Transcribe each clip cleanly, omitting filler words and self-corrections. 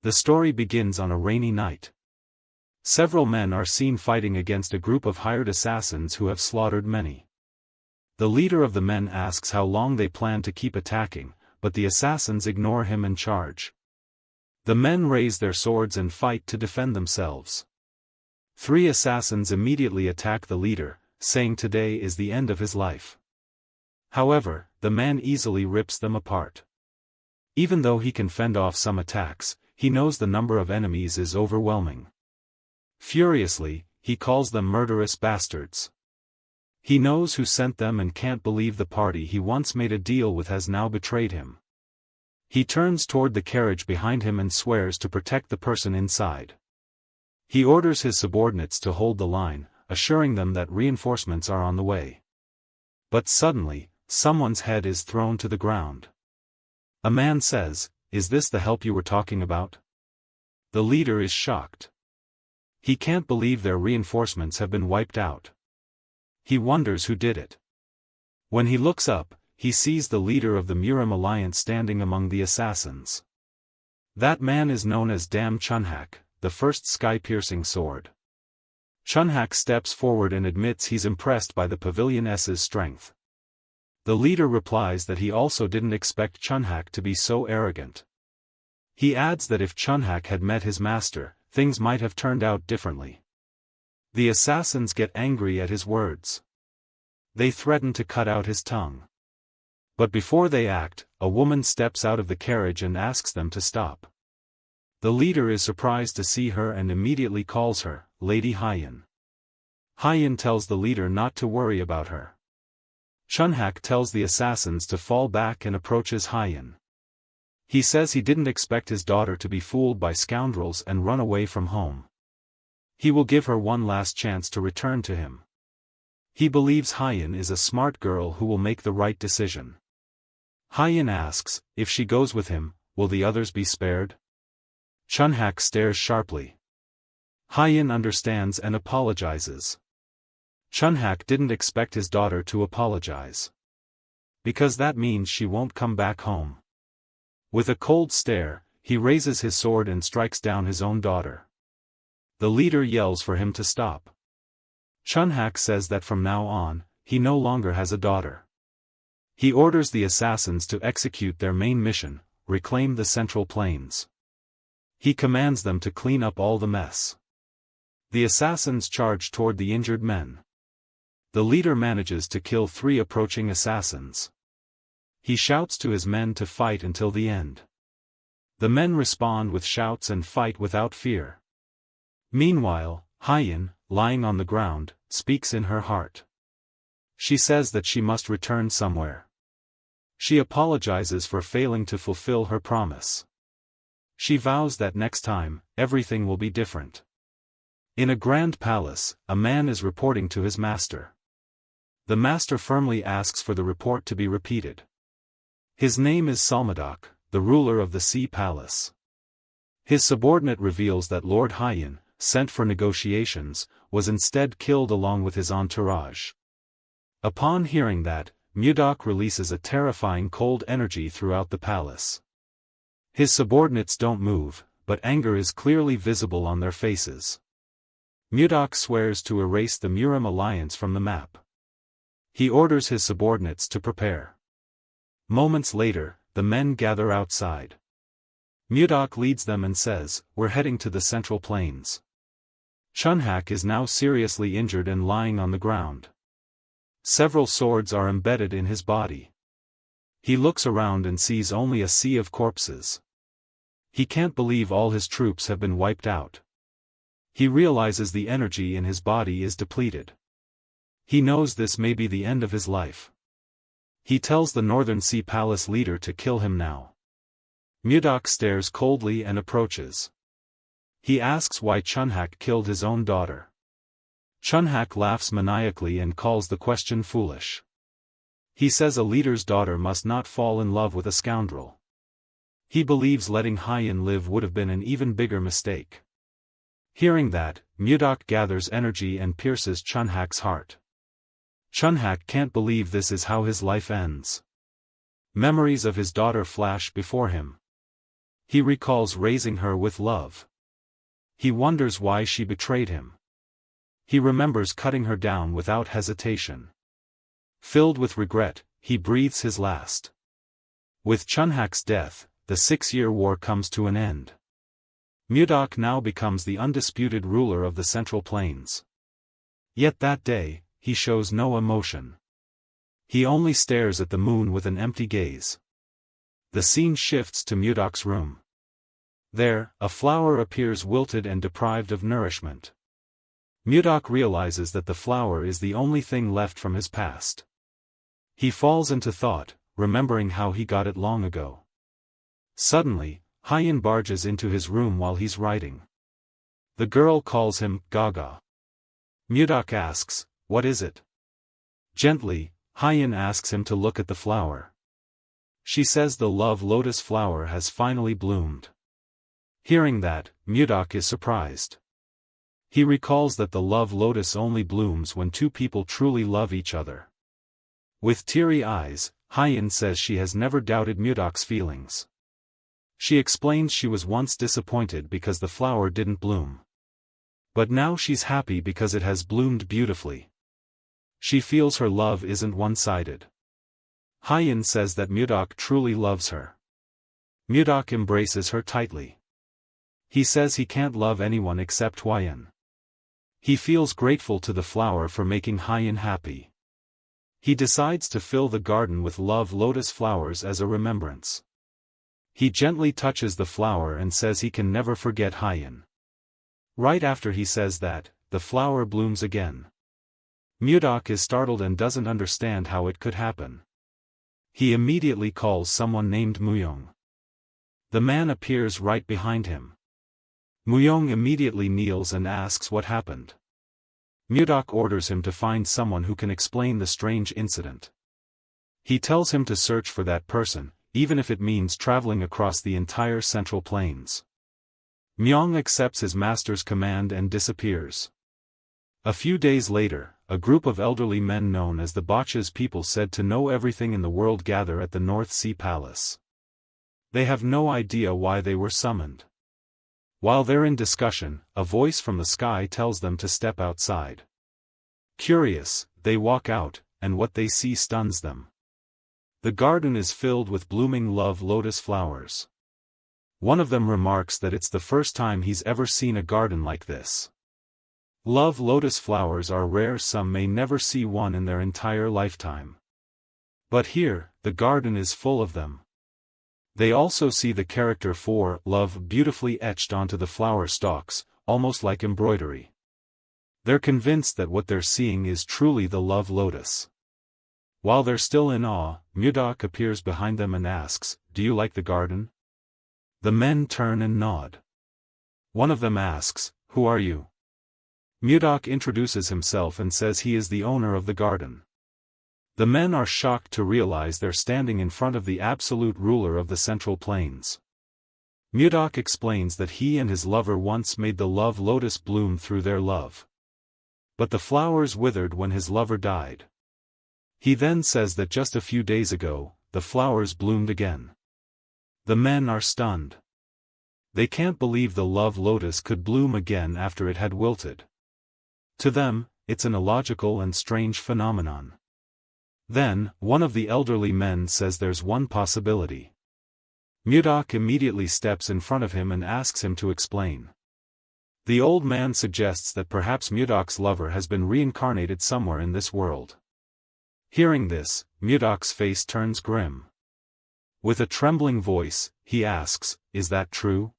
The story begins on a rainy night. Several men are seen fighting against a group of hired assassins who have slaughtered many. The leader of the men asks how long they plan to keep attacking, but the assassins ignore him and charge. The men raise their swords and fight to defend themselves. 3 assassins immediately attack the leader, saying today is the end of his life. However, the man easily rips them apart. Even though he can fend off some attacks, he knows the number of enemies is overwhelming. Furiously, he calls them murderous bastards. He knows who sent them and can't believe the party he once made a deal with has now betrayed him. He turns toward the carriage behind him and swears to protect the person inside. He orders his subordinates to hold the line, assuring them that reinforcements are on the way. But suddenly, someone's head is thrown to the ground. A man says, "Is this the help you were talking about?" The leader is shocked. He can't believe their reinforcements have been wiped out. He wonders who did it. When he looks up, he sees the leader of the Murim alliance standing among the assassins. That man is known as Dam Chunhak, the first sky-piercing sword. Chunhak steps forward and admits he's impressed by the Pavilion S's strength. The leader replies that he also didn't expect Chunhak to be so arrogant. He adds that if Chunhak had met his master, things might have turned out differently. The assassins get angry at his words. They threaten to cut out his tongue. But before they act, a woman steps out of the carriage and asks them to stop. The leader is surprised to see her and immediately calls her Lady Hyen. Hyen tells the leader not to worry about her. Chunhak tells the assassins to fall back and approaches Hyen. He says he didn't expect his daughter to be fooled by scoundrels and run away from home. He will give her one last chance to return to him. He believes Hyen is a smart girl who will make the right decision. Hyen asks, if she goes with him, will the others be spared? Chunhak stares sharply. Hyen understands and apologizes. Chunhak didn't expect his daughter to apologize. Because that means she won't come back home. With a cold stare, he raises his sword and strikes down his own daughter. The leader yells for him to stop. Chunhak says that from now on, he no longer has a daughter. He orders the assassins to execute their main mission, reclaim the Central Plains. He commands them to clean up all the mess. The assassins charge toward the injured men. The leader manages to kill 3 approaching assassins. He shouts to his men to fight until the end. The men respond with shouts and fight without fear. Meanwhile, Hyen, lying on the ground, speaks in her heart. She says that she must return somewhere. She apologizes for failing to fulfill her promise. She vows that next time, everything will be different. In a grand palace, a man is reporting to his master. The master firmly asks for the report to be repeated. His name is Salmadok, the ruler of the Sea Palace. His subordinate reveals that Lord Hyen, sent for negotiations, was instead killed along with his entourage. Upon hearing that, Mudok releases a terrifying cold energy throughout the palace. His subordinates don't move, but anger is clearly visible on their faces. Mudok swears to erase the Murim alliance from the map. He orders his subordinates to prepare. Moments later, the men gather outside. Mudok leads them and says, "We're heading to the Central Plains." Chunhak is now seriously injured and lying on the ground. Several swords are embedded in his body. He looks around and sees only a sea of corpses. He can't believe all his troops have been wiped out. He realizes the energy in his body is depleted. He knows this may be the end of his life. He tells the Northern Sea Palace leader to kill him now. Mudok stares coldly and approaches. He asks why Chunhak killed his own daughter. Chunhak laughs maniacally and calls the question foolish. He says a leader's daughter must not fall in love with a scoundrel. He believes letting Hyen live would have been an even bigger mistake. Hearing that, Mudok gathers energy and pierces Chunhak's heart. Chunhak can't believe this is how his life ends. Memories of his daughter flash before him. He recalls raising her with love. He wonders why she betrayed him. He remembers cutting her down without hesitation. Filled with regret, he breathes his last. With Chunhak's death, the 6-year war comes to an end. Mudok now becomes the undisputed ruler of the Central Plains. Yet that day, he shows no emotion. He only stares at the moon with an empty gaze. The scene shifts to Mudok's room. There, a flower appears wilted and deprived of nourishment. Mudok realizes that the flower is the only thing left from his past. He falls into thought, remembering how he got it long ago. Suddenly, Hyen barges into his room while he's writing. The girl calls him Gaga. Mudok asks, "What is it?" Gently, Hyen asks him to look at the flower. She says the love lotus flower has finally bloomed. Hearing that, Mudok is surprised. He recalls that the love lotus only blooms when two people truly love each other. With teary eyes, Hyen says she has never doubted Mudok's feelings. She explains she was once disappointed because the flower didn't bloom. But now she's happy because it has bloomed beautifully. She feels her love isn't one-sided. Hyen says that Mudok truly loves her. Mudok embraces her tightly. He says he can't love anyone except Hyen. He feels grateful to the flower for making Hyen happy. He decides to fill the garden with love lotus flowers as a remembrance. He gently touches the flower and says he can never forget Hyen. Right after he says that, the flower blooms again. Mudok is startled and doesn't understand how it could happen. He immediately calls someone named Muyong. The man appears right behind him. Muyong immediately kneels and asks what happened. Mudok orders him to find someone who can explain the strange incident. He tells him to search for that person, even if it means traveling across the entire Central Plains. Muyong accepts his master's command and disappears. A few days later, a group of elderly men known as the Botches people said to know everything in the world gather at the North Sea Palace. They have no idea why they were summoned. While they're in discussion, a voice from the sky tells them to step outside. Curious, they walk out, and what they see stuns them. The garden is filled with blooming love lotus flowers. One of them remarks that it's the first time he's ever seen a garden like this. Love lotus flowers are rare, some may never see one in their entire lifetime. But here, the garden is full of them. They also see the character for love beautifully etched onto the flower stalks, almost like embroidery. They're convinced that what they're seeing is truly the love lotus. While they're still in awe, Mudok appears behind them and asks, "Do you like the garden?" The men turn and nod. One of them asks, "Who are you?" Mudok introduces himself and says he is the owner of the garden. The men are shocked to realize they're standing in front of the absolute ruler of the Central Plains. Mudok explains that he and his lover once made the love lotus bloom through their love. But the flowers withered when his lover died. He then says that just a few days ago, the flowers bloomed again. The men are stunned. They can't believe the love lotus could bloom again after it had wilted. To them, it's an illogical and strange phenomenon. Then, one of the elderly men says there's one possibility. Mudok immediately steps in front of him and asks him to explain. The old man suggests that perhaps Mudok's lover has been reincarnated somewhere in this world. Hearing this, Mudok's face turns grim. With a trembling voice, he asks, "Is that true?"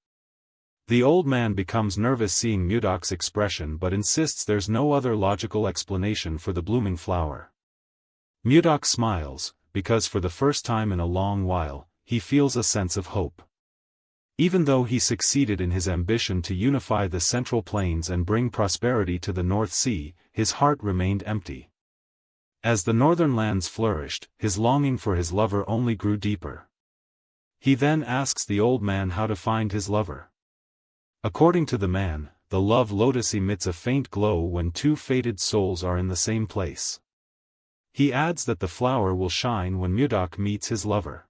The old man becomes nervous seeing Mudok's expression but insists there's no other logical explanation for the blooming flower. Mudok smiles, because for the first time in a long while, he feels a sense of hope. Even though he succeeded in his ambition to unify the Central Plains and bring prosperity to the North Sea, his heart remained empty. As the northern lands flourished, his longing for his lover only grew deeper. He then asks the old man how to find his lover. According to the man, the love lotus emits a faint glow when two fated souls are in the same place. He adds that the flower will shine when Mudok meets his lover.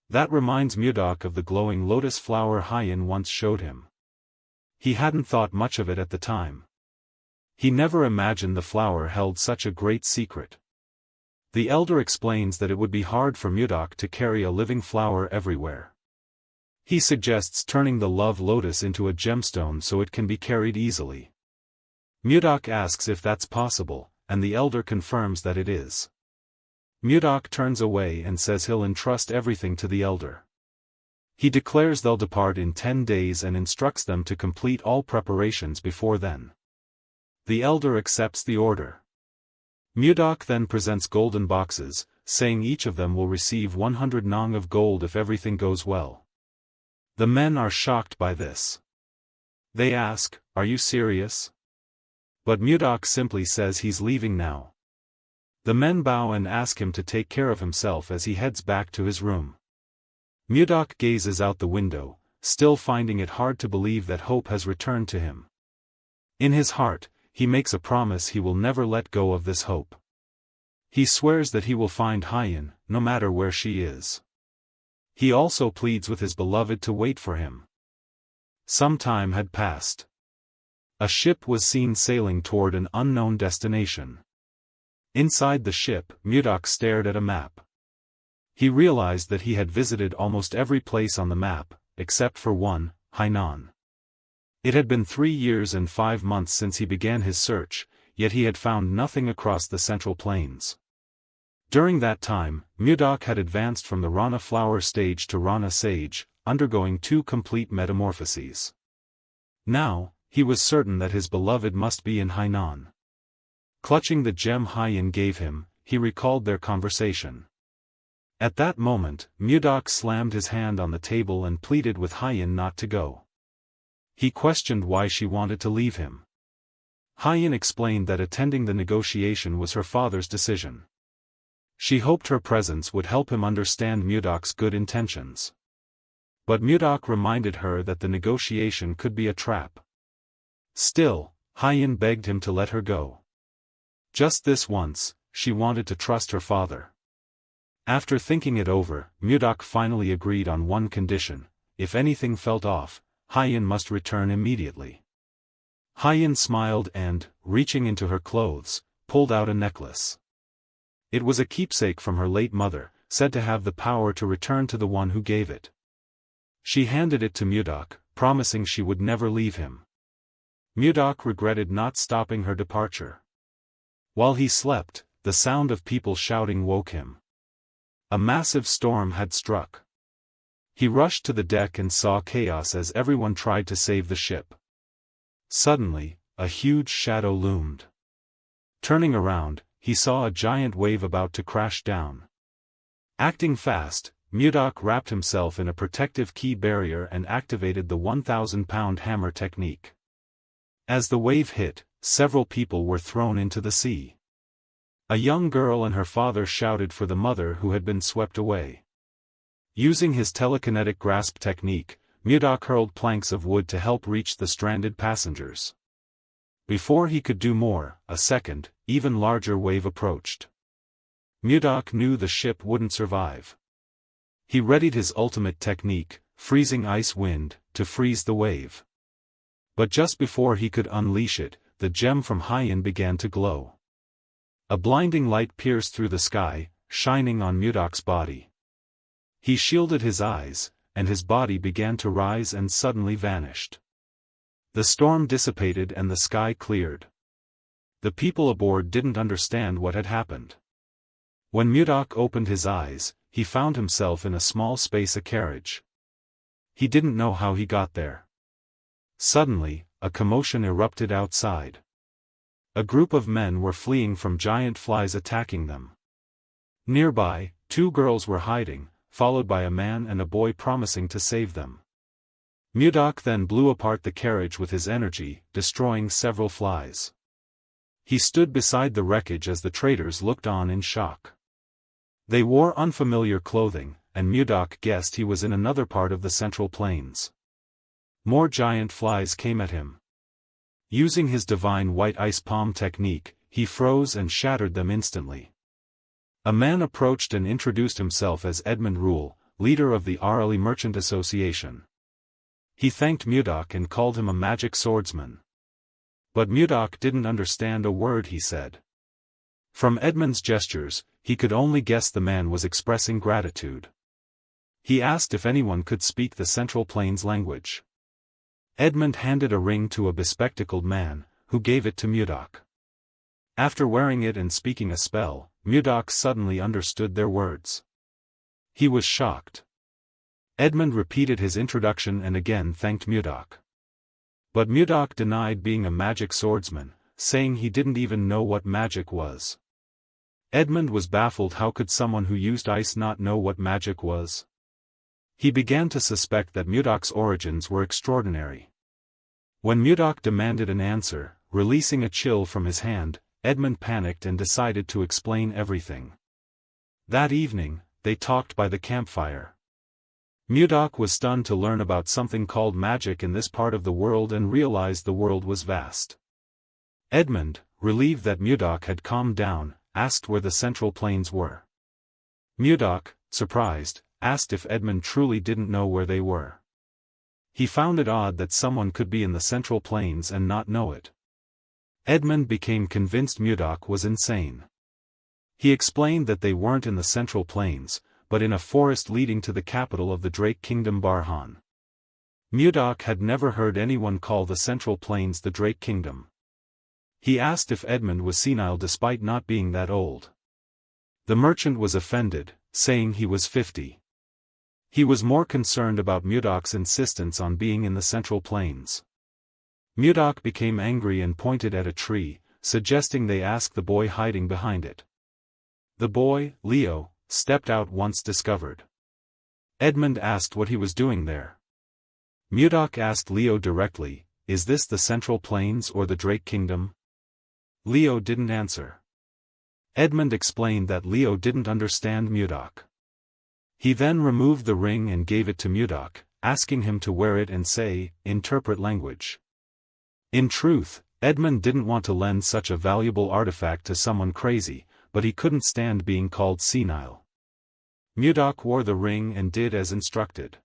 That reminds Mudok of the glowing lotus flower Hyen once showed him. He hadn't thought much of it at the time. He never imagined the flower held such a great secret. The elder explains that it would be hard for Mudok to carry a living flower everywhere. He suggests turning the love lotus into a gemstone so it can be carried easily. Mudok asks if that's possible, and the elder confirms that it is. Mudok turns away and says he'll entrust everything to the elder. He declares they'll depart in 10 days and instructs them to complete all preparations before then. The elder accepts the order. Mudok then presents golden boxes, saying each of them will receive 100 nong of gold if everything goes well. The men are shocked by this. They ask, "Are you serious?" But Mudok simply says he's leaving now. The men bow and ask him to take care of himself as he heads back to his room. Mudok gazes out the window, still finding it hard to believe that hope has returned to him. In his heart, he makes a promise he will never let go of this hope. He swears that he will find Hyen, no matter where she is. He also pleads with his beloved to wait for him. Some time had passed. A ship was seen sailing toward an unknown destination. Inside the ship, Mudok stared at a map. He realized that he had visited almost every place on the map, except for one, Hainan. It had been 3 years and 5 months since he began his search, yet he had found nothing across the Central Plains. During that time, Mudok had advanced from the Rana flower stage to Rana sage, undergoing 2 complete metamorphoses. Now, he was certain that his beloved must be in Hainan. Clutching the gem Hyen gave him, he recalled their conversation. At that moment, Mudok slammed his hand on the table and pleaded with Hyen not to go. He questioned why she wanted to leave him. Hyen explained that attending the negotiation was her father's decision. She hoped her presence would help him understand Mudok's good intentions. But Mudok reminded her that the negotiation could be a trap. Still, Hyen begged him to let her go. Just this once, she wanted to trust her father. After thinking it over, Mudok finally agreed on one condition: if anything felt off, Hyen must return immediately. Hyen smiled and, reaching into her clothes, pulled out a necklace. It was a keepsake from her late mother, said to have the power to return to the one who gave it. She handed it to Mudok, promising she would never leave him. Mudok regretted not stopping her departure. While he slept, the sound of people shouting woke him. A massive storm had struck. He rushed to the deck and saw chaos as everyone tried to save the ship. Suddenly, a huge shadow loomed. Turning around, he saw a giant wave about to crash down. Acting fast, Mudok wrapped himself in a protective key barrier and activated the 1,000-pound hammer technique. As the wave hit, several people were thrown into the sea. A young girl and her father shouted for the mother who had been swept away. Using his telekinetic grasp technique, Mudok hurled planks of wood to help reach the stranded passengers. Before he could do more, a second, even larger wave approached. Mudok knew the ship wouldn't survive. He readied his ultimate technique, freezing ice wind, to freeze the wave. But just before he could unleash it, the gem from Hyen began to glow. A blinding light pierced through the sky, shining on Mudok's body. He shielded his eyes, and his body began to rise and suddenly vanished. The storm dissipated and the sky cleared. The people aboard didn't understand what had happened. When Mudok opened his eyes, he found himself in a small space, a carriage. He didn't know how he got there. Suddenly, a commotion erupted outside. A group of men were fleeing from giant flies attacking them. Nearby, 2 girls were hiding, followed by a man and a boy promising to save them. Mudok then blew apart the carriage with his energy, destroying several flies. He stood beside the wreckage as the traders looked on in shock. They wore unfamiliar clothing, and Mudok guessed he was in another part of the Central Plains. More giant flies came at him. Using his divine white ice palm technique, he froze and shattered them instantly. A man approached and introduced himself as Edmund Rule, leader of the Arali Merchant Association. He thanked Mudok and called him a magic swordsman. But Mudok didn't understand a word he said. From Edmund's gestures, he could only guess the man was expressing gratitude. He asked if anyone could speak the Central Plains language. Edmund handed a ring to a bespectacled man, who gave it to Mudok. After wearing it and speaking a spell, Mudok suddenly understood their words. He was shocked. Edmund repeated his introduction and again thanked Mudok. But Mudok denied being a magic swordsman, saying he didn't even know what magic was. Edmund was baffled. How could someone who used ice not know what magic was? He began to suspect that Mudok's origins were extraordinary. When Mudok demanded an answer, releasing a chill from his hand, Edmund panicked and decided to explain everything. That evening, they talked by the campfire. Mudok was stunned to learn about something called magic in this part of the world and realized the world was vast. Edmund, relieved that Mudok had calmed down, asked where the Central Plains were. Mudok, surprised, asked if Edmund truly didn't know where they were. He found it odd that someone could be in the Central Plains and not know it. Edmund became convinced Mudok was insane. He explained that they weren't in the Central Plains, but in a forest leading to the capital of the Drake Kingdom, Barhan. Mudok had never heard anyone call the Central Plains the Drake Kingdom. He asked if Edmund was senile despite not being that old. The merchant was offended, saying he was 50. He was more concerned about Mudok's insistence on being in the Central Plains. Mudok became angry and pointed at a tree, suggesting they ask the boy hiding behind it. The boy, Leo, stepped out once discovered. Edmund asked what he was doing there. Mudok asked Leo directly, "Is this the Central Plains or the Drake Kingdom?" Leo didn't answer. Edmund explained that Leo didn't understand Mudok. He then removed the ring and gave it to Mudok, asking him to wear it and say, "Interpret language." In truth, Edmund didn't want to lend such a valuable artifact to someone crazy, but he couldn't stand being called senile. Mudok wore the ring and did as instructed.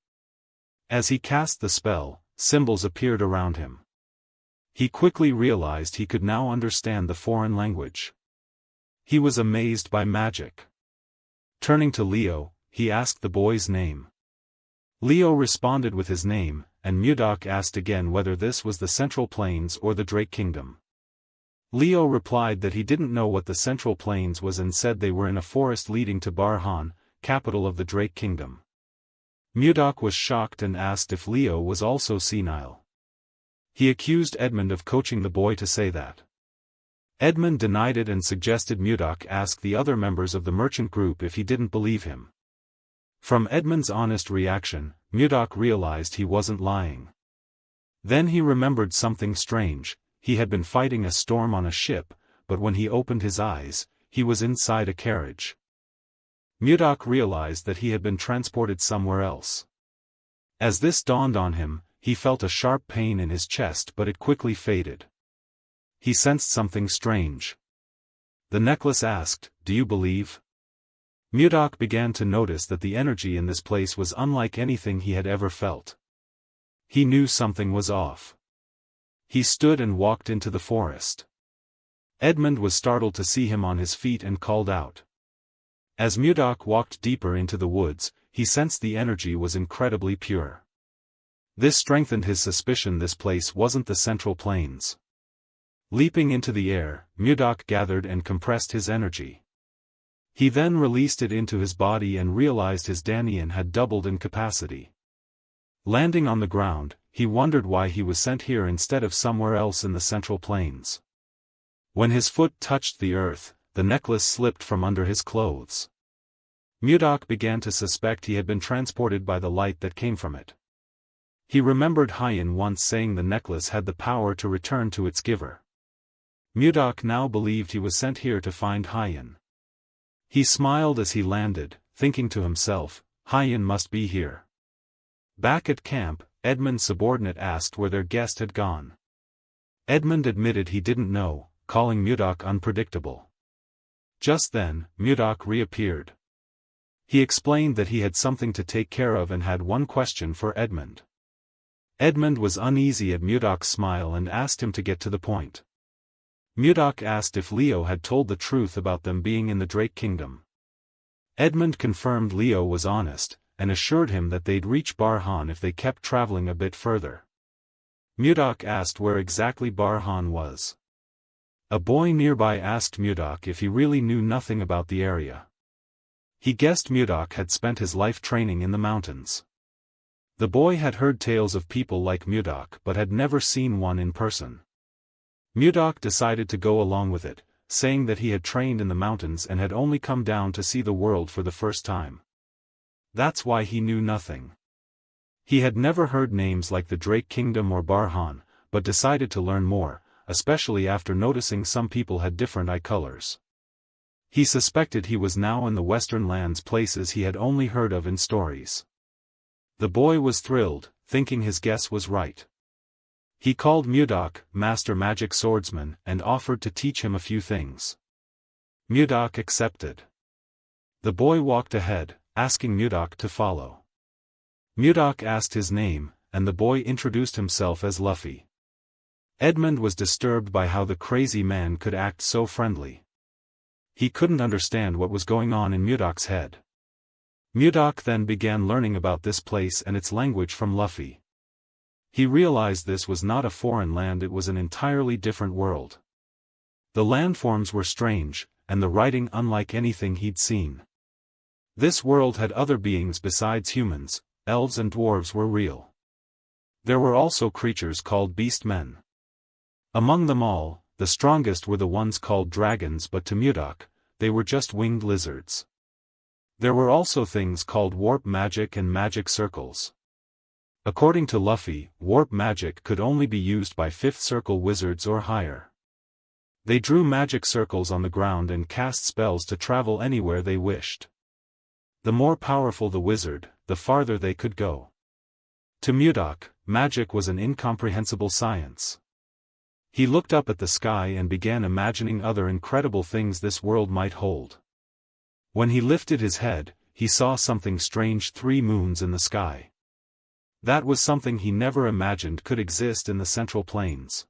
As he cast the spell, symbols appeared around him. He quickly realized he could now understand the foreign language. He was amazed by magic. Turning to Leo, he asked the boy's name. Leo responded with his name, and Mudok asked again whether this was the Central Plains or the Drake Kingdom. Leo replied that he didn't know what the Central Plains was and said they were in a forest leading to Barhan, capital of the Drake Kingdom. Mudok was shocked and asked if Leo was also senile. He accused Edmund of coaching the boy to say that. Edmund denied it and suggested Mudok ask the other members of the merchant group if he didn't believe him. From Edmund's honest reaction, Mudok realized he wasn't lying. Then he remembered something strange. He had been fighting a storm on a ship, but when he opened his eyes, he was inside a carriage. Mudok realized that he had been transported somewhere else. As this dawned on him, he felt a sharp pain in his chest, but it quickly faded. He sensed something strange. The necklace asked, "Do you believe?" Mudok began to notice that the energy in this place was unlike anything he had ever felt. He knew something was off. He stood and walked into the forest. Edmund was startled to see him on his feet and called out. As Mudok walked deeper into the woods, he sensed the energy was incredibly pure. This strengthened his suspicion this place wasn't the Central Plains. Leaping into the air, Mudok gathered and compressed his energy. He then released it into his body and realized his Dantian had doubled in capacity. Landing on the ground, he wondered why he was sent here instead of somewhere else in the Central Plains. When his foot touched the earth, the necklace slipped from under his clothes. Mudok began to suspect he had been transported by the light that came from it. He remembered Hyen once saying the necklace had the power to return to its giver. Mudok now believed he was sent here to find Hyen. He smiled as he landed, thinking to himself, Hyen must be here. Back at camp, Edmund's subordinate asked where their guest had gone. Edmund admitted he didn't know, calling Mudok unpredictable. Just then, Mudok reappeared. He explained that he had something to take care of and had one question for Edmund. Edmund was uneasy at Mudok's smile and asked him to get to the point. Mudok asked if Leo had told the truth about them being in the Drake Kingdom. Edmund confirmed Leo was honest, and assured him that they'd reach Barhan if they kept traveling a bit further. Mudok asked where exactly Barhan was. A boy nearby asked Mudok if he really knew nothing about the area. He guessed Mudok had spent his life training in the mountains. The boy had heard tales of people like Mudok but had never seen one in person. Mudok decided to go along with it, saying that he had trained in the mountains and had only come down to see the world for the first time. That's why he knew nothing. He had never heard names like the Drake Kingdom or Barhan, but decided to learn more, especially after noticing some people had different eye colors. He suspected he was now in the Western lands, places he had only heard of in stories. The boy was thrilled, thinking his guess was right. He called Mudok Master Magic Swordsman and offered to teach him a few things. Mudok accepted. The boy walked ahead, asking Mudok to follow. Mudok asked his name, and the boy introduced himself as Luffy. Edmund was disturbed by how the crazy man could act so friendly. He couldn't understand what was going on in Mudok's head. Mudok then began learning about this place and its language from Luffy. He realized this was not a foreign land, it was an entirely different world. The landforms were strange, and the writing unlike anything he'd seen. This world had other beings besides humans, elves and dwarves were real. There were also creatures called beast men. Among them all, the strongest were the ones called dragons, but to Mudok, they were just winged lizards. There were also things called warp magic and magic circles. According to Luffy, warp magic could only be used by 5th circle wizards or higher. They drew magic circles on the ground and cast spells to travel anywhere they wished. The more powerful the wizard, the farther they could go. To Mudok, magic was an incomprehensible science. He looked up at the sky and began imagining other incredible things this world might hold. When he lifted his head, he saw something strange: 3 moons in the sky. That was something he never imagined could exist in the Central Plains.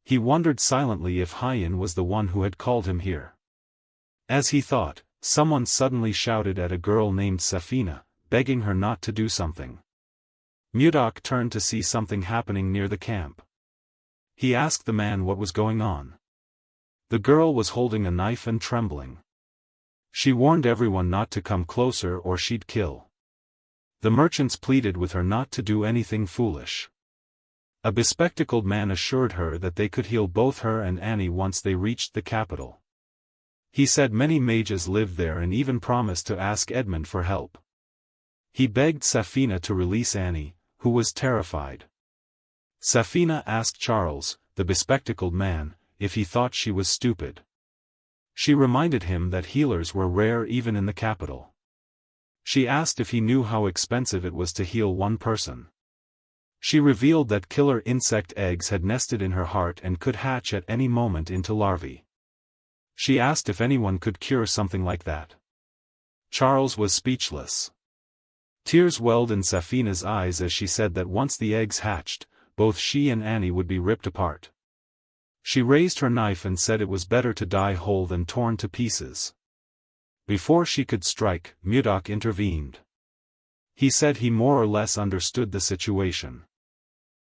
He wondered silently if Hyen was the one who had called him here. As he thought, someone suddenly shouted at a girl named Safina, begging her not to do something. Mudok turned to see something happening near the camp. He asked the man what was going on. The girl was holding a knife and trembling. She warned everyone not to come closer or she'd kill. The merchants pleaded with her not to do anything foolish. A bespectacled man assured her that they could heal both her and Annie once they reached the capital. He said many mages lived there and even promised to ask Edmund for help. He begged Safina to release Annie, who was terrified. Safina asked Charles, the bespectacled man, if he thought she was stupid. She reminded him that healers were rare even in the capital. She asked if he knew how expensive it was to heal one person. She revealed that killer insect eggs had nested in her heart and could hatch at any moment into larvae. She asked if anyone could cure something like that. Charles was speechless. Tears welled in Safina's eyes as she said that once the eggs hatched, both she and Annie would be ripped apart. She raised her knife and said it was better to die whole than torn to pieces. Before she could strike, Mudok intervened. He said he more or less understood the situation.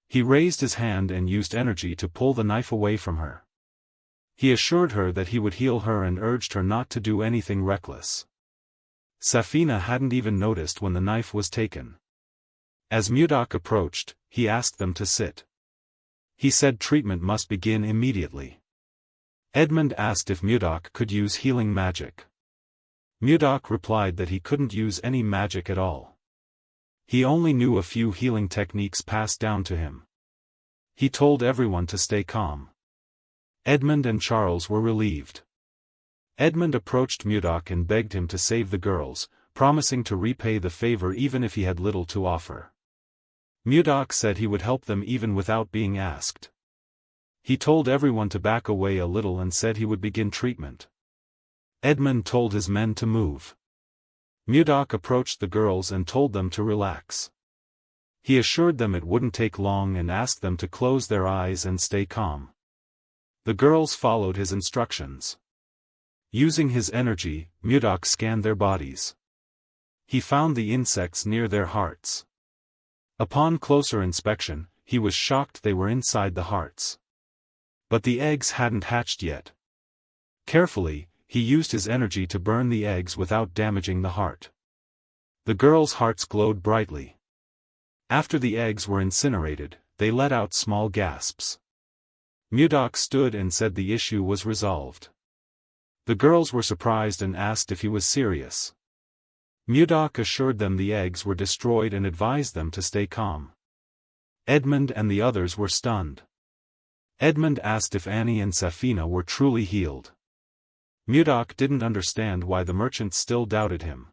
He raised his hand and used energy to pull the knife away from her. He assured her that he would heal her and urged her not to do anything reckless. Safina hadn't even noticed when the knife was taken. As Mudok approached, he asked them to sit. He said treatment must begin immediately. Edmund asked if Mudok could use healing magic. Mudok replied that he couldn't use any magic at all. He only knew a few healing techniques passed down to him. He told everyone to stay calm. Edmund and Charles were relieved. Edmund approached Mudok and begged him to save the girls, promising to repay the favor even if he had little to offer. Mudok said he would help them even without being asked. He told everyone to back away a little and said he would begin treatment. Edmund told his men to move. Mudok approached the girls and told them to relax. He assured them it wouldn't take long and asked them to close their eyes and stay calm. The girls followed his instructions. Using his energy, Mudok scanned their bodies. He found the insects near their hearts. Upon closer inspection, he was shocked they were inside the hearts. But the eggs hadn't hatched yet. Carefully, he used his energy to burn the eggs without damaging the heart. The girls' hearts glowed brightly. After the eggs were incinerated, they let out small gasps. Mudok stood and said the issue was resolved. The girls were surprised and asked if he was serious. Mudok assured them the eggs were destroyed and advised them to stay calm. Edmund and the others were stunned. Edmund asked if Annie and Safina were truly healed. Mudok didn't understand why the merchants still doubted him.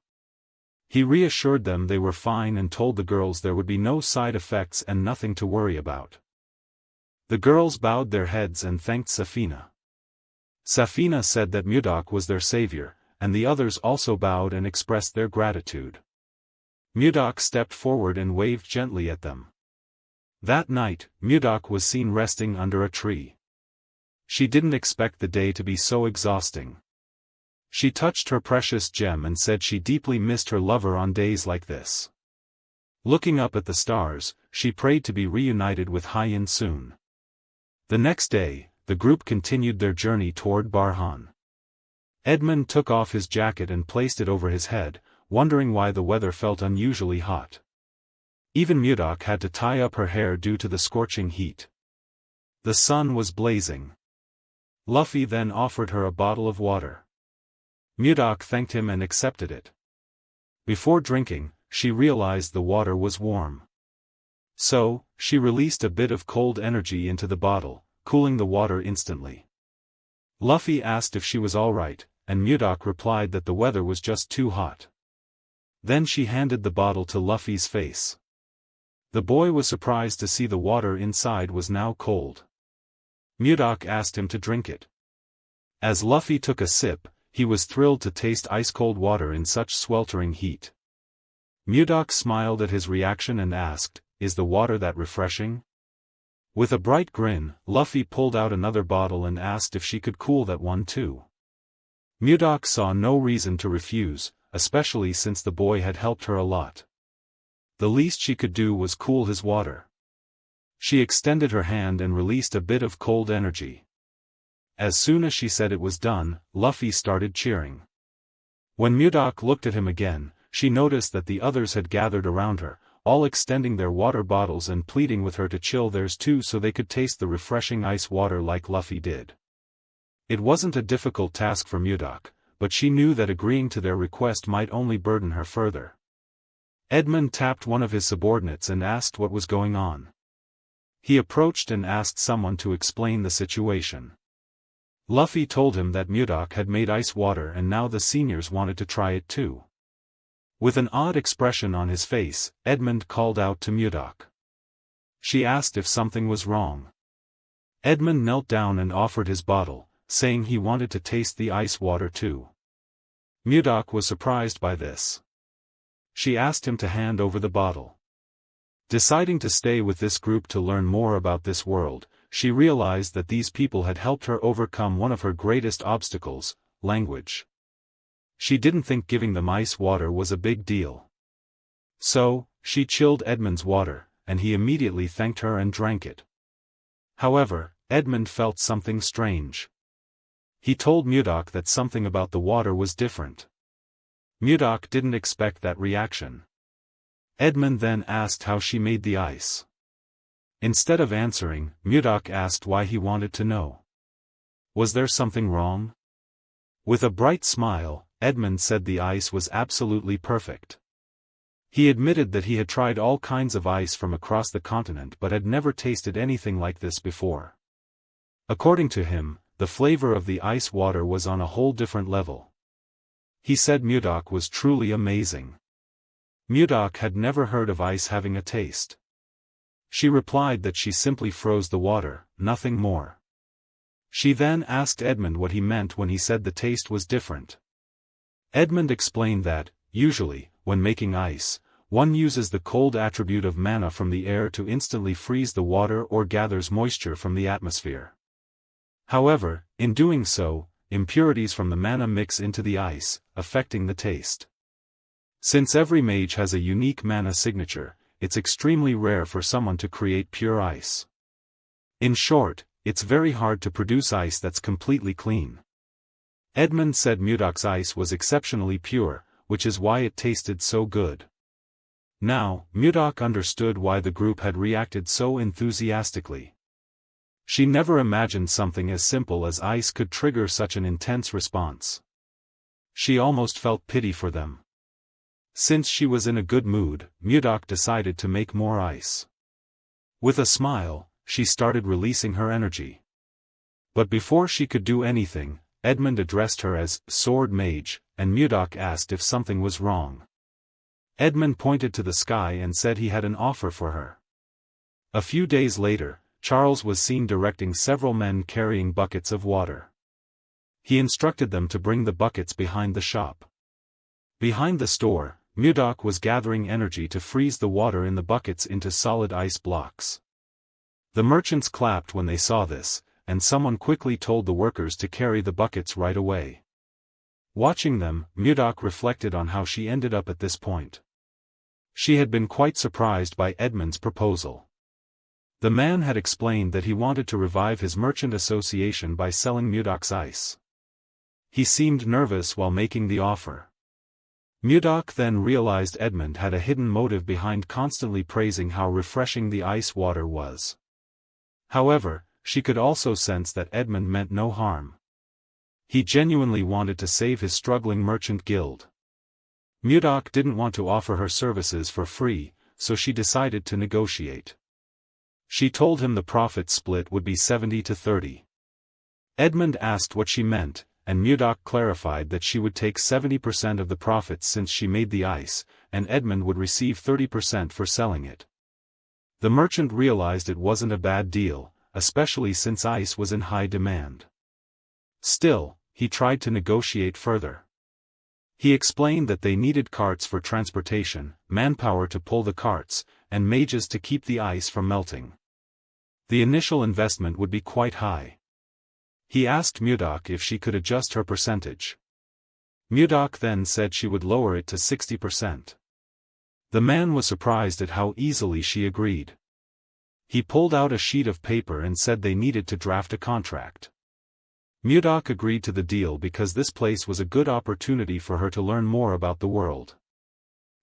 He reassured them they were fine and told the girls there would be no side effects and nothing to worry about. The girls bowed their heads and thanked Safina. Safina said that Mudok was their savior, and the others also bowed and expressed their gratitude. Mudok stepped forward and waved gently at them. That night, Mudok was seen resting under a tree. She didn't expect the day to be so exhausting. She touched her precious gem and said she deeply missed her lover on days like this. Looking up at the stars, she prayed to be reunited with Hyen soon. The next day, the group continued their journey toward Barhan. Edmund took off his jacket and placed it over his head, wondering why the weather felt unusually hot. Even Mudok had to tie up her hair due to the scorching heat. The sun was blazing. Luffy then offered her a bottle of water. Mudok thanked him and accepted it. Before drinking, she realized the water was warm. So, she released a bit of cold energy into the bottle, cooling the water instantly. Luffy asked if she was alright, and Mudok replied that the weather was just too hot. Then she handed the bottle to Luffy's face. The boy was surprised to see the water inside was now cold. Mudok asked him to drink it. As Luffy took a sip, he was thrilled to taste ice-cold water in such sweltering heat. Mudok smiled at his reaction and asked, "Is the water that refreshing?" With a bright grin, Luffy pulled out another bottle and asked if she could cool that one too. Mudok saw no reason to refuse, especially since the boy had helped her a lot. The least she could do was cool his water. She extended her hand and released a bit of cold energy. As soon as she said it was done, Luffy started cheering. When Mudok looked at him again, she noticed that the others had gathered around her, all extending their water bottles and pleading with her to chill theirs too so they could taste the refreshing ice water like Luffy did. It wasn't a difficult task for Mudok, but she knew that agreeing to their request might only burden her further. Edmund tapped one of his subordinates and asked what was going on. He approached and asked someone to explain the situation. Luffy told him that Mudok had made ice water and now the seniors wanted to try it too. With an odd expression on his face, Edmund called out to Mudok. She asked if something was wrong. Edmund knelt down and offered his bottle, saying he wanted to taste the ice water too. Mudok was surprised by this. She asked him to hand over the bottle. Deciding to stay with this group to learn more about this world, she realized that these people had helped her overcome one of her greatest obstacles, language. She didn't think giving them ice water was a big deal. So, she chilled Edmund's water, and he immediately thanked her and drank it. However, Edmund felt something strange. He told Mudok that something about the water was different. Mudok didn't expect that reaction. Edmund then asked how she made the ice. Instead of answering, Mudok asked why he wanted to know. Was there something wrong? With a bright smile, Edmund said the ice was absolutely perfect. He admitted that he had tried all kinds of ice from across the continent but had never tasted anything like this before. According to him, the flavor of the ice water was on a whole different level. He said Mudok was truly amazing. Mudok had never heard of ice having a taste. She replied that she simply froze the water, nothing more. She then asked Edmund what he meant when he said the taste was different. Edmund explained that, usually, when making ice, one uses the cold attribute of mana from the air to instantly freeze the water or gathers moisture from the atmosphere. However, in doing so, impurities from the mana mix into the ice, affecting the taste. Since every mage has a unique mana signature, it's extremely rare for someone to create pure ice. In short, it's very hard to produce ice that's completely clean. Edmund said Mudok's ice was exceptionally pure, which is why it tasted so good. Now, Mudok understood why the group had reacted so enthusiastically. She never imagined something as simple as ice could trigger such an intense response. She almost felt pity for them. Since she was in a good mood, Mudok decided to make more ice. With a smile, she started releasing her energy. But before she could do anything, Edmund addressed her as Sword Mage, and Mudok asked if something was wrong. Edmund pointed to the sky and said he had an offer for her. A few days later, Charles was seen directing several men carrying buckets of water. He instructed them to bring the buckets behind the shop. Behind the store, Mudok was gathering energy to freeze the water in the buckets into solid ice blocks. The merchants clapped when they saw this, and someone quickly told the workers to carry the buckets right away. Watching them, Mudok reflected on how she ended up at this point. She had been quite surprised by Edmund's proposal. The man had explained that he wanted to revive his merchant association by selling Mudok's ice. He seemed nervous while making the offer. Mudok then realized Edmund had a hidden motive behind constantly praising how refreshing the ice water was. However, she could also sense that Edmund meant no harm. He genuinely wanted to save his struggling merchant guild. Mudok didn't want to offer her services for free, so she decided to negotiate. She told him the profit split would be 70-30. Edmund asked what she meant, and Mudok clarified that she would take 70% of the profits since she made the ice, and Edmund would receive 30% for selling it. The merchant realized it wasn't a bad deal, especially since ice was in high demand. Still, he tried to negotiate further. He explained that they needed carts for transportation, manpower to pull the carts, and mages to keep the ice from melting. The initial investment would be quite high. He asked Mudok if she could adjust her percentage. Mudok then said she would lower it to 60%. The man was surprised at how easily she agreed. He pulled out a sheet of paper and said they needed to draft a contract. Mudok agreed to the deal because this place was a good opportunity for her to learn more about the world.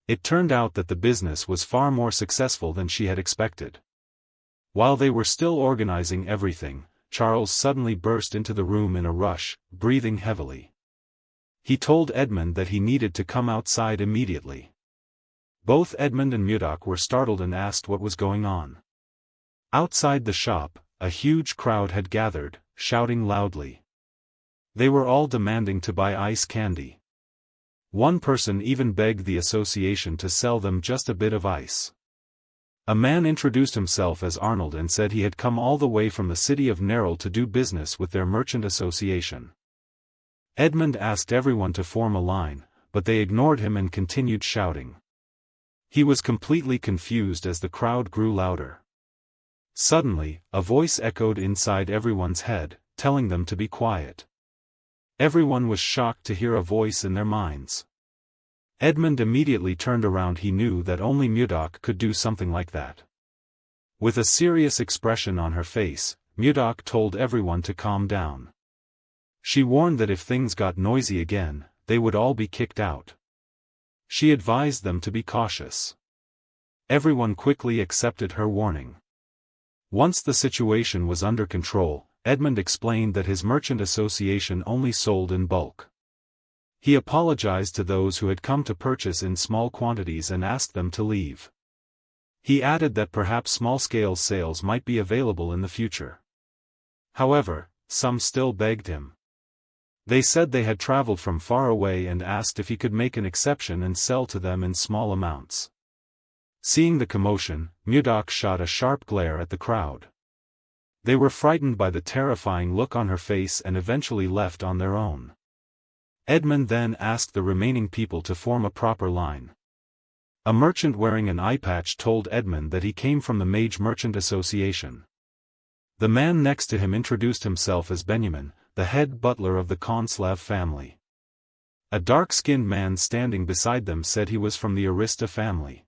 It turned out that the business was far more successful than she had expected. While they were still organizing everything, Charles suddenly burst into the room in a rush, breathing heavily. He told Edmund that he needed to come outside immediately. Both Edmund and Mudok were startled and asked what was going on. Outside the shop, a huge crowd had gathered, shouting loudly. They were all demanding to buy ice candy. One person even begged the association to sell them just a bit of ice. A man introduced himself as Arnold and said he had come all the way from the city of Nerl to do business with their merchant association. Edmund asked everyone to form a line, but they ignored him and continued shouting. He was completely confused as the crowd grew louder. Suddenly, a voice echoed inside everyone's head, telling them to be quiet. Everyone was shocked to hear a voice in their minds. Edmund immediately turned around. He knew that only Mudok could do something like that. With a serious expression on her face, Mudok told everyone to calm down. She warned that if things got noisy again, they would all be kicked out. She advised them to be cautious. Everyone quickly accepted her warning. Once the situation was under control, Edmund explained that his merchant association only sold in bulk. He apologized to those who had come to purchase in small quantities and asked them to leave. He added that perhaps small-scale sales might be available in the future. However, some still begged him. They said they had traveled from far away and asked if he could make an exception and sell to them in small amounts. Seeing the commotion, Mudok shot a sharp glare at the crowd. They were frightened by the terrifying look on her face and eventually left on their own. Edmund then asked the remaining people to form a proper line. A merchant wearing an eye patch told Edmund that he came from the Mage Merchant Association. The man next to him introduced himself as Benjamin, the head butler of the Konslav family. A dark-skinned man standing beside them said he was from the Arista family.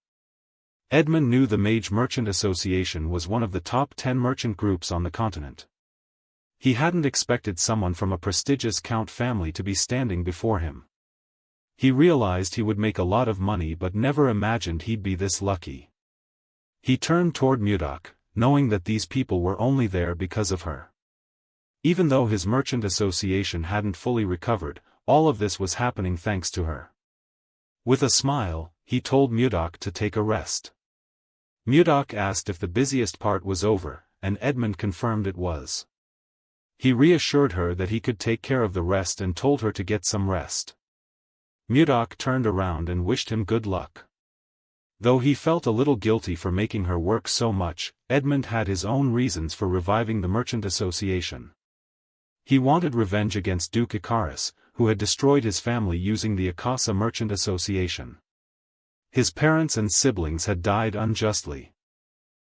Edmund knew the Mage Merchant Association was one of the top 10 merchant groups on the continent. He hadn't expected someone from a prestigious count family to be standing before him. He realized he would make a lot of money but never imagined he'd be this lucky. He turned toward Mudok, knowing that these people were only there because of her. Even though his merchant association hadn't fully recovered, all of this was happening thanks to her. With a smile, he told Mudok to take a rest. Mudok asked if the busiest part was over, and Edmund confirmed it was. He reassured her that he could take care of the rest and told her to get some rest. Mudok turned around and wished him good luck. Though he felt a little guilty for making her work so much, Edmund had his own reasons for reviving the Merchant Association. He wanted revenge against Duke Icarus, who had destroyed his family using the Akasa Merchant Association. His parents and siblings had died unjustly.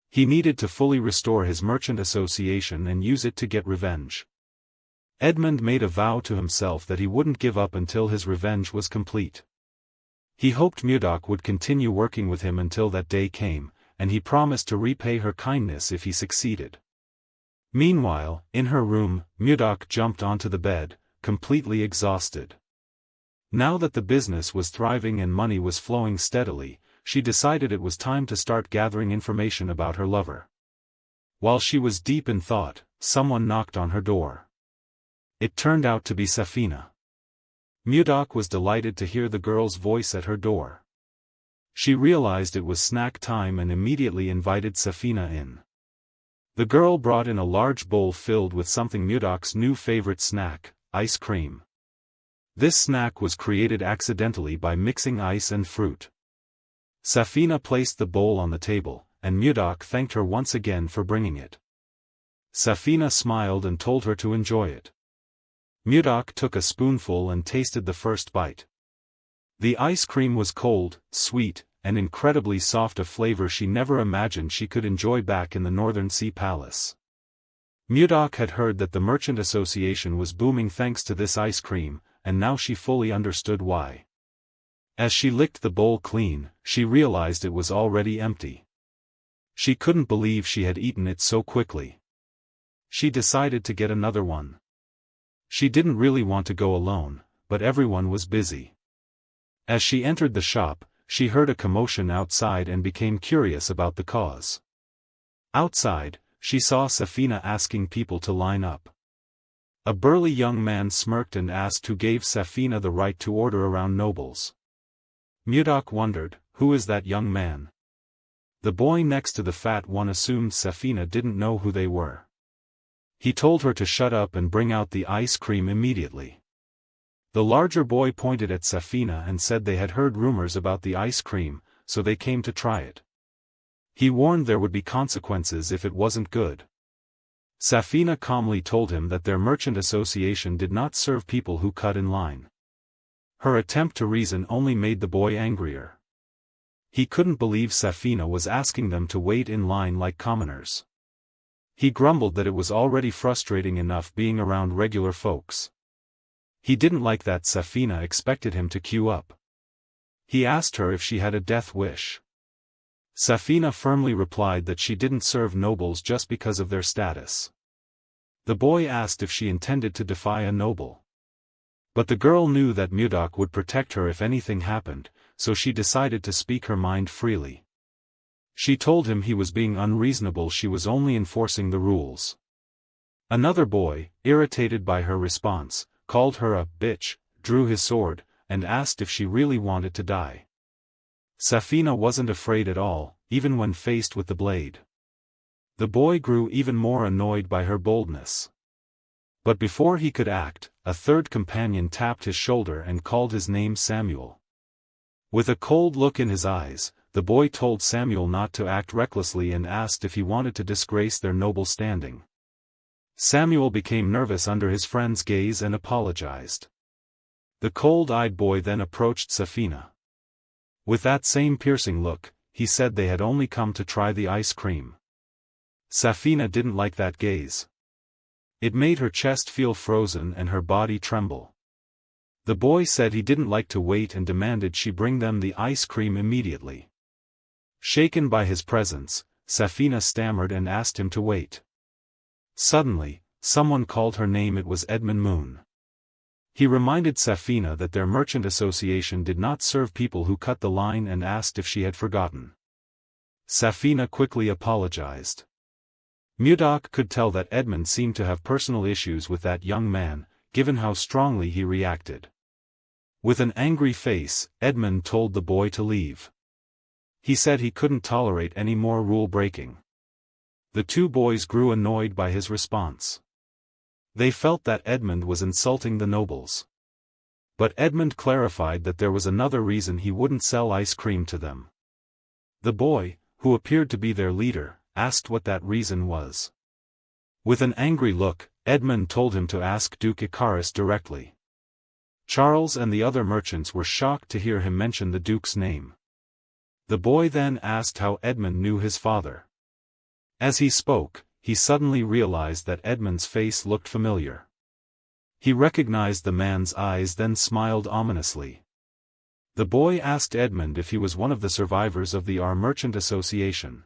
He needed to fully restore his merchant association and use it to get revenge. Edmund made a vow to himself that he wouldn't give up until his revenge was complete. He hoped Mudok would continue working with him until that day came, and he promised to repay her kindness if he succeeded. Meanwhile, in her room, Mudok jumped onto the bed, completely exhausted. Now that the business was thriving and money was flowing steadily, she decided it was time to start gathering information about her lover. While she was deep in thought, someone knocked on her door. It turned out to be Safina. Mudok was delighted to hear the girl's voice at her door. She realized it was snack time and immediately invited Safina in. The girl brought in a large bowl filled with something Mudok's new favorite snack, ice cream. This snack was created accidentally by mixing ice and fruit. Safina placed the bowl on the table, and Mudok thanked her once again for bringing it. Safina smiled and told her to enjoy it. Mudok took a spoonful and tasted the first bite. The ice cream was cold, sweet, and incredibly soft, a flavor she never imagined she could enjoy back in the Northern Sea Palace. Mudok had heard that the Merchant Association was booming thanks to this ice cream, and now she fully understood why. As she licked the bowl clean, she realized it was already empty. She couldn't believe she had eaten it so quickly. She decided to get another one. She didn't really want to go alone, but everyone was busy. As she entered the shop, she heard a commotion outside and became curious about the cause. Outside, she saw Safina asking people to line up. A burly young man smirked and asked who gave Safina the right to order around nobles. Mudok wondered, who is that young man? The boy next to the fat one assumed Safina didn't know who they were. He told her to shut up and bring out the ice cream immediately. The larger boy pointed at Safina and said they had heard rumors about the ice cream, so they came to try it. He warned there would be consequences if it wasn't good. Safina calmly told him that their merchant association did not serve people who cut in line. Her attempt to reason only made the boy angrier. He couldn't believe Safina was asking them to wait in line like commoners. He grumbled that it was already frustrating enough being around regular folks. He didn't like that Safina expected him to queue up. He asked her if she had a death wish. Safina firmly replied that she didn't serve nobles just because of their status. The boy asked if she intended to defy a noble. But the girl knew that Mudok would protect her if anything happened, so she decided to speak her mind freely. She told him he was being unreasonable, she was only enforcing the rules. Another boy, irritated by her response, called her a bitch, drew his sword, and asked if she really wanted to die. Safina wasn't afraid at all, even when faced with the blade. The boy grew even more annoyed by her boldness. But before he could act, a third companion tapped his shoulder and called his name Samuel. With a cold look in his eyes, the boy told Samuel not to act recklessly and asked if he wanted to disgrace their noble standing. Samuel became nervous under his friend's gaze and apologized. The cold-eyed boy then approached Safina. With that same piercing look, he said they had only come to try the ice cream. Safina didn't like that gaze. It made her chest feel frozen and her body tremble. The boy said he didn't like to wait and demanded she bring them the ice cream immediately. Shaken by his presence, Safina stammered and asked him to wait. Suddenly, someone called her name. It was Edmund Moon. He reminded Safina that their merchant association did not serve people who cut the line and asked if she had forgotten. Safina quickly apologized. Mudok could tell that Edmund seemed to have personal issues with that young man, given how strongly he reacted. With an angry face, Edmund told the boy to leave. He said he couldn't tolerate any more rule-breaking. The two boys grew annoyed by his response. They felt that Edmund was insulting the nobles. But Edmund clarified that there was another reason he wouldn't sell ice cream to them. The boy, who appeared to be their leader, asked what that reason was. With an angry look, Edmund told him to ask Duke Icarus directly. Charles and the other merchants were shocked to hear him mention the Duke's name. The boy then asked how Edmund knew his father. As he spoke, he suddenly realized that Edmund's face looked familiar. He recognized the man's eyes, then smiled ominously. The boy asked Edmund if he was one of the survivors of the Merchant Association.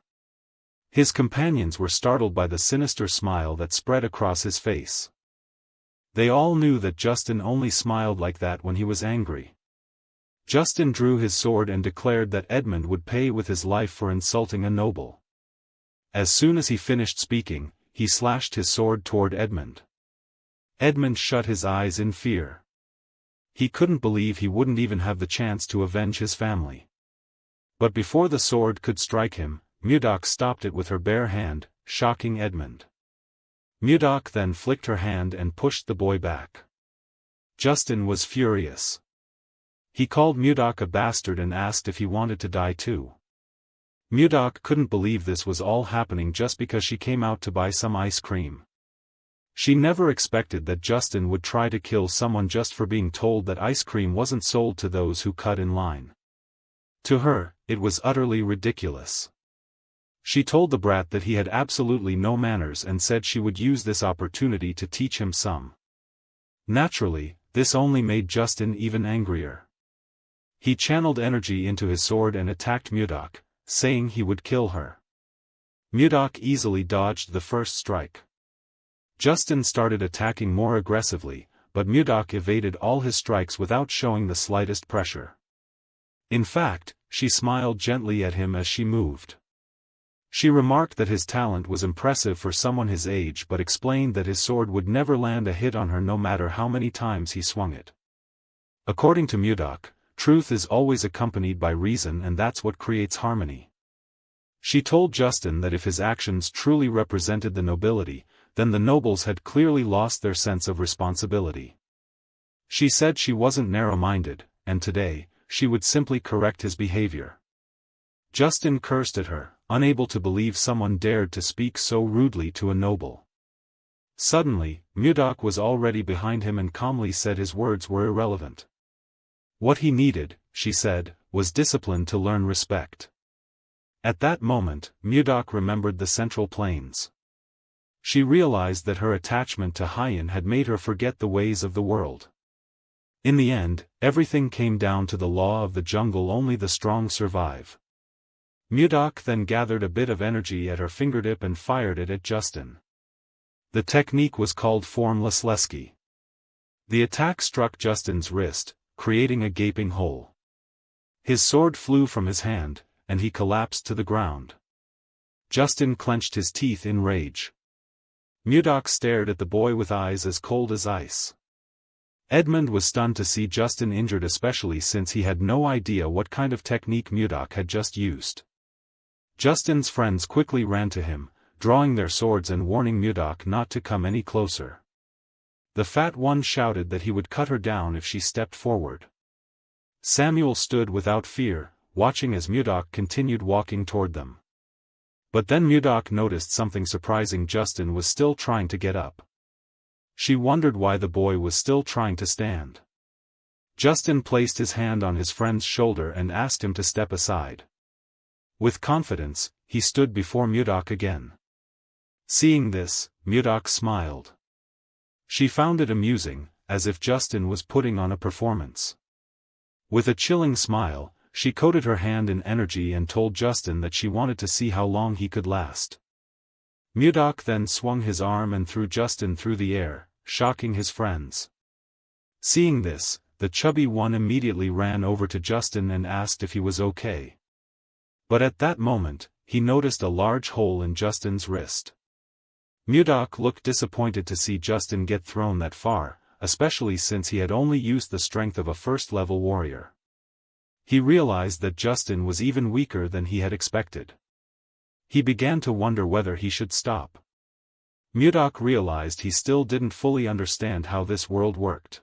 His companions were startled by the sinister smile that spread across his face. They all knew that Justin only smiled like that when he was angry. Justin drew his sword and declared that Edmund would pay with his life for insulting a noble. As soon as he finished speaking, he slashed his sword toward Edmund. Edmund shut his eyes in fear. He couldn't believe he wouldn't even have the chance to avenge his family. But before the sword could strike him, Mudok stopped it with her bare hand, shocking Edmund. Mudok then flicked her hand and pushed the boy back. Justin was furious. He called Mudok a bastard and asked if he wanted to die too. Mudok couldn't believe this was all happening just because she came out to buy some ice cream. She never expected that Justin would try to kill someone just for being told that ice cream wasn't sold to those who cut in line. To her, it was utterly ridiculous. She told the brat that he had absolutely no manners and said she would use this opportunity to teach him some. Naturally, this only made Justin even angrier. He channeled energy into his sword and attacked Mudok, saying he would kill her. Mudok easily dodged the first strike. Justin started attacking more aggressively, but Mudok evaded all his strikes without showing the slightest pressure. In fact, she smiled gently at him as she moved. She remarked that his talent was impressive for someone his age but explained that his sword would never land a hit on her no matter how many times he swung it. According to Mudok, truth is always accompanied by reason, and that's what creates harmony. She told Justin that if his actions truly represented the nobility, then the nobles had clearly lost their sense of responsibility. She said she wasn't narrow-minded, and today, she would simply correct his behavior. Justin cursed at her, unable to believe someone dared to speak so rudely to a noble. Suddenly, Mudok was already behind him and calmly said his words were irrelevant. What he needed, she said, was discipline to learn respect. At that moment, Mudok remembered the Central Plains. She realized that her attachment to Hyen had made her forget the ways of the world. In the end, everything came down to the law of the jungle: only the strong survive. Mudok then gathered a bit of energy at her fingertip and fired it at Justin. The technique was called Formless Lesky. The attack struck Justin's wrist, creating a gaping hole. His sword flew from his hand, and he collapsed to the ground. Justin clenched his teeth in rage. Mudok stared at the boy with eyes as cold as ice. Edmund was stunned to see Justin injured, especially since he had no idea what kind of technique Mudok had just used. Justin's friends quickly ran to him, drawing their swords and warning Mudok not to come any closer. The fat one shouted that he would cut her down if she stepped forward. Samuel stood without fear, watching as Mudok continued walking toward them. But then Mudok noticed something surprising: Justin was still trying to get up. She wondered why the boy was still trying to stand. Justin placed his hand on his friend's shoulder and asked him to step aside. With confidence, he stood before Mudok again. Seeing this, Mudok smiled. She found it amusing, as if Justin was putting on a performance. With a chilling smile, she coated her hand in energy and told Justin that she wanted to see how long he could last. Mudok then swung his arm and threw Justin through the air, shocking his friends. Seeing this, the chubby one immediately ran over to Justin and asked if he was okay. But at that moment, he noticed a large hole in Justin's wrist. Mudok looked disappointed to see Justin get thrown that far, especially since he had only used the strength of a first-level warrior. He realized that Justin was even weaker than he had expected. He began to wonder whether he should stop. Mudok realized he still didn't fully understand how this world worked.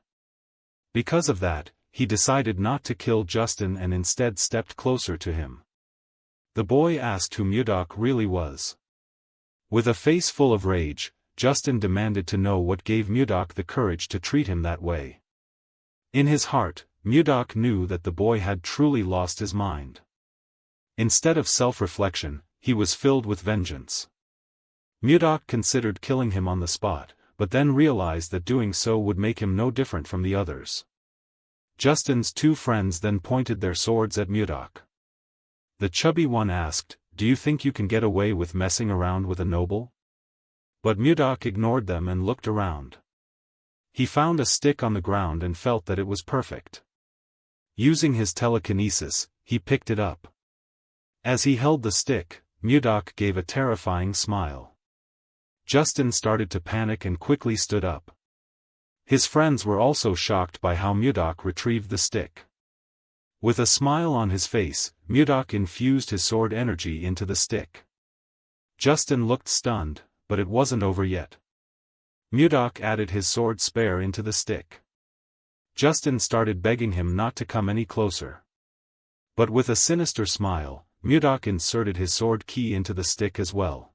Because of that, he decided not to kill Justin and instead stepped closer to him. The boy asked who Mudok really was. With a face full of rage, Justin demanded to know what gave Mudok the courage to treat him that way. In his heart, Mudok knew that the boy had truly lost his mind. Instead of self-reflection, he was filled with vengeance. Mudok considered killing him on the spot, but then realized that doing so would make him no different from the others. Justin's two friends then pointed their swords at Mudok. The chubby one asked, "Do you think you can get away with messing around with a noble?" But Mudok ignored them and looked around. He found a stick on the ground and felt that it was perfect. Using his telekinesis, he picked it up. As he held the stick, Mudok gave a terrifying smile. Justin started to panic and quickly stood up. His friends were also shocked by how Mudok retrieved the stick. With a smile on his face, Mudok infused his sword energy into the stick. Justin looked stunned, but it wasn't over yet. Mudok added his sword spare into the stick. Justin started begging him not to come any closer. But with a sinister smile, Mudok inserted his sword key into the stick as well.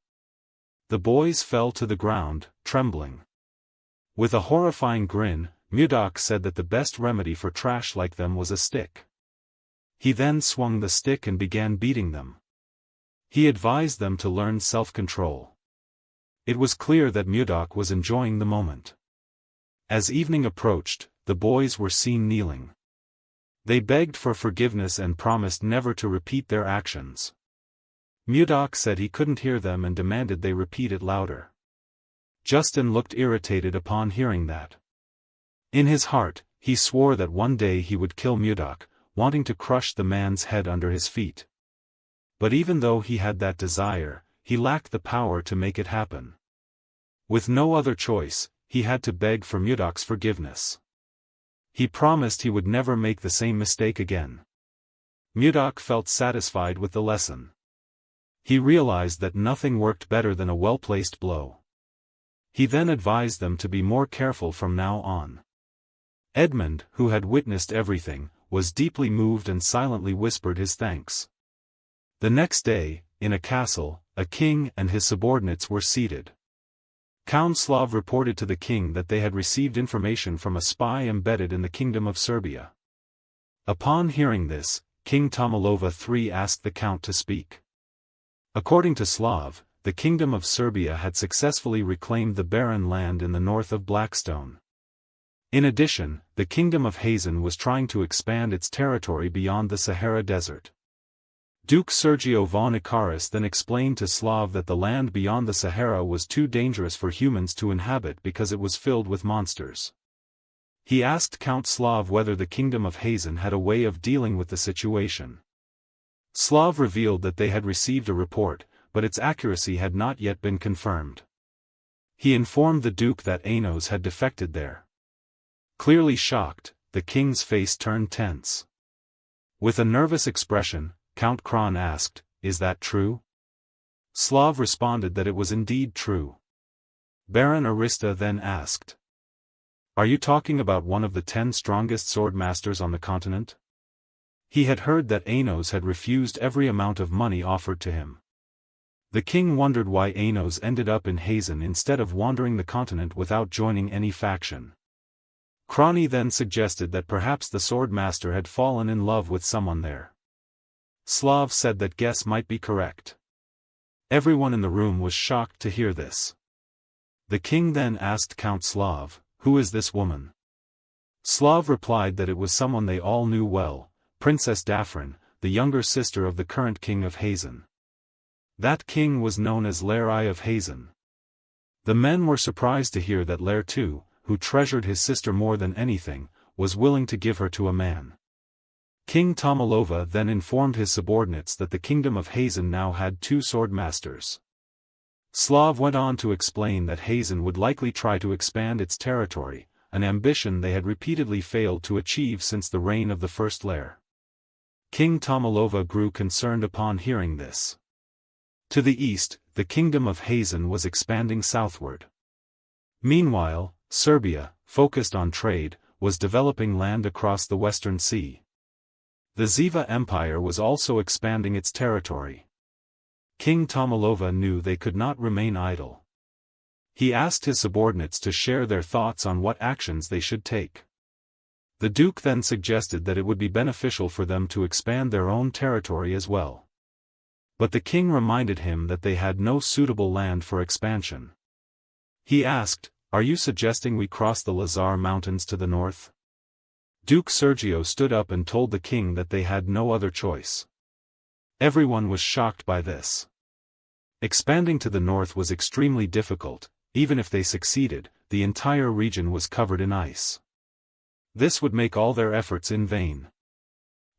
The boys fell to the ground, trembling. With a horrifying grin, Mudok said that the best remedy for trash like them was a stick. He then swung the stick and began beating them. He advised them to learn self-control. It was clear that Mudok was enjoying the moment. As evening approached, the boys were seen kneeling. They begged for forgiveness and promised never to repeat their actions. Mudok said he couldn't hear them and demanded they repeat it louder. Justin looked irritated upon hearing that. In his heart, he swore that one day he would kill Mudok, wanting to crush the man's head under his feet. But even though he had that desire, he lacked the power to make it happen. With no other choice, he had to beg for Mudok's forgiveness. He promised he would never make the same mistake again. Mudok felt satisfied with the lesson. He realized that nothing worked better than a well-placed blow. He then advised them to be more careful from now on. Edmund, who had witnessed everything, was deeply moved and silently whispered his thanks. The next day, in a castle, a king and his subordinates were seated. Count Slav reported to the king that they had received information from a spy embedded in the kingdom of Serbia. Upon hearing this, King Tomalova III asked the count to speak. According to Slav, the kingdom of Serbia had successfully reclaimed the barren land in the north of Blackstone. In addition, the kingdom of Hazen was trying to expand its territory beyond the Sahara Desert. Duke Sergio von Icarus then explained to Slav that the land beyond the Sahara was too dangerous for humans to inhabit because it was filled with monsters. He asked Count Slav whether the kingdom of Hazen had a way of dealing with the situation. Slav revealed that they had received a report, but its accuracy had not yet been confirmed. He informed the Duke that Anos had defected there. Clearly shocked, the king's face turned tense. With a nervous expression, Count Kron asked, "Is that true?" Slav responded that it was indeed true. Baron Arista then asked, "Are you talking about one of the 10 strongest sword masters on the continent?" He had heard that Anos had refused every amount of money offered to him. The king wondered why Anos ended up in Hazen instead of wandering the continent without joining any faction. Crony then suggested that perhaps the sword master had fallen in love with someone there. Slav said that guess might be correct. Everyone in the room was shocked to hear this. The king then asked Count Slav, "Who is this woman?" Slav replied that it was someone they all knew well, Princess Dafrin, the younger sister of the current king of Hazen. That king was known as Lair of Hazen. The men were surprised to hear that Lair too, who treasured his sister more than anything, was willing to give her to a man. King Tomalova then informed his subordinates that the kingdom of Hazen now had 2 sword masters. Slav went on to explain that Hazen would likely try to expand its territory, an ambition they had repeatedly failed to achieve since the reign of the first Lair. King Tomalova grew concerned upon hearing this. To the east, the kingdom of Hazen was expanding southward. Meanwhile, Serbia, focused on trade, was developing land across the Western Sea. The Ziva Empire was also expanding its territory. King Tomalova knew they could not remain idle. He asked his subordinates to share their thoughts on what actions they should take. The Duke then suggested that it would be beneficial for them to expand their own territory as well. But the king reminded him that they had no suitable land for expansion. He asked, "Are you suggesting we cross the Lazar Mountains to the north?" Duke Sergio stood up and told the king that they had no other choice. Everyone was shocked by this. Expanding to the north was extremely difficult. Even if they succeeded, the entire region was covered in ice. This would make all their efforts in vain.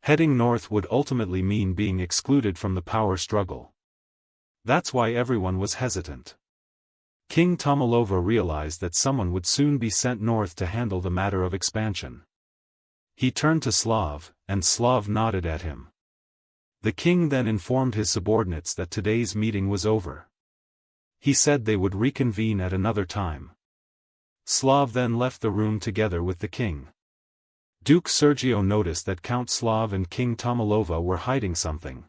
Heading north would ultimately mean being excluded from the power struggle. That's why everyone was hesitant. King Tomalova realized that someone would soon be sent north to handle the matter of expansion. He turned to Slav, and Slav nodded at him. The king then informed his subordinates that today's meeting was over. He said they would reconvene at another time. Slav then left the room together with the king. Duke Sergio noticed that Count Slav and King Tomalova were hiding something.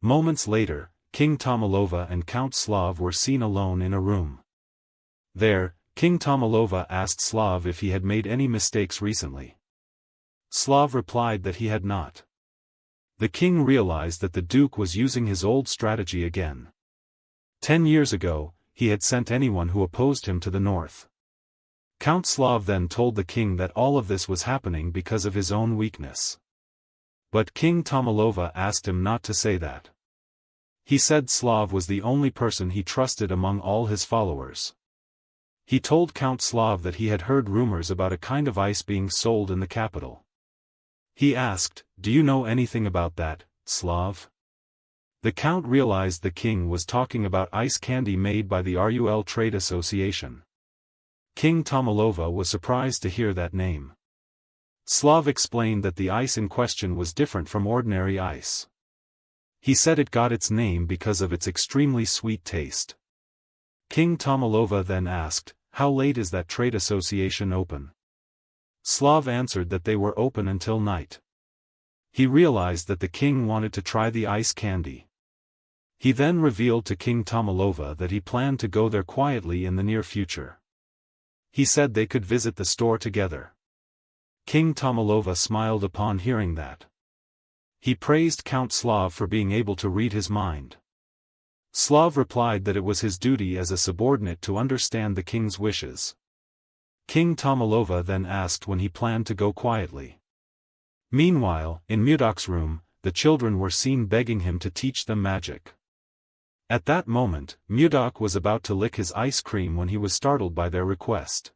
Moments later, King Tomalova and Count Slav were seen alone in a room. There, King Tomalova asked Slav if he had made any mistakes recently. Slav replied that he had not. The king realized that the Duke was using his old strategy again. 10 years ago, he had sent anyone who opposed him to the north. Count Slav then told the king that all of this was happening because of his own weakness. But King Tomalova asked him not to say that. He said Slav was the only person he trusted among all his followers. He told Count Slav that he had heard rumors about a kind of ice being sold in the capital. He asked, "Do you know anything about that, Slav?" The count realized the king was talking about ice candy made by the RUL Trade Association. King Tomalova was surprised to hear that name. Slav explained that the ice in question was different from ordinary ice. He said it got its name because of its extremely sweet taste. King Tomalova then asked, "How late is that trade association open?" Slav answered that they were open until night. He realized that the king wanted to try the ice candy. He then revealed to King Tomalova that he planned to go there quietly in the near future. He said they could visit the store together. King Tomalova smiled upon hearing that. He praised Count Slav for being able to read his mind. Slav replied that it was his duty as a subordinate to understand the king's wishes. King Tomalova then asked when he planned to go quietly. Meanwhile, in Mudok's room, the children were seen begging him to teach them magic. At that moment, Mudok was about to lick his ice cream when he was startled by their request.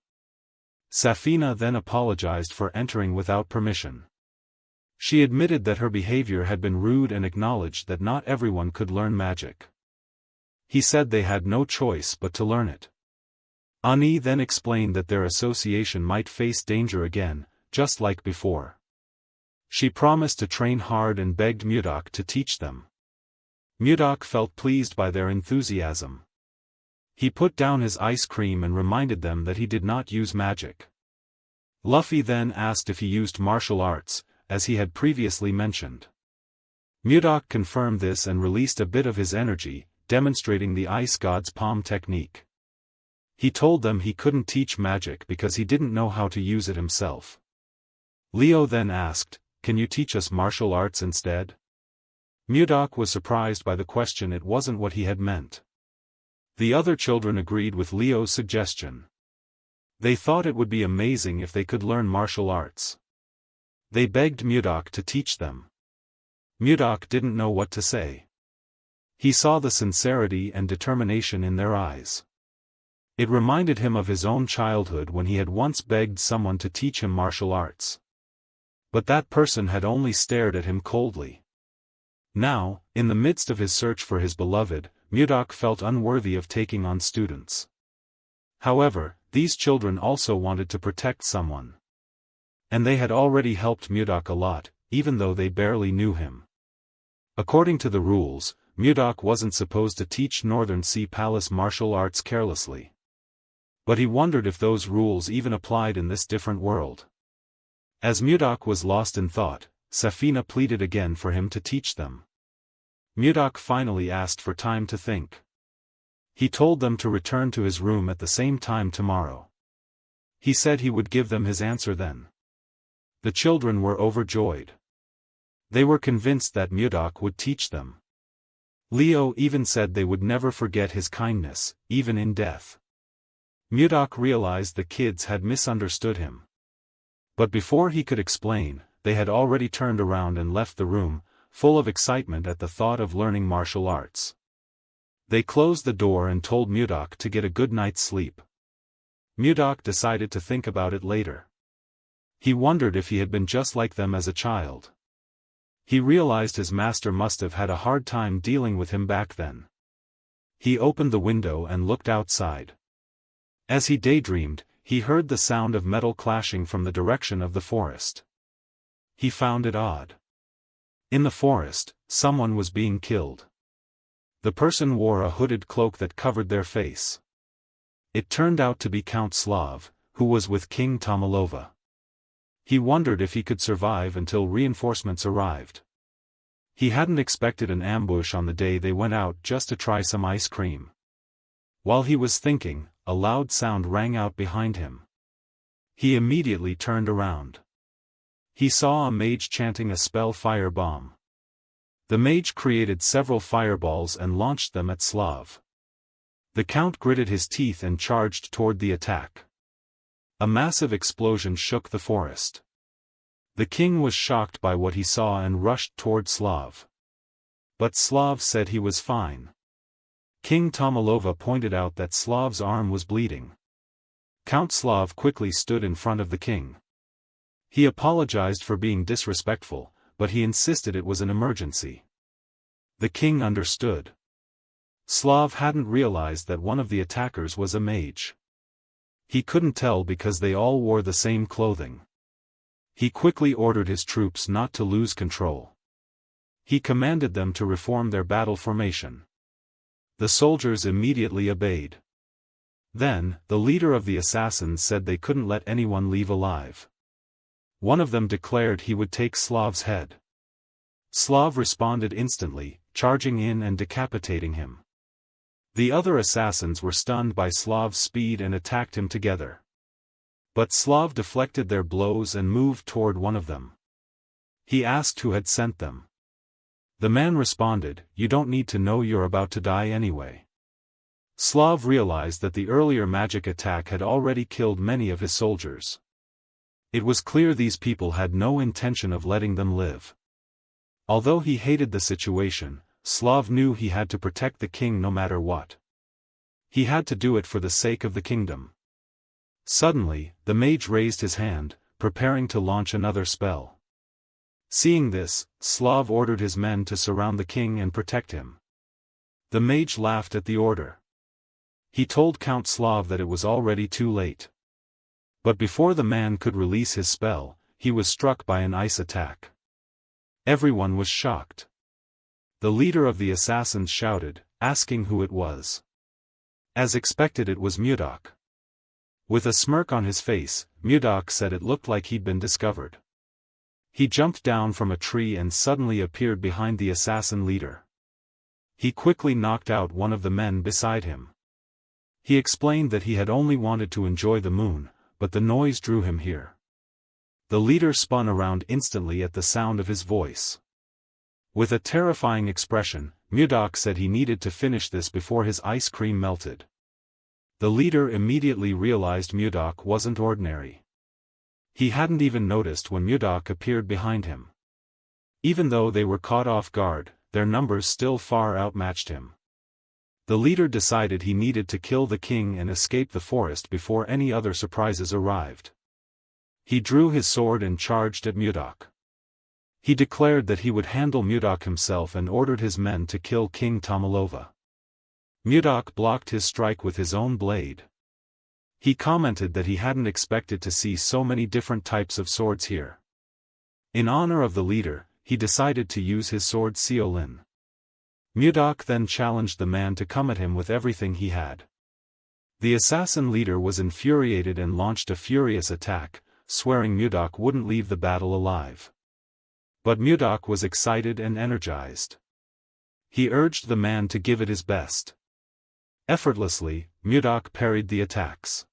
Safina then apologized for entering without permission. She admitted that her behavior had been rude and acknowledged that not everyone could learn magic. He said they had no choice but to learn it. Ani then explained that their association might face danger again, just like before. She promised to train hard and begged Mudok to teach them. Mudok felt pleased by their enthusiasm. He put down his ice cream and reminded them that he did not use magic. Luffy then asked if he used martial arts, as he had previously mentioned. Mudok confirmed this and released a bit of his energy, demonstrating the ice god's palm technique. He told them he couldn't teach magic because he didn't know how to use it himself. Leo then asked, "Can you teach us martial arts instead?" Mudok was surprised by the question. It wasn't what he had meant. The other children agreed with Leo's suggestion. They thought it would be amazing if they could learn martial arts. They begged Mudok to teach them. Mudok didn't know what to say. He saw the sincerity and determination in their eyes. It reminded him of his own childhood when he had once begged someone to teach him martial arts. But that person had only stared at him coldly. Now, in the midst of his search for his beloved, Mudok felt unworthy of taking on students. However, these children also wanted to protect someone. And they had already helped Mudok a lot, even though they barely knew him. According to the rules, Mudok wasn't supposed to teach Northern Sea Palace martial arts carelessly. But he wondered if those rules even applied in this different world. As Mudok was lost in thought, Safina pleaded again for him to teach them. Mudok finally asked for time to think. He told them to return to his room at the same time tomorrow. He said he would give them his answer then. The children were overjoyed. They were convinced that Mudok would teach them. Leo even said they would never forget his kindness, even in death. Mudok realized the kids had misunderstood him. But before he could explain, they had already turned around and left the room, full of excitement at the thought of learning martial arts. They closed the door and told Mudok to get a good night's sleep. Mudok decided to think about it later. He wondered if he had been just like them as a child. He realized his master must have had a hard time dealing with him back then. He opened the window and looked outside. As he daydreamed, he heard the sound of metal clashing from the direction of the forest. He found it odd. In the forest, someone was being killed. The person wore a hooded cloak that covered their face. It turned out to be Count Slav, who was with King Tomalova. He wondered if he could survive until reinforcements arrived. He hadn't expected an ambush on the day they went out just to try some ice cream. While he was thinking, a loud sound rang out behind him. He immediately turned around. He saw a mage chanting a spell fire bomb. The mage created several fireballs and launched them at Slav. The count gritted his teeth and charged toward the attack. A massive explosion shook the forest. The king was shocked by what he saw and rushed toward Slav. But Slav said he was fine. King Tomalova pointed out that Slav's arm was bleeding. Count Slav quickly stood in front of the king. He apologized for being disrespectful, but he insisted it was an emergency. The king understood. Slav hadn't realized that one of the attackers was a mage. He couldn't tell because they all wore the same clothing. He quickly ordered his troops not to lose control. He commanded them to reform their battle formation. The soldiers immediately obeyed. Then, the leader of the assassins said they couldn't let anyone leave alive. One of them declared he would take Slav's head. Slav responded instantly, charging in and decapitating him. The other assassins were stunned by Slav's speed and attacked him together. But Slav deflected their blows and moved toward one of them. He asked who had sent them. The man responded, "You don't need to know, you're about to die anyway." Slav realized that the earlier magic attack had already killed many of his soldiers. It was clear these people had no intention of letting them live. Although he hated the situation, Slav knew he had to protect the king no matter what. He had to do it for the sake of the kingdom. Suddenly, the mage raised his hand, preparing to launch another spell. Seeing this, Slav ordered his men to surround the king and protect him. The mage laughed at the order. He told Count Slav that it was already too late. But before the man could release his spell, he was struck by an ice attack. Everyone was shocked. The leader of the assassins shouted, asking who it was. As expected, it was Mudok. With a smirk on his face, Mudok said it looked like he'd been discovered. He jumped down from a tree and suddenly appeared behind the assassin leader. He quickly knocked out one of the men beside him. He explained that he had only wanted to enjoy the moon, but the noise drew him here. The leader spun around instantly at the sound of his voice. With a terrifying expression, Mudok said he needed to finish this before his ice cream melted. The leader immediately realized Mudok wasn't ordinary. He hadn't even noticed when Mudok appeared behind him. Even though they were caught off guard, their numbers still far outmatched him. The leader decided he needed to kill the king and escape the forest before any other surprises arrived. He drew his sword and charged at Mudok. He declared that he would handle Mudok himself and ordered his men to kill King Tomalova. Mudok blocked his strike with his own blade. He commented that he hadn't expected to see so many different types of swords here. In honor of the leader, he decided to use his sword Seolin. Mudok then challenged the man to come at him with everything he had. The assassin leader was infuriated and launched a furious attack, swearing Mudok wouldn't leave the battle alive. But Mudok was excited and energized. He urged the man to give it his best. Effortlessly, Mudok parried the attacks.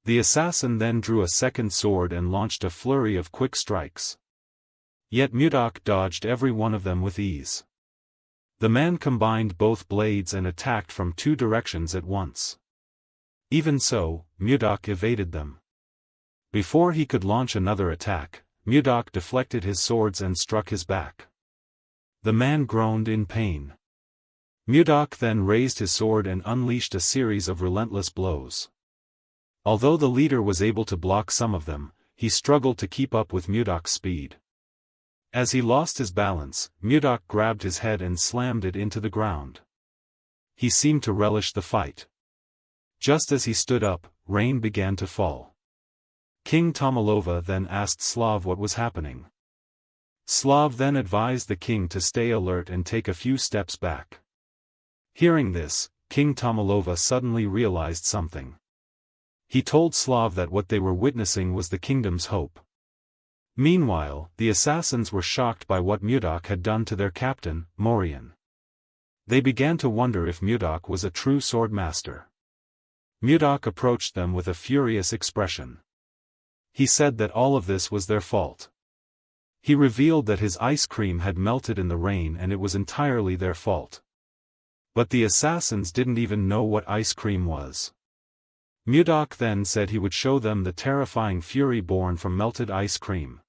The assassin then drew a second sword and launched a flurry of quick strikes. Yet Mudok dodged every one of them with ease. The man combined both blades and attacked from two directions at once. Even so, Mudok evaded them. Before he could launch another attack, Mudok deflected his swords and struck his back. The man groaned in pain. Mudok then raised his sword and unleashed a series of relentless blows. Although the leader was able to block some of them, he struggled to keep up with Mudok's speed. As he lost his balance, Mudok grabbed his head and slammed it into the ground. He seemed to relish the fight. Just as he stood up, rain began to fall. King Tomalova then asked Slav what was happening. Slav then advised the king to stay alert and take a few steps back. Hearing this, King Tomalova suddenly realized something. He told Slav that what they were witnessing was the kingdom's hope. Meanwhile, the assassins were shocked by what Mudok had done to their captain, Morian. They began to wonder if Mudok was a true sword master. Mudok approached them with a furious expression. He said that all of this was their fault. He revealed that his ice cream had melted in the rain and it was entirely their fault. But the assassins didn't even know what ice cream was. Mudok then said he would show them the terrifying fury born from melted ice cream.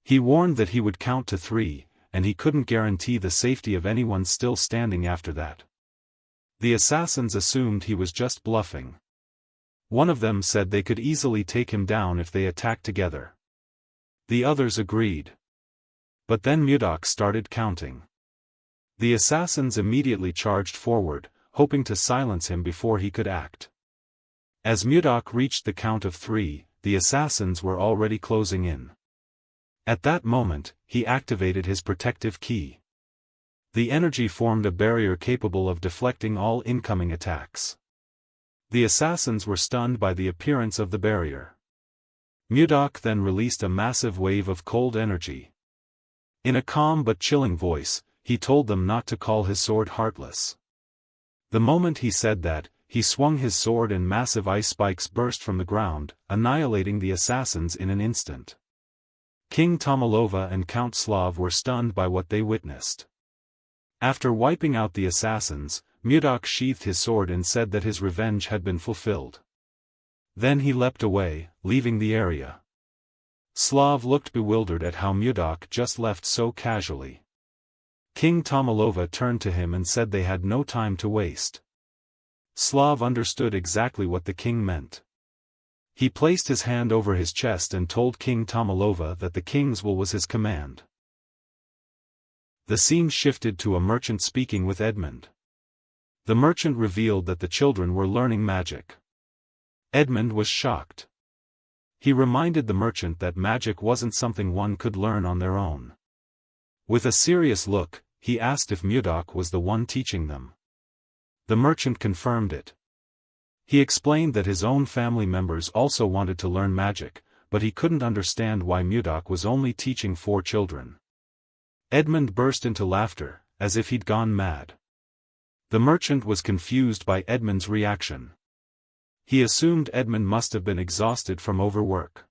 He warned that he would count to 3, and he couldn't guarantee the safety of anyone still standing after that. The assassins assumed he was just bluffing. One of them said they could easily take him down if they attacked together. The others agreed. But then Mudok started counting. The assassins immediately charged forward, hoping to silence him before he could act. As Mudok reached the count of 3, the assassins were already closing in. At that moment, he activated his protective key. The energy formed a barrier capable of deflecting all incoming attacks. The assassins were stunned by the appearance of the barrier. Mudok then released a massive wave of cold energy. In a calm but chilling voice, he told them not to call his sword heartless. The moment he said that, he swung his sword and massive ice spikes burst from the ground, annihilating the assassins in an instant. King Tomalova and Count Slav were stunned by what they witnessed. After wiping out the assassins, Mudok sheathed his sword and said that his revenge had been fulfilled. Then he leapt away, leaving the area. Slav looked bewildered at how Mudok just left so casually. King Tomalova turned to him and said they had no time to waste. Slav understood exactly what the king meant. He placed his hand over his chest and told King Tomalova that the king's will was his command. The scene shifted to a merchant speaking with Edmund. The merchant revealed that the children were learning magic. Edmund was shocked. He reminded the merchant that magic wasn't something one could learn on their own. With a serious look, he asked if Mudok was the one teaching them. The merchant confirmed it. He explained that his own family members also wanted to learn magic, but he couldn't understand why Mudok was only teaching 4 children. Edmund burst into laughter, as if he'd gone mad. The merchant was confused by Edmund's reaction. He assumed Edmund must have been exhausted from overwork.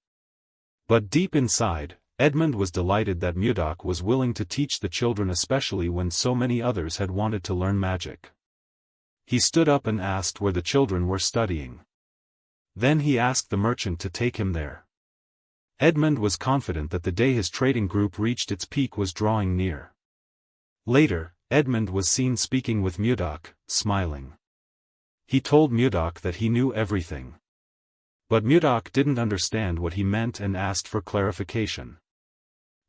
But deep inside, Edmund was delighted that Murdoch was willing to teach the children, especially when so many others had wanted to learn magic. He stood up and asked where the children were studying. Then he asked the merchant to take him there. Edmund was confident that the day his trading group reached its peak was drawing near. Later, Edmund was seen speaking with Murdoch, smiling. He told Murdoch that he knew everything. But Murdoch didn't understand what he meant and asked for clarification.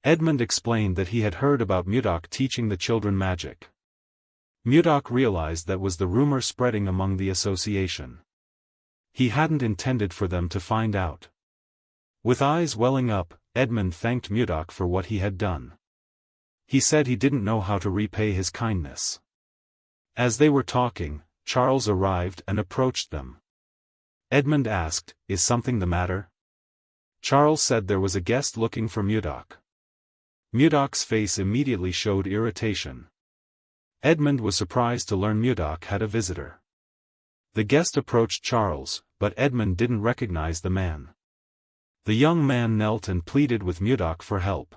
Edmund explained that he had heard about Murdoch teaching the children magic. Murdoch realized that was the rumor spreading among the association. He hadn't intended for them to find out. With eyes welling up, Edmund thanked Murdoch for what he had done. He said he didn't know how to repay his kindness. As they were talking, Charles arrived and approached them. Edmund asked, "Is something the matter?" Charles said there was a guest looking for Murdoch. Murdoch's face immediately showed irritation. Edmund was surprised to learn Murdoch had a visitor. The guest approached Charles, but Edmund didn't recognize the man. The young man knelt and pleaded with Murdoch for help.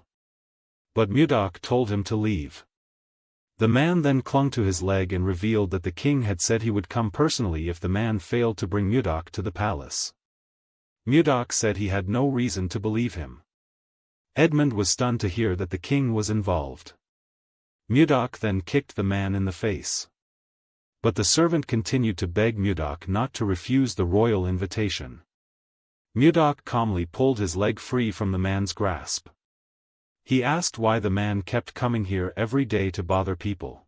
But Murdoch told him to leave. The man then clung to his leg and revealed that the king had said he would come personally if the man failed to bring Murdoch to the palace. Murdoch said he had no reason to believe him. Edmund was stunned to hear that the king was involved. Murdoch then kicked the man in the face. But the servant continued to beg Murdoch not to refuse the royal invitation. Murdoch calmly pulled his leg free from the man's grasp. He asked why the man kept coming here every day to bother people.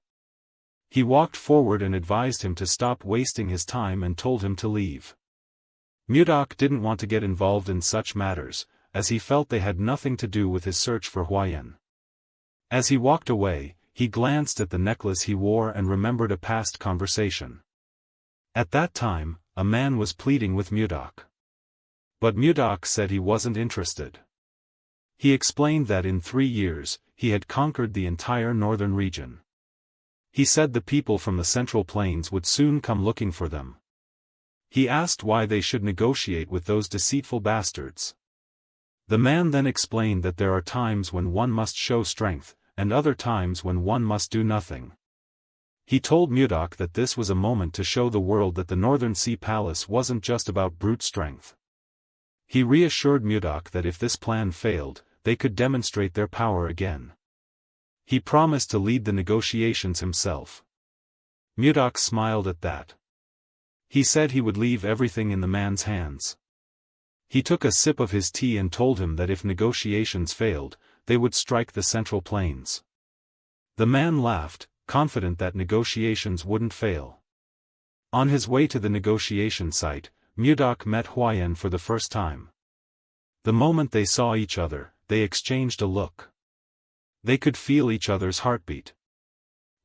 He walked forward and advised him to stop wasting his time and told him to leave. Murdoch didn't want to get involved in such matters, as he felt they had nothing to do with his search for Huayan. As he walked away, he glanced at the necklace he wore and remembered a past conversation. At that time, a man was pleading with Murdoch. But Murdoch said he wasn't interested. He explained that in 3 years, he had conquered the entire northern region. He said the people from the Central Plains would soon come looking for them. He asked why they should negotiate with those deceitful bastards. The man then explained that there are times when one must show strength, and other times when one must do nothing. He told Murdoch that this was a moment to show the world that the Northern Sea Palace wasn't just about brute strength. He reassured Murdoch that if this plan failed, they could demonstrate their power again. He promised to lead the negotiations himself. Murdoch smiled at that. He said he would leave everything in the man's hands. He took a sip of his tea and told him that if negotiations failed, they would strike the Central Plains. The man laughed, confident that negotiations wouldn't fail. On his way to the negotiation site, Murdoch met Huayan for the first time. The moment they saw each other, they exchanged a look. They could feel each other's heartbeat.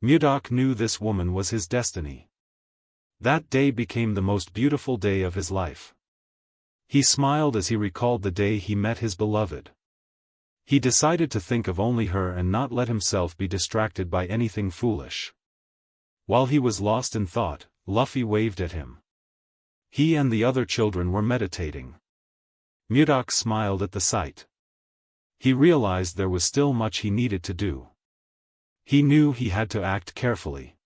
Murdoch knew this woman was his destiny. That day became the most beautiful day of his life. He smiled as he recalled the day he met his beloved. He decided to think of only her and not let himself be distracted by anything foolish. While he was lost in thought, Luffy waved at him. He and the other children were meditating. Murdoch smiled at the sight. He realized there was still much he needed to do. He knew he had to act carefully.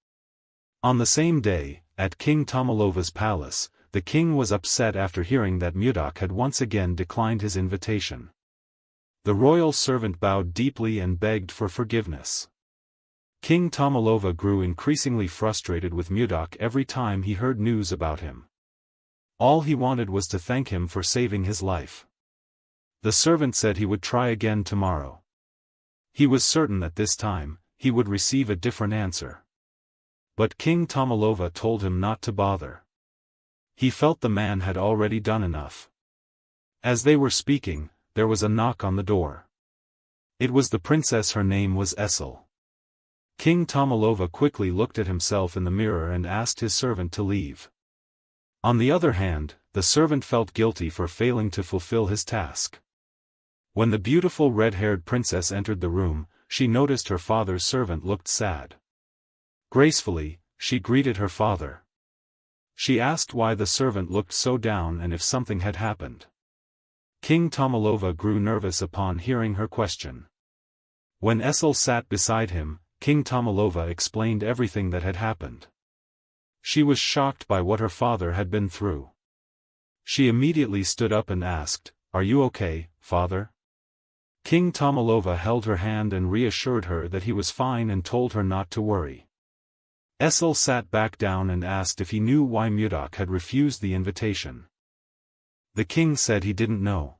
On the same day, at King Tomalova's palace, the king was upset after hearing that Murdoch had once again declined his invitation. The royal servant bowed deeply and begged for forgiveness. King Tomalova grew increasingly frustrated with Murdoch every time he heard news about him. All he wanted was to thank him for saving his life. The servant said he would try again tomorrow. He was certain that this time, he would receive a different answer. But King Tomalova told him not to bother. He felt the man had already done enough. As they were speaking, there was a knock on the door. It was the princess. Her name was Essel. King Tomalova quickly looked at himself in the mirror and asked his servant to leave. On the other hand, the servant felt guilty for failing to fulfill his task. When the beautiful red-haired princess entered the room, she noticed her father's servant looked sad. Gracefully, she greeted her father. She asked why the servant looked so down and if something had happened. King Tomalova grew nervous upon hearing her question. When Essel sat beside him, King Tomalova explained everything that had happened. She was shocked by what her father had been through. She immediately stood up and asked, "Are you okay, father?" King Tomalova held her hand and reassured her that he was fine and told her not to worry. Essel sat back down and asked if he knew why Murdoch had refused the invitation. The king said he didn't know.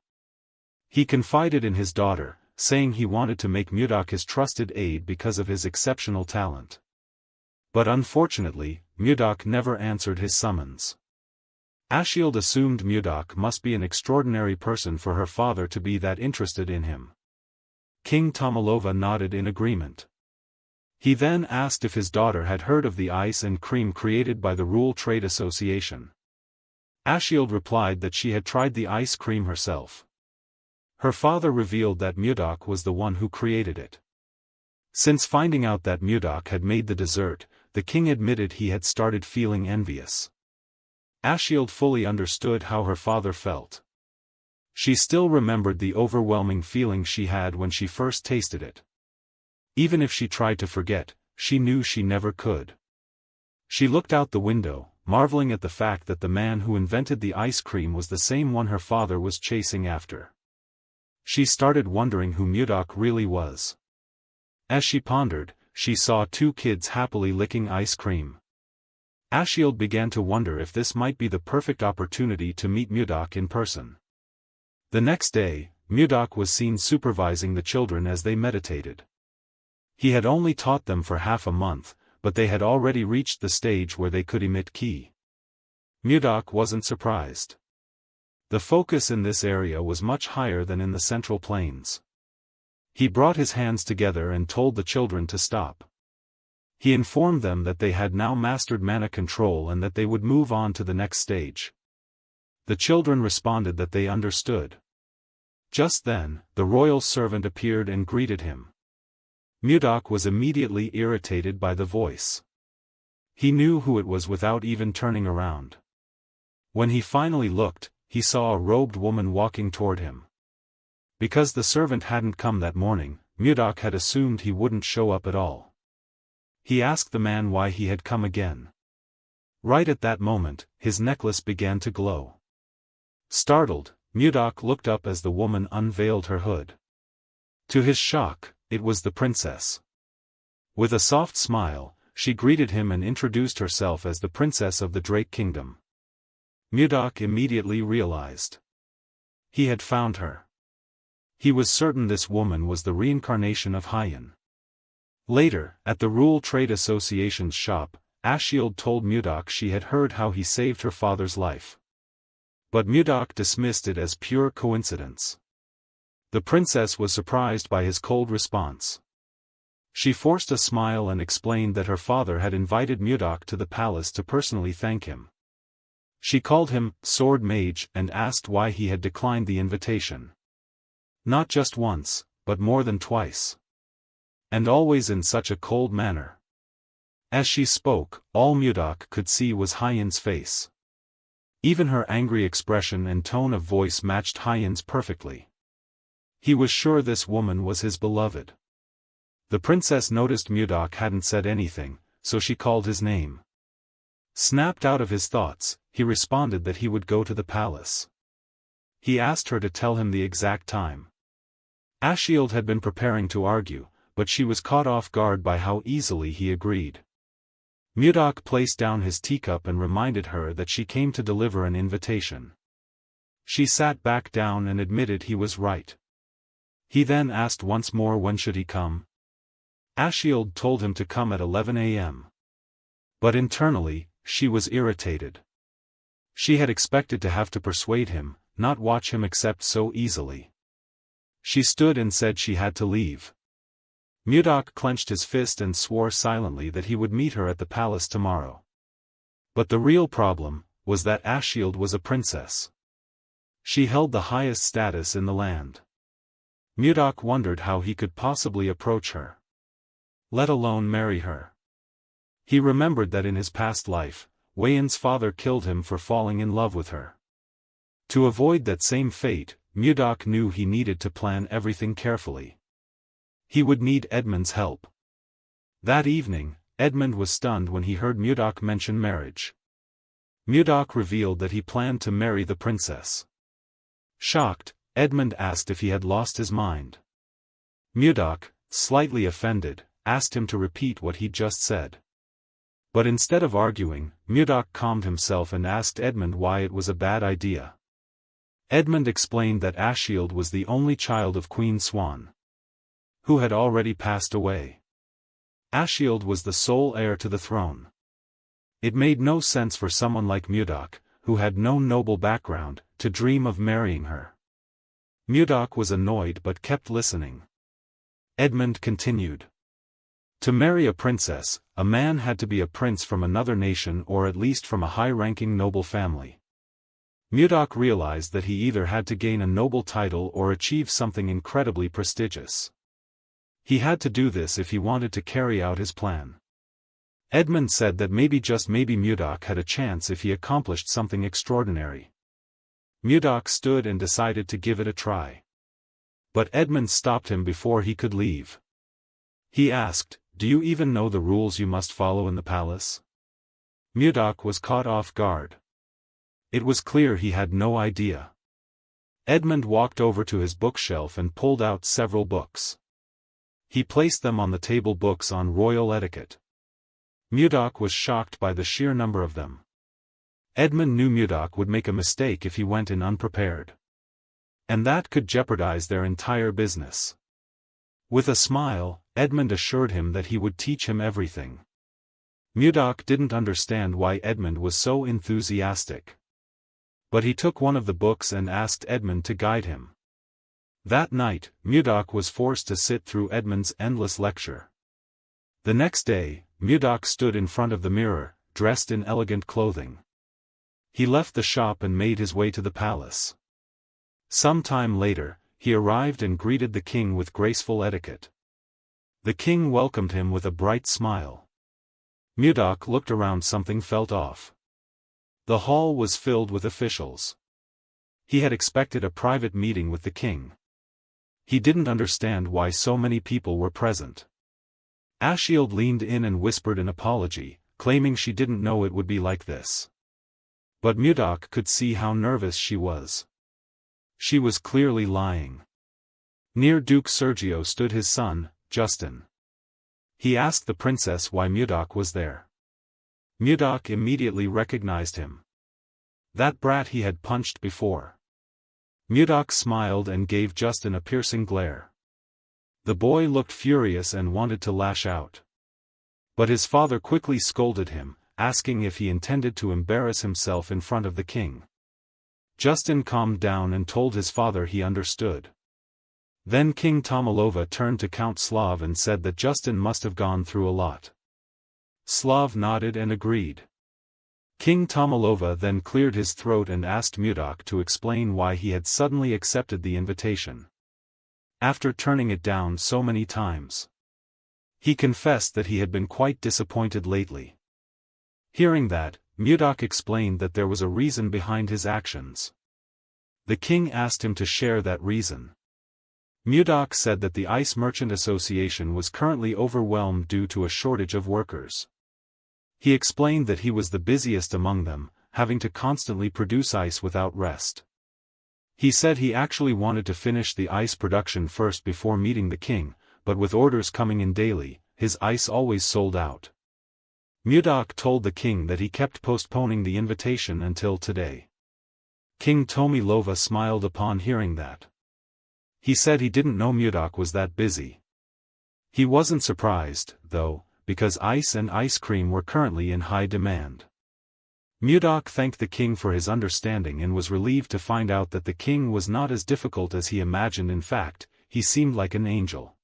He confided in his daughter, saying he wanted to make Murdoch his trusted aide because of his exceptional talent. But unfortunately, Murdoch never answered his summons. Ashield assumed Murdoch must be an extraordinary person for her father to be that interested in him. King Tomalova nodded in agreement. He then asked if his daughter had heard of the ice and cream created by the Rural Trade Association. Ashield replied that she had tried the ice cream herself. Her father revealed that Murdoch was the one who created it. Since finding out that Murdoch had made the dessert, the king admitted he had started feeling envious. Ashield fully understood how her father felt. She still remembered the overwhelming feeling she had when she first tasted it. Even if she tried to forget, she knew she never could. She looked out the window, marveling at the fact that the man who invented the ice cream was the same one her father was chasing after. She started wondering who Murdoch really was. As she pondered, she saw two kids happily licking ice cream. Ashield began to wonder if this might be the perfect opportunity to meet Murdoch in person. The next day, Murdoch was seen supervising the children as they meditated. He had only taught them for half a month, but they had already reached the stage where they could emit ki. Murdoch wasn't surprised. The focus in this area was much higher than in the Central Plains. He brought his hands together and told the children to stop. He informed them that they had now mastered mana control and that they would move on to the next stage. The children responded that they understood. Just then, the royal servant appeared and greeted him. Murdoch was immediately irritated by the voice. He knew who it was without even turning around. When he finally looked, he saw a robed woman walking toward him. Because the servant hadn't come that morning, Murdoch had assumed he wouldn't show up at all. He asked the man why he had come again. Right at that moment, his necklace began to glow. Startled, Murdoch looked up as the woman unveiled her hood. To his shock, it was the princess. With a soft smile, she greeted him and introduced herself as the princess of the Drake Kingdom. Murdoch immediately realized. He had found her. He was certain this woman was the reincarnation of Hyen. Later, at the Rural Trade Association's shop, Ashield told Murdoch she had heard how he saved her father's life. But Murdoch dismissed it as pure coincidence. The princess was surprised by his cold response. She forced a smile and explained that her father had invited Murdoch to the palace to personally thank him. She called him Sword Mage and asked why he had declined the invitation. Not just once, but more than twice. And always in such a cold manner. As she spoke, all Murdoch could see was Hyen's face. Even her angry expression and tone of voice matched Hyen's perfectly. He was sure this woman was his beloved. The princess noticed Murdoch hadn't said anything, so she called his name. Snapped out of his thoughts, he responded that he would go to the palace. He asked her to tell him the exact time. Ashield had been preparing to argue, but she was caught off guard by how easily he agreed. Murdoch placed down his teacup and reminded her that she came to deliver an invitation. She sat back down and admitted he was right. He then asked once more when should he come. Ashield told him to come at 11 a.m. But internally, she was irritated. She had expected to have to persuade him, not watch him accept so easily. She stood and said she had to leave. Murdoch clenched his fist and swore silently that he would meet her at the palace tomorrow. But the real problem was that Ashield was a princess. She held the highest status in the land. Murdoch wondered how he could possibly approach her, let alone marry her. He remembered that in his past life, Wayan's father killed him for falling in love with her. To avoid that same fate, Mudok knew he needed to plan everything carefully. He would need Edmund's help. That evening, Edmund was stunned when he heard Mudok mention marriage. Mudok revealed that he planned to marry the princess. Shocked, Edmund asked if he had lost his mind. Mudok, slightly offended, asked him to repeat what he'd just said. But instead of arguing, Mudok calmed himself and asked Edmund why it was a bad idea. Edmund explained that Ashield was the only child of Queen Swan, who had already passed away. Ashield was the sole heir to the throne. It made no sense for someone like Mudok, who had no noble background, to dream of marrying her. Mudok was annoyed but kept listening. Edmund continued. To marry a princess, a man had to be a prince from another nation or at least from a high-ranking noble family. Mudok realized that he either had to gain a noble title or achieve something incredibly prestigious. He had to do this if he wanted to carry out his plan. Edmund said that maybe just maybe Mudok had a chance if he accomplished something extraordinary. Mudok stood and decided to give it a try. But Edmund stopped him before he could leave. He asked, "Do you even know the rules you must follow in the palace?" Mudok was caught off guard. It was clear he had no idea. Edmund walked over to his bookshelf and pulled out several books. He placed them on the table, books on royal etiquette. Mudok was shocked by the sheer number of them. Edmund knew Mudok would make a mistake if he went in unprepared. And that could jeopardize their entire business. With a smile, Edmund assured him that he would teach him everything. Mudok didn't understand why Edmund was so enthusiastic. But he took one of the books and asked Edmund to guide him. That night, Mudok was forced to sit through Edmund's endless lecture. The next day, Mudok stood in front of the mirror, dressed in elegant clothing. He left the shop and made his way to the palace. Some time later, he arrived and greeted the king with graceful etiquette. The king welcomed him with a bright smile. Mudok looked around, something felt off. The hall was filled with officials. He had expected a private meeting with the king. He didn't understand why so many people were present. Ashield leaned in and whispered an apology, claiming she didn't know it would be like this. But Mudok could see how nervous she was. She was clearly lying. Near Duke Sergio stood his son, Justin. He asked the princess why Mudok was there. Mudok immediately recognized him. That brat he had punched before. Mudok smiled and gave Justin a piercing glare. The boy looked furious and wanted to lash out. But his father quickly scolded him, asking if he intended to embarrass himself in front of the king. Justin calmed down and told his father he understood. Then King Tomalova turned to Count Slav and said that Justin must have gone through a lot. Slav nodded and agreed. King Tomalova then cleared his throat and asked Mudok to explain why he had suddenly accepted the invitation, after turning it down so many times. He confessed that he had been quite disappointed lately. Hearing that, Mudok explained that there was a reason behind his actions. The king asked him to share that reason. Mudok said that the Ice Merchant Association was currently overwhelmed due to a shortage of workers. He explained that he was the busiest among them, having to constantly produce ice without rest. He said he actually wanted to finish the ice production first before meeting the king, but with orders coming in daily, his ice always sold out. Mudok told the king that he kept postponing the invitation until today. King Tomalova smiled upon hearing that. He said he didn't know Mudok was that busy. He wasn't surprised, though, because ice and ice cream were currently in high demand. Mudok thanked the king for his understanding and was relieved to find out that the king was not as difficult as he imagined. In fact, he seemed like an angel.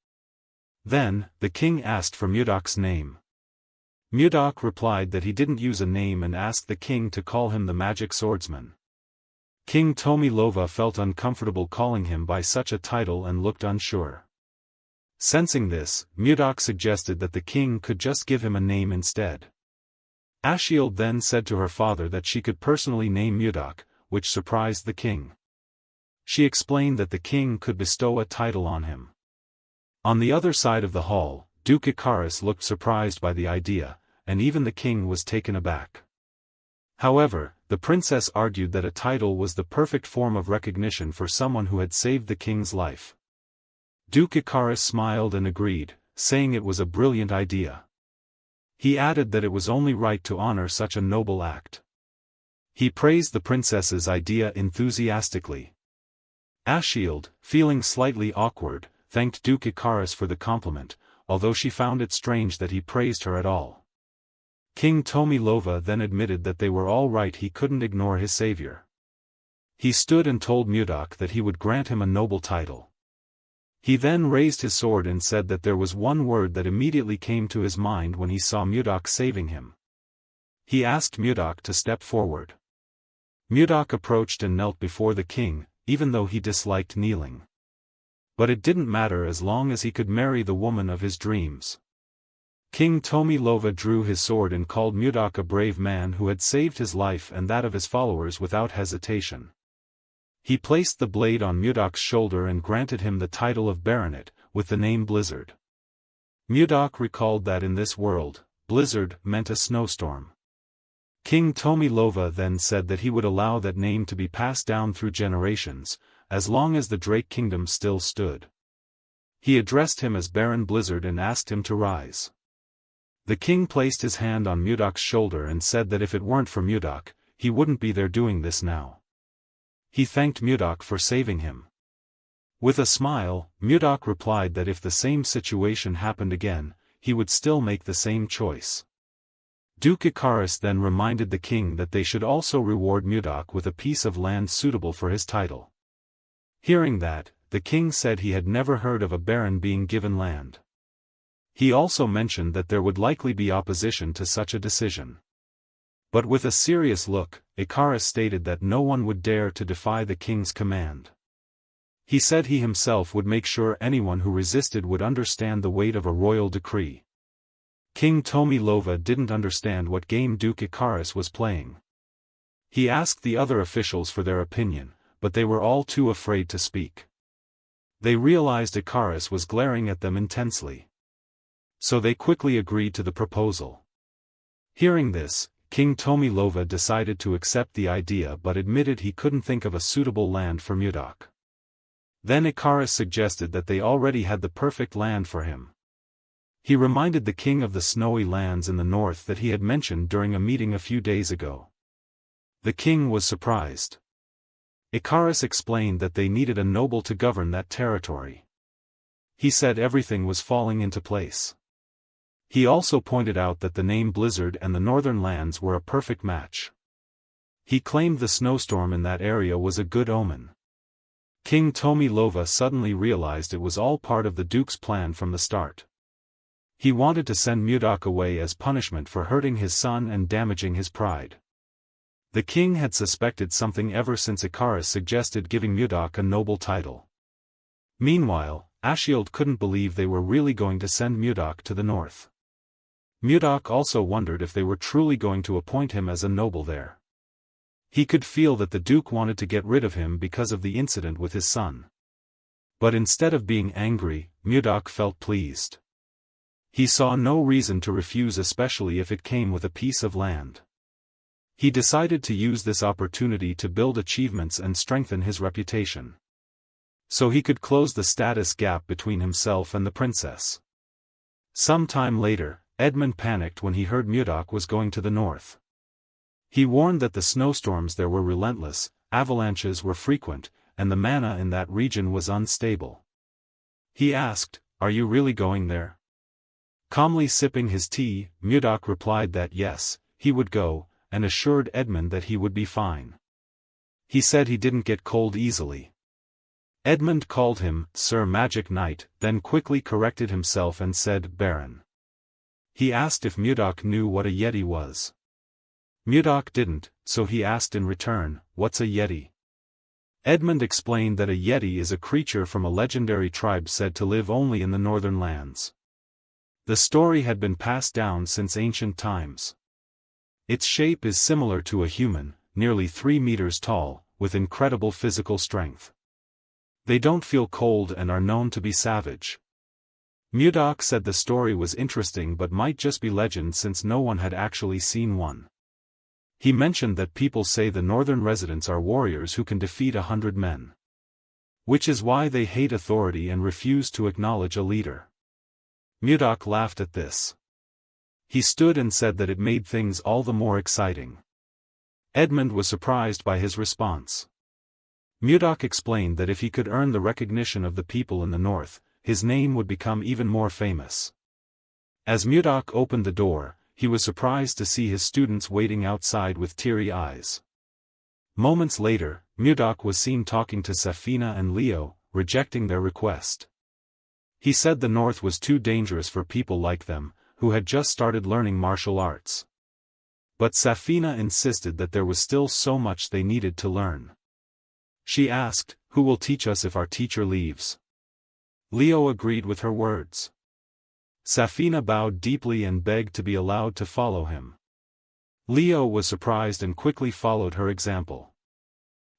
Then, the king asked for Mudok's name. Mudok replied that he didn't use a name and asked the king to call him the Magic Swordsman. King Tomalova felt uncomfortable calling him by such a title and looked unsure. Sensing this, Mudok suggested that the king could just give him a name instead. Ashield then said to her father that she could personally name Mudok, which surprised the king. She explained that the king could bestow a title on him. On the other side of the hall, Duke Icarus looked surprised by the idea, and even the king was taken aback. However, the princess argued that a title was the perfect form of recognition for someone who had saved the king's life. Duke Icarus smiled and agreed, saying it was a brilliant idea. He added that it was only right to honor such a noble act. He praised the princess's idea enthusiastically. Ashield, feeling slightly awkward, thanked Duke Icarus for the compliment, although she found it strange that he praised her at all. King Tomilova then admitted that they were all right, he couldn't ignore his savior. He stood and told Mudok that he would grant him a noble title. He then raised his sword and said that there was one word that immediately came to his mind when he saw Mudok saving him. He asked Mudok to step forward. Mudok approached and knelt before the king, even though he disliked kneeling. But it didn't matter as long as he could marry the woman of his dreams. King Tomilova drew his sword and called Mudok a brave man who had saved his life and that of his followers without hesitation. He placed the blade on Mudok's shoulder and granted him the title of baronet, with the name Blizzard. Mudok recalled that in this world, blizzard meant a snowstorm. King Tomilova then said that he would allow that name to be passed down through generations, as long as the Drake Kingdom still stood. He addressed him as Baron Blizzard and asked him to rise. The king placed his hand on Mudok's shoulder and said that if it weren't for Mudok, he wouldn't be there doing this now. He thanked Mudok for saving him. With a smile, Mudok replied that if the same situation happened again, he would still make the same choice. Duke Icarus then reminded the king that they should also reward Mudok with a piece of land suitable for his title. Hearing that, the king said he had never heard of a baron being given land. He also mentioned that there would likely be opposition to such a decision. But with a serious look, Icarus stated that no one would dare to defy the king's command. He said he himself would make sure anyone who resisted would understand the weight of a royal decree. King Tomilova didn't understand what game Duke Icarus was playing. He asked the other officials for their opinion, but they were all too afraid to speak. They realized Icarus was glaring at them intensely. So they quickly agreed to the proposal. Hearing this, King Tomilova decided to accept the idea but admitted he couldn't think of a suitable land for Mudok. Then Icarus suggested that they already had the perfect land for him. He reminded the king of the snowy lands in the north that he had mentioned during a meeting a few days ago. The king was surprised. Icarus explained that they needed a noble to govern that territory. He said everything was falling into place. He also pointed out that the name Blizzard and the northern lands were a perfect match. He claimed the snowstorm in that area was a good omen. King Tomilova suddenly realized it was all part of the duke's plan from the start. He wanted to send Mudok away as punishment for hurting his son and damaging his pride. The king had suspected something ever since Icarus suggested giving Mudok a noble title. Meanwhile, Ashield couldn't believe they were really going to send Mudok to the north. Mudok also wondered if they were truly going to appoint him as a noble there. He could feel that the duke wanted to get rid of him because of the incident with his son. But instead of being angry, Mudok felt pleased. He saw no reason to refuse, especially if it came with a piece of land. He decided to use this opportunity to build achievements and strengthen his reputation. So he could close the status gap between himself and the princess. Some time later, Edmund panicked when he heard Mudok was going to the north. He warned that the snowstorms there were relentless, avalanches were frequent, and the mana in that region was unstable. He asked, "Are you really going there?" Calmly sipping his tea, Mudok replied that yes, he would go, and assured Edmund that he would be fine. He said he didn't get cold easily. Edmund called him Sir Magic Knight, then quickly corrected himself and said Baron. He asked if Mudok knew what a Yeti was. Mudok didn't, so he asked in return, "What's a Yeti?" Edmund explained that a Yeti is a creature from a legendary tribe said to live only in the northern lands. The story had been passed down since ancient times. Its shape is similar to a human, nearly 3 meters tall, with incredible physical strength. They don't feel cold and are known to be savage. Mudok said the story was interesting but might just be legend since no one had actually seen one. He mentioned that people say the northern residents are warriors who can defeat 100 men. Which is why they hate authority and refuse to acknowledge a leader. Mudok laughed at this. He stood and said that it made things all the more exciting. Edmund was surprised by his response. Mudok explained that if he could earn the recognition of the people in the north, his name would become even more famous. As Mudok opened the door, he was surprised to see his students waiting outside with teary eyes. Moments later, Mudok was seen talking to Safina and Leo, rejecting their request. He said the north was too dangerous for people like them, who had just started learning martial arts. But Safina insisted that there was still so much they needed to learn. She asked, "Who will teach us if our teacher leaves?" Leo agreed with her words. Safina bowed deeply and begged to be allowed to follow him. Leo was surprised and quickly followed her example.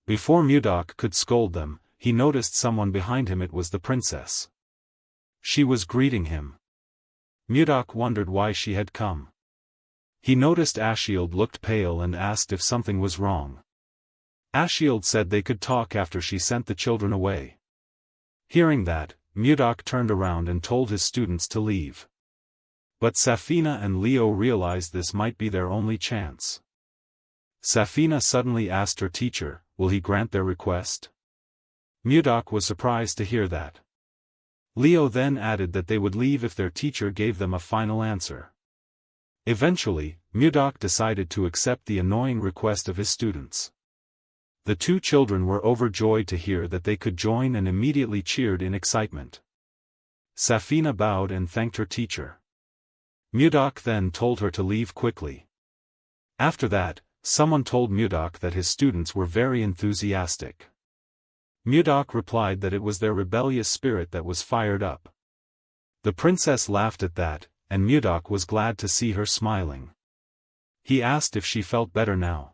Before Mudok could scold them, he noticed someone behind him. It was the princess. She was greeting him. Mudok wondered why she had come. He noticed Ashield looked pale and asked if something was wrong. Ashield said they could talk after she sent the children away. Hearing that, Mudok turned around and told his students to leave. But Safina and Leo realized this might be their only chance. Safina suddenly asked her teacher, "Will he grant their request?" Mudok was surprised to hear that. Leo then added that they would leave if their teacher gave them a final answer. Eventually, Mudok decided to accept the annoying request of his students. The two children were overjoyed to hear that they could join and immediately cheered in excitement. Safina bowed and thanked her teacher. Mudok then told her to leave quickly. After that, someone told Mudok that his students were very enthusiastic. Mudok replied that it was their rebellious spirit that was fired up. The princess laughed at that, and Mudok was glad to see her smiling. He asked if she felt better now.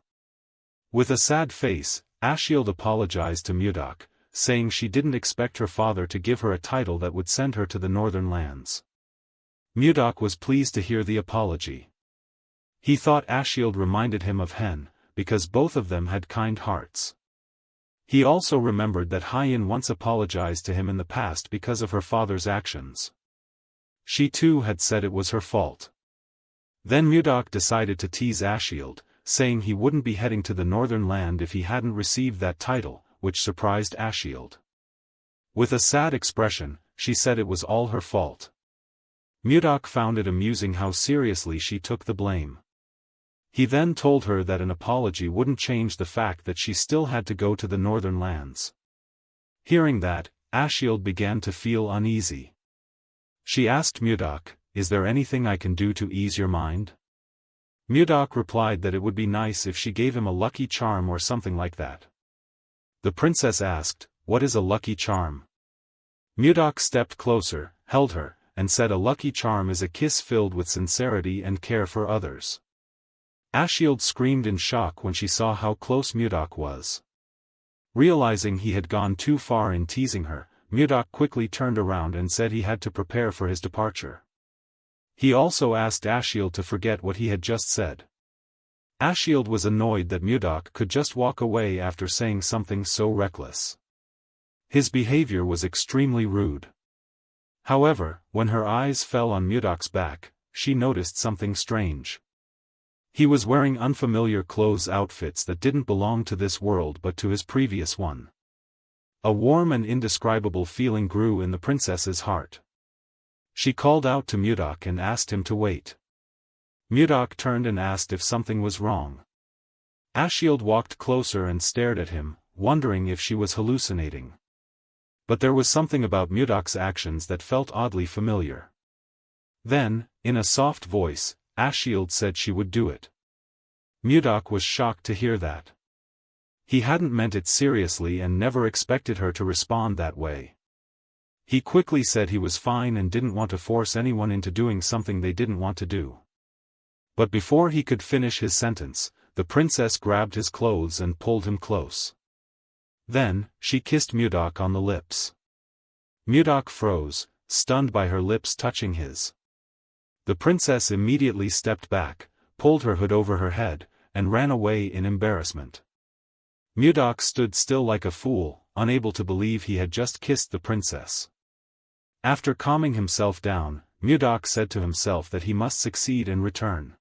With a sad face, Ashield apologized to Mudok, saying she didn't expect her father to give her a title that would send her to the northern lands. Mudok was pleased to hear the apology. He thought Ashield reminded him of Hen, because both of them had kind hearts. He also remembered that Hyen once apologized to him in the past because of her father's actions. She too had said it was her fault. Then Mudok decided to tease Ashield, saying he wouldn't be heading to the northern land if he hadn't received that title, which surprised Ashield. With a sad expression, she said it was all her fault. Mudok found it amusing how seriously she took the blame. He then told her that an apology wouldn't change the fact that she still had to go to the northern lands. Hearing that, Ashield began to feel uneasy. She asked Mudok, "Is there anything I can do to ease your mind?" Mudok replied that it would be nice if she gave him a lucky charm or something like that. The princess asked, "What is a lucky charm?" Mudok stepped closer, held her, and said a lucky charm is a kiss filled with sincerity and care for others. Ashield screamed in shock when she saw how close Mudok was. Realizing he had gone too far in teasing her, Mudok quickly turned around and said he had to prepare for his departure. He also asked Ashield to forget what he had just said. Ashield was annoyed that Mudok could just walk away after saying something so reckless. His behavior was extremely rude. However, when her eyes fell on Mudok's back, she noticed something strange. He was wearing unfamiliar clothes outfits that didn't belong to this world but to his previous one. A warm and indescribable feeling grew in the princess's heart. She called out to Mudok and asked him to wait. Mudok turned and asked if something was wrong. Ashield walked closer and stared at him, wondering if she was hallucinating. But there was something about Mudok's actions that felt oddly familiar. Then, in a soft voice, Ashield said she would do it. Mudok was shocked to hear that. He hadn't meant it seriously and never expected her to respond that way. He quickly said he was fine and didn't want to force anyone into doing something they didn't want to do. But before he could finish his sentence, the princess grabbed his clothes and pulled him close. Then, she kissed Mudok on the lips. Mudok froze, stunned by her lips touching his. The princess immediately stepped back, pulled her hood over her head, and ran away in embarrassment. Mudok stood still like a fool, unable to believe he had just kissed the princess. After calming himself down, Mudok said to himself that he must succeed and return.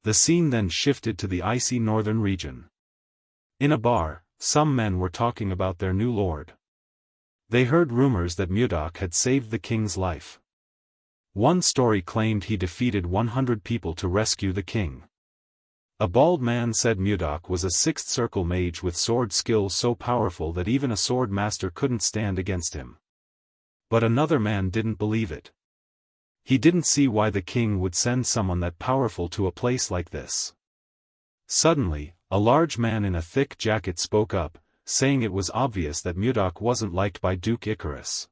The scene then shifted to the icy northern region. In a bar, some men were talking about their new lord. They heard rumors that Mudok had saved the king's life. One story claimed he defeated 100 people to rescue the king. A bald man said Mudok was a sixth circle mage with sword skill so powerful that even a sword master couldn't stand against him. But another man didn't believe it. He didn't see why the king would send someone that powerful to a place like this. Suddenly, a large man in a thick jacket spoke up, saying it was obvious that Mudok wasn't liked by Duke Icarus.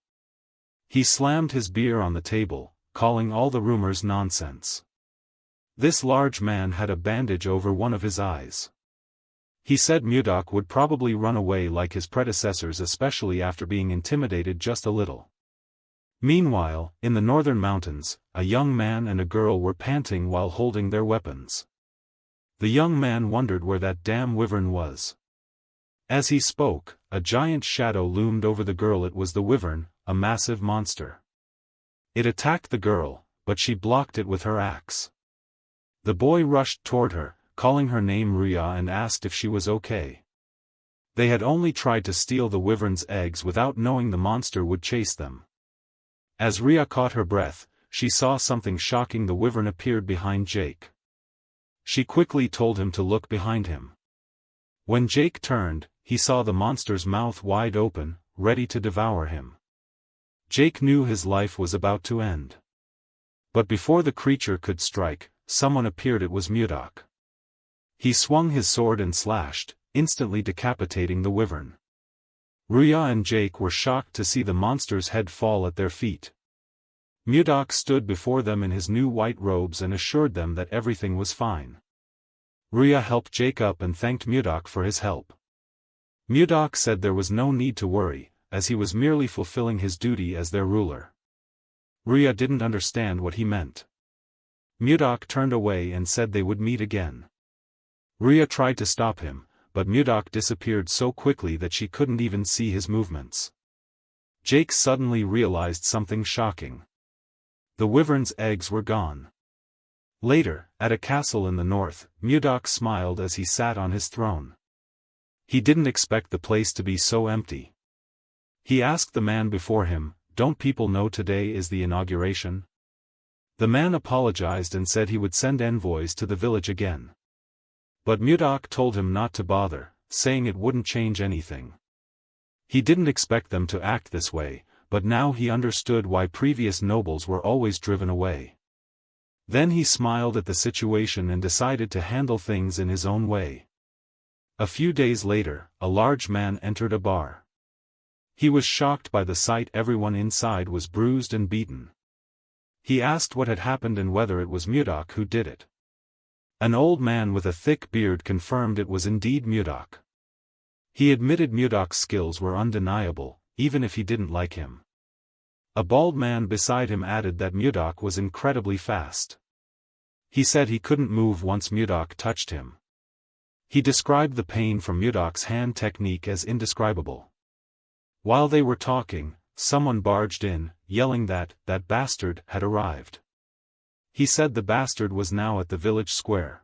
He slammed his beer on the table, calling all the rumors nonsense. This large man had a bandage over one of his eyes. He said Mudok would probably run away like his predecessors, especially after being intimidated just a little. Meanwhile, in the northern mountains, a young man and a girl were panting while holding their weapons. The young man wondered where that damn wyvern was. As he spoke, a giant shadow loomed over the girl. It was the wyvern, a massive monster. It attacked the girl, but she blocked it with her axe. The boy rushed toward her, calling her name Rhea, and asked if she was okay. They had only tried to steal the wyvern's eggs without knowing the monster would chase them. As Rhea caught her breath, she saw something shocking. The wyvern appeared behind Jake. She quickly told him to look behind him. When Jake turned, he saw the monster's mouth wide open, ready to devour him. Jake knew his life was about to end. But before the creature could strike, someone appeared. It was Mudok. He swung his sword and slashed, instantly decapitating the wyvern. Rhea and Jake were shocked to see the monster's head fall at their feet. Mudok stood before them in his new white robes and assured them that everything was fine. Rhea helped Jake up and thanked Mudok for his help. Mudok said there was no need to worry, as he was merely fulfilling his duty as their ruler. Rhea didn't understand what he meant. Mudok turned away and said they would meet again. Rhea tried to stop him, but Mudok disappeared so quickly that she couldn't even see his movements. Jake suddenly realized something shocking. The wyvern's eggs were gone. Later, at a castle in the north, Mudok smiled as he sat on his throne. He didn't expect the place to be so empty. He asked the man before him, "Don't people know today is the inauguration?" The man apologized and said he would send envoys to the village again. But Mudok told him not to bother, saying it wouldn't change anything. He didn't expect them to act this way, but now he understood why previous nobles were always driven away. Then he smiled at the situation and decided to handle things in his own way. A few days later, a large man entered a bar. He was shocked by the sight. Everyone inside was bruised and beaten. He asked what had happened and whether it was Mudok who did it. An old man with a thick beard confirmed it was indeed Mudok. He admitted Mudok's skills were undeniable, even if he didn't like him. A bald man beside him added that Mudok was incredibly fast. He said he couldn't move once Mudok touched him. He described the pain from Mudok's hand technique as indescribable. While they were talking, someone barged in, yelling that bastard had arrived. He said the bastard was now at the village square.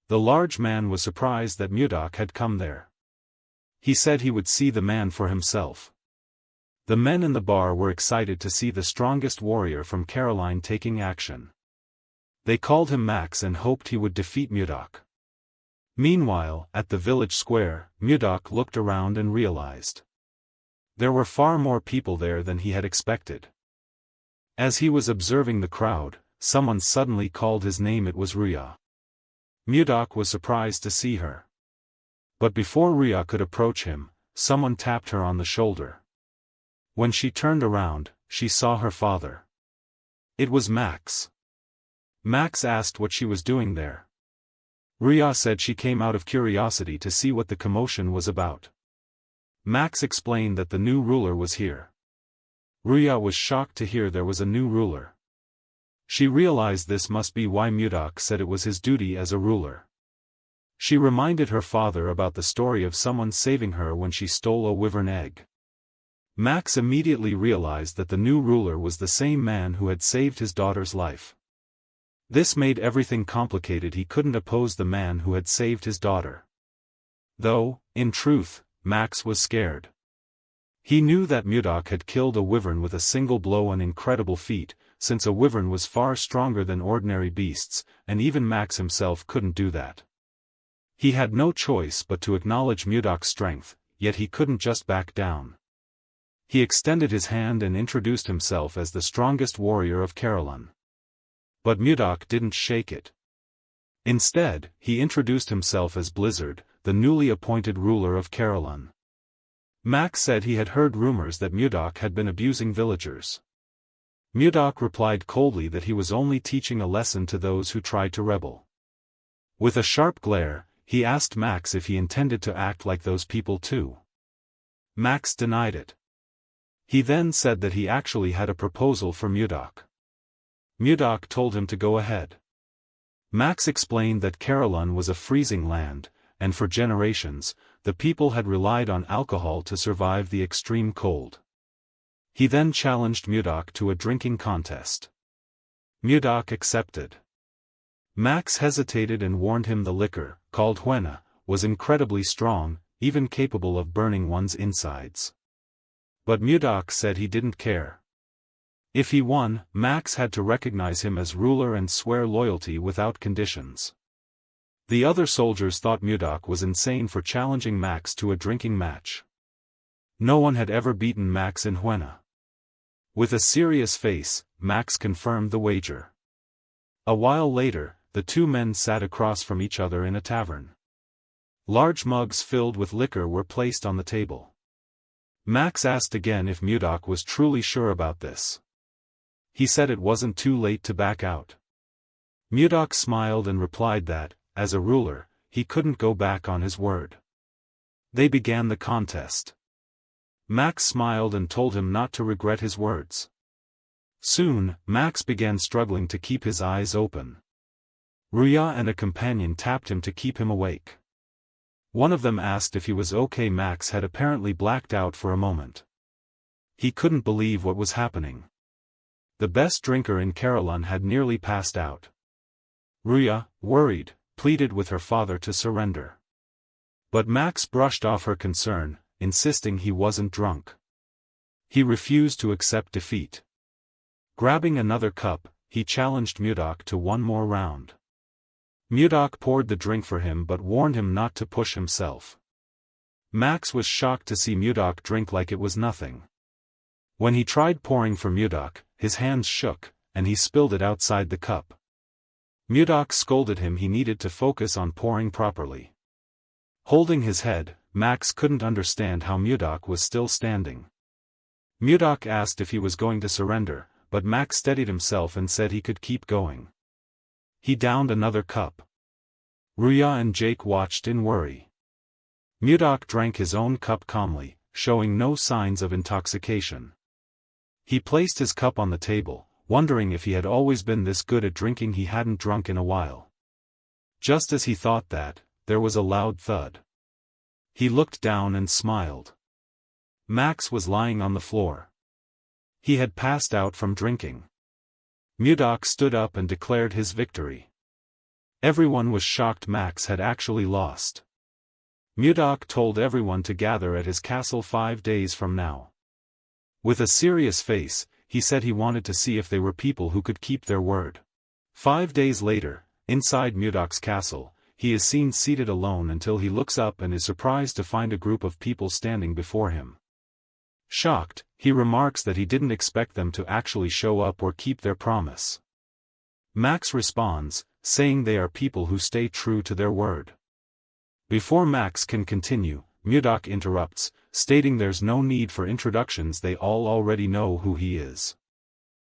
The large man was surprised that Mudok had come there. He said he would see the man for himself. The men in the bar were excited to see the strongest warrior from Caroline taking action. They called him Max and hoped he would defeat Mudok. Meanwhile, at the village square, Mudok looked around and realized there were far more people there than he had expected. As he was observing the crowd, someone suddenly called his name. It was Rhea. Mudok was surprised to see her. But before Rhea could approach him, someone tapped her on the shoulder. When she turned around, she saw her father. It was Max. Max asked what she was doing there. Rhea said she came out of curiosity to see what the commotion was about. Max explained that the new ruler was here. Rhea was shocked to hear there was a new ruler. She realized this must be why Mudok said it was his duty as a ruler. She reminded her father about the story of someone saving her when she stole a wyvern egg. Max immediately realized that the new ruler was the same man who had saved his daughter's life. This made everything complicated. He couldn't oppose the man who had saved his daughter. Though, in truth, Max was scared. He knew that Mudok had killed a wyvern with a single blow, an incredible feat, since a wyvern was far stronger than ordinary beasts, and even Max himself couldn't do that. He had no choice but to acknowledge Mudok's strength, yet he couldn't just back down. He extended his hand and introduced himself as the strongest warrior of Caroline. But Mudok didn't shake it. Instead, he introduced himself as Blizzard, the newly appointed ruler of Caroline. Max said he had heard rumors that Mudok had been abusing villagers. Mudok replied coldly that he was only teaching a lesson to those who tried to rebel. With a sharp glare, he asked Max if he intended to act like those people too. Max denied it. He then said that he actually had a proposal for Mudok. Mudok told him to go ahead. Max explained that Caroline was a freezing land, and for generations, the people had relied on alcohol to survive the extreme cold. He then challenged Mudok to a drinking contest. Mudok accepted. Max hesitated and warned him the liquor, called Huena, was incredibly strong, even capable of burning one's insides. But Mudok said he didn't care. If he won, Max had to recognize him as ruler and swear loyalty without conditions. The other soldiers thought Mudok was insane for challenging Max to a drinking match. No one had ever beaten Max in Huena. With a serious face, Max confirmed the wager. A while later, the two men sat across from each other in a tavern. Large mugs filled with liquor were placed on the table. Max asked again if Mudok was truly sure about this. He said it wasn't too late to back out. Mudok smiled and replied that, as a ruler, he couldn't go back on his word. They began the contest. Max smiled and told him not to regret his words. Soon, Max began struggling to keep his eyes open. Rhea and a companion tapped him to keep him awake. One of them asked if he was okay. Max had apparently blacked out for a moment. He couldn't believe what was happening. The best drinker in Caroline had nearly passed out. Rhea, worried, pleaded with her father to surrender. But Max brushed off her concern, insisting he wasn't drunk. He refused to accept defeat. Grabbing another cup, he challenged Mudok to one more round. Mudok poured the drink for him but warned him not to push himself. Max was shocked to see Mudok drink like it was nothing. When he tried pouring for Mudok, his hands shook, and he spilled it outside the cup. Mudok scolded him he needed to focus on pouring properly. Holding his head, Max couldn't understand how Mudok was still standing. Mudok asked if he was going to surrender, but Max steadied himself and said he could keep going. He downed another cup. Rhea and Jake watched in worry. Mudok drank his own cup calmly, showing no signs of intoxication. He placed his cup on the table, wondering if he had always been this good at drinking. He hadn't drunk in a while. Just as he thought that, there was a loud thud. He looked down and smiled. Max was lying on the floor. He had passed out from drinking. Mudok stood up and declared his victory. Everyone was shocked Max had actually lost. Mudok told everyone to gather at his castle 5 days from now. With a serious face, he said he wanted to see if they were people who could keep their word. 5 days later, inside Mudok's castle, he is seen seated alone until he looks up and is surprised to find a group of people standing before him. Shocked, he remarks that he didn't expect them to actually show up or keep their promise. Max responds, saying they are people who stay true to their word. Before Max can continue, Mudok interrupts, stating there's no need for introductions, they all already know who he is.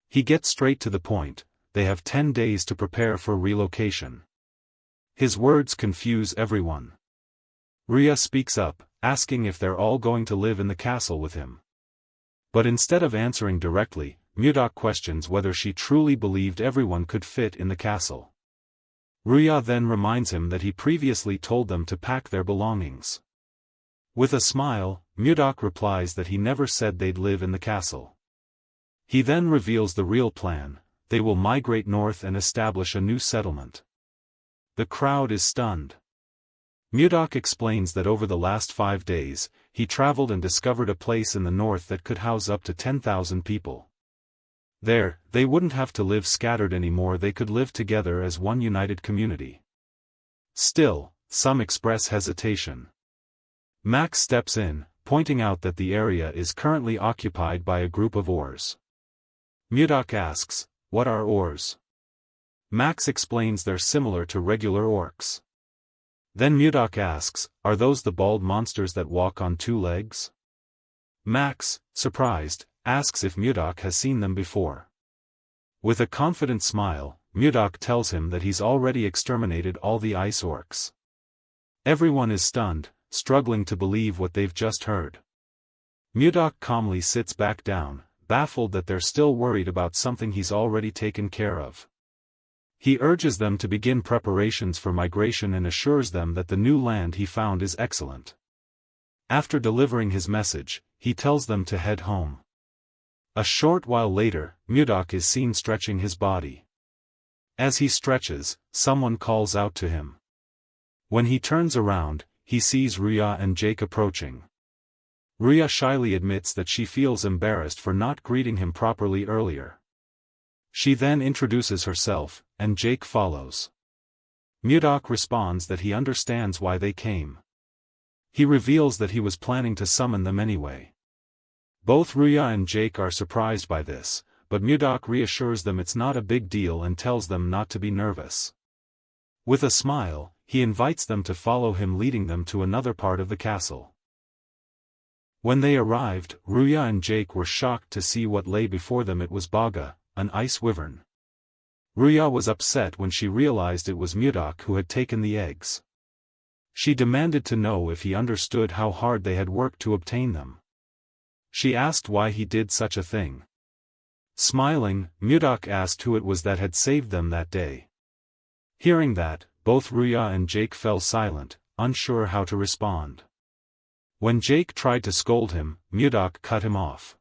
He gets straight to the point, they have 10 days to prepare for relocation. His words confuse everyone. Rhea speaks up, asking if they're all going to live in the castle with him. But instead of answering directly, Mudok questions whether she truly believed everyone could fit in the castle. Rhea then reminds him that he previously told them to pack their belongings. With a smile, Mudok replies that he never said they'd live in the castle. He then reveals the real plan: they will migrate north and establish a new settlement. The crowd is stunned. Mudok explains that over the last 5 days, he traveled and discovered a place in the north that could house up to 10,000 people. There, they wouldn't have to live scattered anymore, they could live together as one united community. Still, some express hesitation. Max steps in, pointing out that the area is currently occupied by a group of Ors. Mudok asks, "What are Ors?" Max explains they're similar to regular orcs. Then Mudok asks, "Are those the bald monsters that walk on 2 legs?" Max, surprised, asks if Mudok has seen them before. With a confident smile, Mudok tells him that he's already exterminated all the ice orcs. Everyone is stunned, struggling to believe what they've just heard. Mudok calmly sits back down, baffled that they're still worried about something he's already taken care of. He urges them to begin preparations for migration and assures them that the new land he found is excellent. After delivering his message, he tells them to head home. A short while later, Mudok is seen stretching his body. As he stretches, someone calls out to him. When he turns around, he sees Rhea and Jake approaching. Rhea shyly admits that she feels embarrassed for not greeting him properly earlier. She then introduces herself, and Jake follows. Mudok responds that he understands why they came. He reveals that he was planning to summon them anyway. Both Rhea and Jake are surprised by this, but Mudok reassures them it's not a big deal and tells them not to be nervous. With a smile, he invites them to follow him, leading them to another part of the castle. When they arrived, Rhea and Jake were shocked to see what lay before them. It was Baga, an ice wyvern. Rhea was upset when she realized it was Mudok who had taken the eggs. She demanded to know if he understood how hard they had worked to obtain them. She asked why he did such a thing. Smiling, Mudok asked who it was that had saved them that day. Hearing that, both Rhea and Jake fell silent, unsure how to respond. When Jake tried to scold him, Mudok cut him off.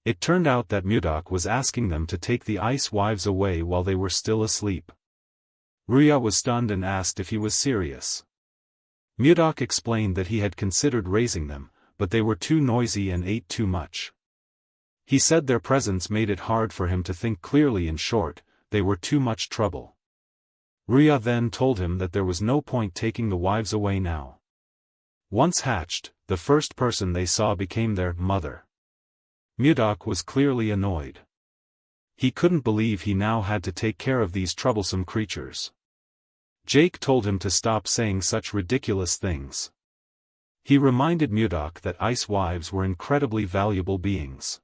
It turned out that Mudok was asking them to take the ice wives away while they were still asleep. Rhea was stunned and asked if he was serious. Mudok explained that he had considered raising them, but they were too noisy and ate too much. He said their presence made it hard for him to think clearly. In short, they were too much trouble. Rhea then told him that there was no point taking the wives away now. Once hatched, the first person they saw became their mother. Mudok was clearly annoyed. He couldn't believe he now had to take care of these troublesome creatures. Jake told him to stop saying such ridiculous things. He reminded Mudok that ice wives were incredibly valuable beings.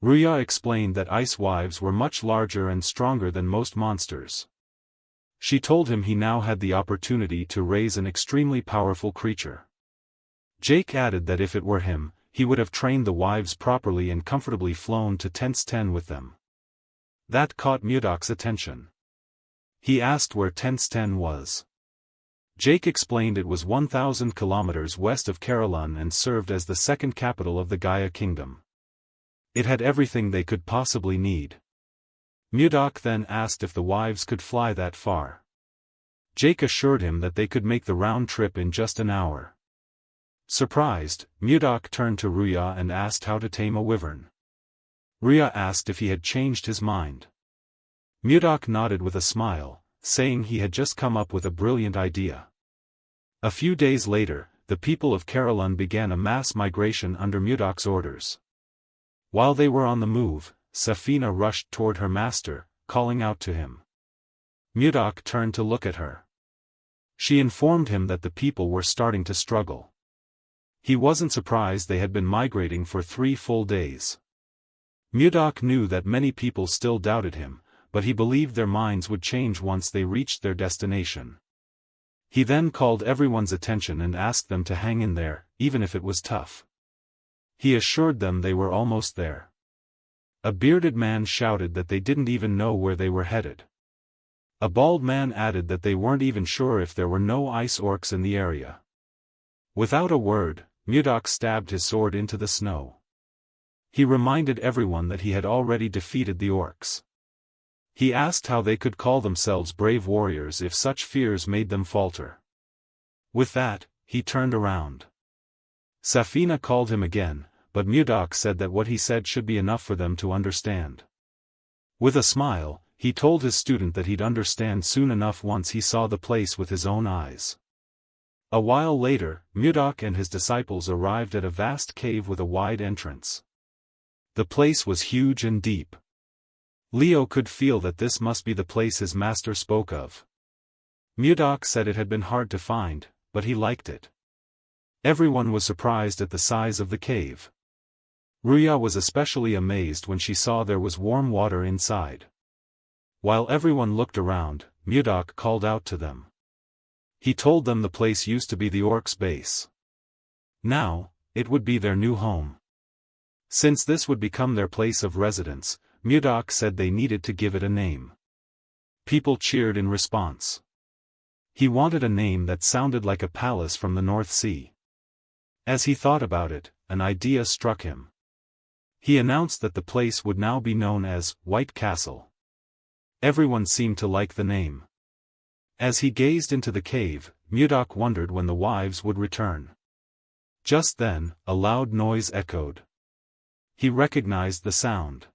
Rhea explained that ice wives were much larger and stronger than most monsters. She told him he now had the opportunity to raise an extremely powerful creature. Jake added that if it were him, he would have trained the wives properly and comfortably flown to Tense 10 with them. That caught Mudok's attention. He asked where Tense 10 was. Jake explained it was 1,000 kilometers west of Carolyn and served as the second capital of the Gaia Kingdom. It had everything they could possibly need. Mudok then asked if the wives could fly that far. Jake assured him that they could make the round trip in just an hour. Surprised, Mudok turned to Rhea and asked how to tame a wyvern. Rhea asked if he had changed his mind. Mudok nodded with a smile, saying he had just come up with a brilliant idea. A few days later, the people of Carolyn began a mass migration under Mudok's orders. While they were on the move, Safina rushed toward her master, calling out to him. Mudok turned to look at her. She informed him that the people were starting to struggle. He wasn't surprised, they had been migrating for 3 full days. Mudok knew that many people still doubted him, but he believed their minds would change once they reached their destination. He then called everyone's attention and asked them to hang in there, even if it was tough. He assured them they were almost there. A bearded man shouted that they didn't even know where they were headed. A bald man added that they weren't even sure if there were no ice orcs in the area. Without a word, Mudok stabbed his sword into the snow. He reminded everyone that he had already defeated the orcs. He asked how they could call themselves brave warriors if such fears made them falter. With that, he turned around. Safina called him again, but Mudok said that what he said should be enough for them to understand. With a smile, he told his student that he'd understand soon enough once he saw the place with his own eyes. A while later, Mudok and his disciples arrived at a vast cave with a wide entrance. The place was huge and deep. Leo could feel that this must be the place his master spoke of. Mudok said it had been hard to find, but he liked it. Everyone was surprised at the size of the cave. Ruya was especially amazed when she saw there was warm water inside. While everyone looked around, Mudok called out to them. He told them the place used to be the orcs' base. Now, it would be their new home. Since this would become their place of residence, Mudok said they needed to give it a name. People cheered in response. He wanted a name that sounded like a palace from the North Sea. As he thought about it, an idea struck him. He announced that the place would now be known as White Castle. Everyone seemed to like the name. As he gazed into the cave, Mudok wondered when the wives would return. Just then, a loud noise echoed. He recognized the sound.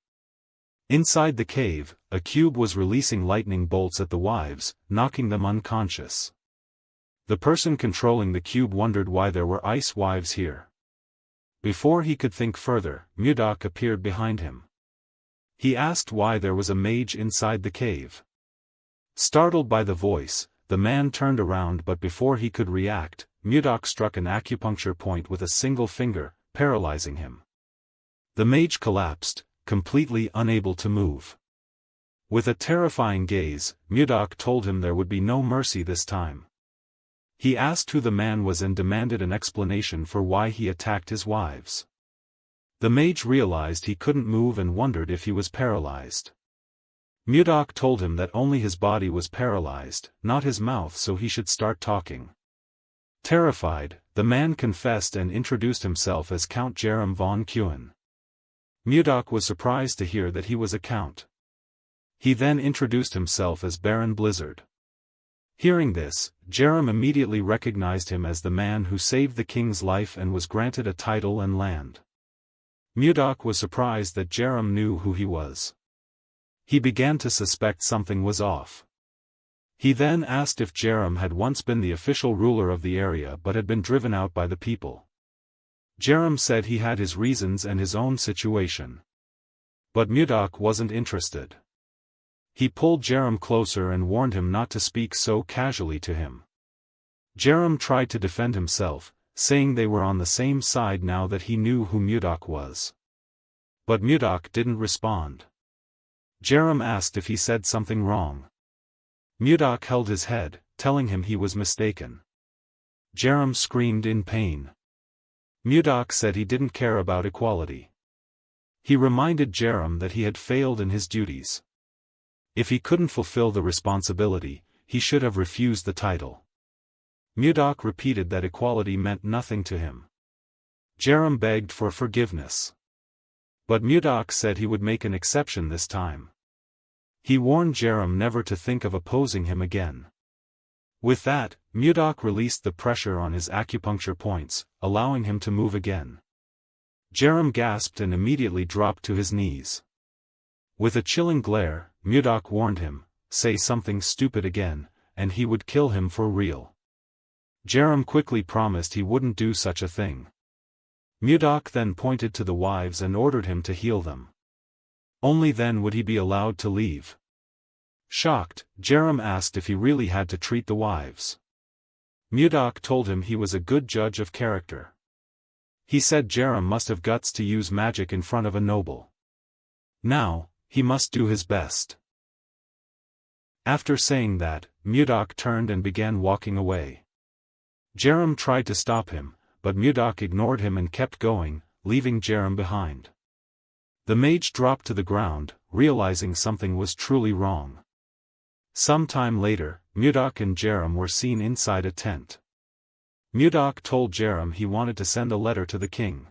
Inside the cave, a cube was releasing lightning bolts at the wives, knocking them unconscious. The person controlling the cube wondered why there were ice wives here. Before he could think further, Mudok appeared behind him. He asked why there was a mage inside the cave. Startled by the voice, the man turned around, but before he could react, Mudok struck an acupuncture point with a single finger, paralyzing him. The mage collapsed, completely unable to move. With a terrifying gaze, Mudok told him there would be no mercy this time. He asked who the man was and demanded an explanation for why he attacked his wives. The mage realized he couldn't move and wondered if he was paralyzed. Mudok told him that only his body was paralyzed, not his mouth, so he should start talking. Terrified, the man confessed and introduced himself as Count Jerem von Kuhn. Mudok was surprised to hear that he was a count. He then introduced himself as Baron Blizzard. Hearing this, Jerem immediately recognized him as the man who saved the king's life and was granted a title and land. Mudok was surprised that Jerem knew who he was. He began to suspect something was off. He then asked if Jerem had once been the official ruler of the area but had been driven out by the people. Jerem said he had his reasons and his own situation. But Mudok wasn't interested. He pulled Jerem closer and warned him not to speak so casually to him. Jerem tried to defend himself, saying they were on the same side now that he knew who Mudok was. But Mudok didn't respond. Jerem asked if he said something wrong. Mudok held his head, telling him he was mistaken. Jerem screamed in pain. Mudok said he didn't care about equality. He reminded Jerem that he had failed in his duties. If he couldn't fulfill the responsibility, he should have refused the title. Mudok repeated that equality meant nothing to him. Jerem begged for forgiveness. But Mudok said he would make an exception this time. He warned Jerem never to think of opposing him again. With that, Mudok released the pressure on his acupuncture points, allowing him to move again. Jerem gasped and immediately dropped to his knees. With a chilling glare, Mudok warned him, "Say something stupid again, and he would kill him for real." Jerem quickly promised he wouldn't do such a thing. Mudok then pointed to the wives and ordered him to heal them. Only then would he be allowed to leave. Shocked, Jerem asked if he really had to treat the wives. Mudok told him he was a good judge of character. He said Jerem must have guts to use magic in front of a noble. Now, he must do his best. After saying that, Mudok turned and began walking away. Jerem tried to stop him, but Mudok ignored him and kept going, leaving Jerem behind. The mage dropped to the ground, realizing something was truly wrong. Some time later, Mudok and Jerem were seen inside a tent. Mudok told Jerem he wanted to send a letter to the king.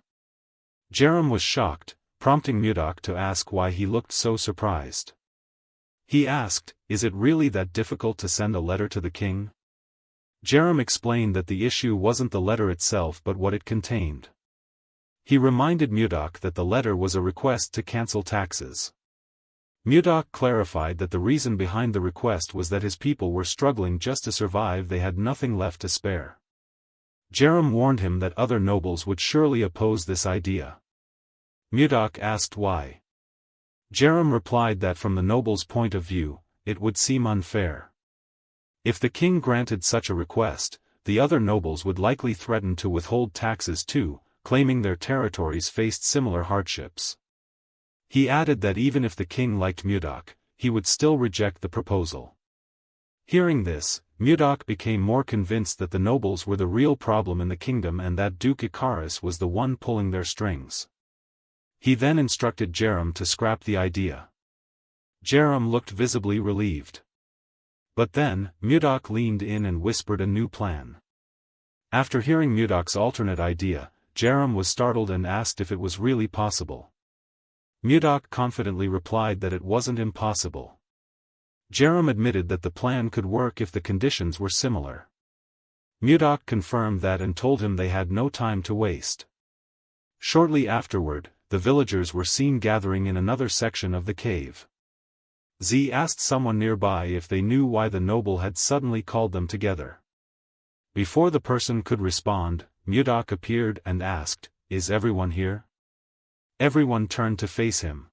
Jerem was shocked, prompting Mudok to ask why he looked so surprised. He asked, "Is it really that difficult to send a letter to the king?" Jerem explained that the issue wasn't the letter itself but what it contained. He reminded Mudok that the letter was a request to cancel taxes. Mudok clarified that the reason behind the request was that his people were struggling just to survive, they had nothing left to spare. Jerem warned him that other nobles would surely oppose this idea. Mudok asked why. Jerem replied that from the nobles' point of view, it would seem unfair. If the king granted such a request, the other nobles would likely threaten to withhold taxes too, claiming their territories faced similar hardships. He added that even if the king liked Mudok, he would still reject the proposal. Hearing this, Mudok became more convinced that the nobles were the real problem in the kingdom and that Duke Icarus was the one pulling their strings. He then instructed Jerem to scrap the idea. Jerem looked visibly relieved. But then, Mudok leaned in and whispered a new plan. After hearing Mudok's alternate idea, Jerem was startled and asked if it was really possible. Mudok confidently replied that it wasn't impossible. Jerem admitted that the plan could work if the conditions were similar. Mudok confirmed that and told him they had no time to waste. Shortly afterward, the villagers were seen gathering in another section of the cave. Z asked someone nearby if they knew why the noble had suddenly called them together. Before the person could respond, Mudok appeared and asked, "Is everyone here?" Everyone turned to face him.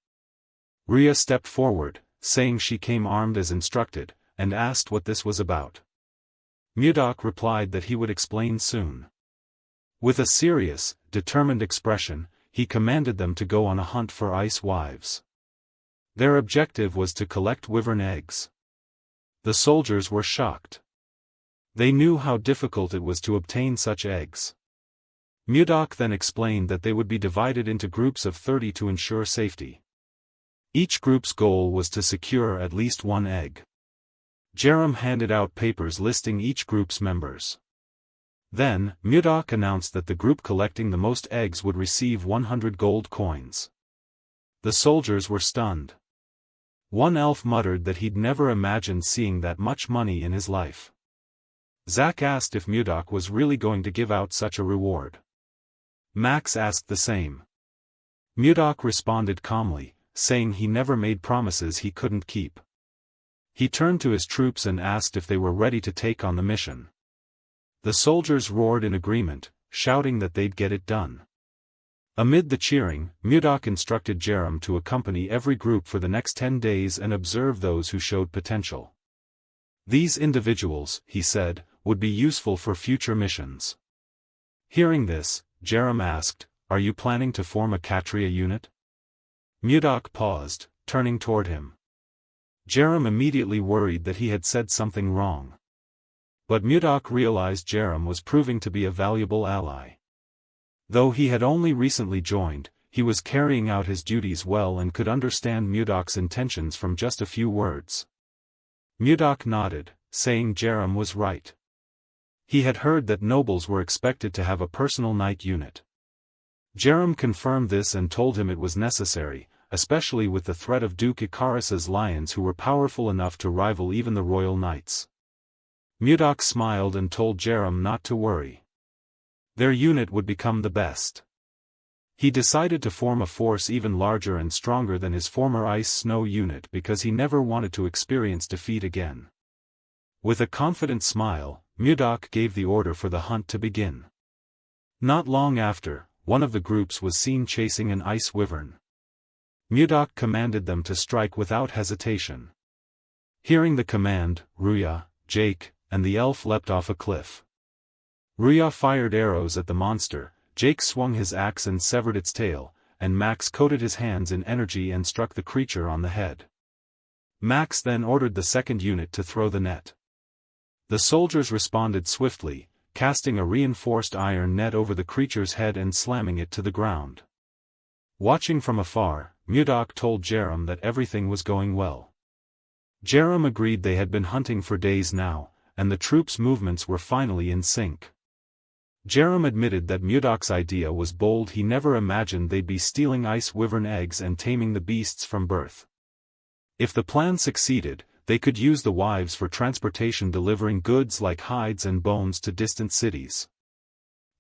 Rhea stepped forward, saying she came armed as instructed, and asked what this was about. Mudok replied that he would explain soon. With a serious, determined expression, he commanded them to go on a hunt for ice wives. Their objective was to collect wyvern eggs. The soldiers were shocked. They knew how difficult it was to obtain such eggs. Mudok then explained that they would be divided into groups of 30 to ensure safety. Each group's goal was to secure at least one egg. Jerem handed out papers listing each group's members. Then, Mudok announced that the group collecting the most eggs would receive 100 gold coins. The soldiers were stunned. One elf muttered that he'd never imagined seeing that much money in his life. Zack asked if Mudok was really going to give out such a reward. Max asked the same. Mudok responded calmly, saying he never made promises he couldn't keep. He turned to his troops and asked if they were ready to take on the mission. The soldiers roared in agreement, shouting that they'd get it done. Amid the cheering, Mudok instructed Jerem to accompany every group for the next 10 days and observe those who showed potential. These individuals, he said, would be useful for future missions. Hearing this, Jerem asked, "Are you planning to form a Kshatriya unit?" Mudok paused, turning toward him. Jerem immediately worried that he had said something wrong. But Mudok realized Jerem was proving to be a valuable ally. Though he had only recently joined, he was carrying out his duties well and could understand Mudok's intentions from just a few words. Mudok nodded, saying Jerem was right. He had heard that nobles were expected to have a personal knight unit. Jerem confirmed this and told him it was necessary, especially with the threat of Duke Icarus's lions who were powerful enough to rival even the royal knights. Mudok smiled and told Jerem not to worry. Their unit would become the best. He decided to form a force even larger and stronger than his former ice-snow unit because he never wanted to experience defeat again. With a confident smile, Mudok gave the order for the hunt to begin. Not long after, one of the groups was seen chasing an ice wyvern. Mudok commanded them to strike without hesitation. Hearing the command, Rhea, Jake, and the elf leapt off a cliff. Rhea fired arrows at the monster, Jake swung his axe and severed its tail, and Max coated his hands in energy and struck the creature on the head. Max then ordered the second unit to throw the net. The soldiers responded swiftly, casting a reinforced iron net over the creature's head and slamming it to the ground. Watching from afar, Mudok told Jerem that everything was going well. Jerem agreed they had been hunting for days now, and the troops' movements were finally in sync. Jerem admitted that Mudok's idea was bold. He never imagined they'd be stealing ice wyvern eggs and taming the beasts from birth. If the plan succeeded, they could use the wives for transportation, delivering goods like hides and bones to distant cities.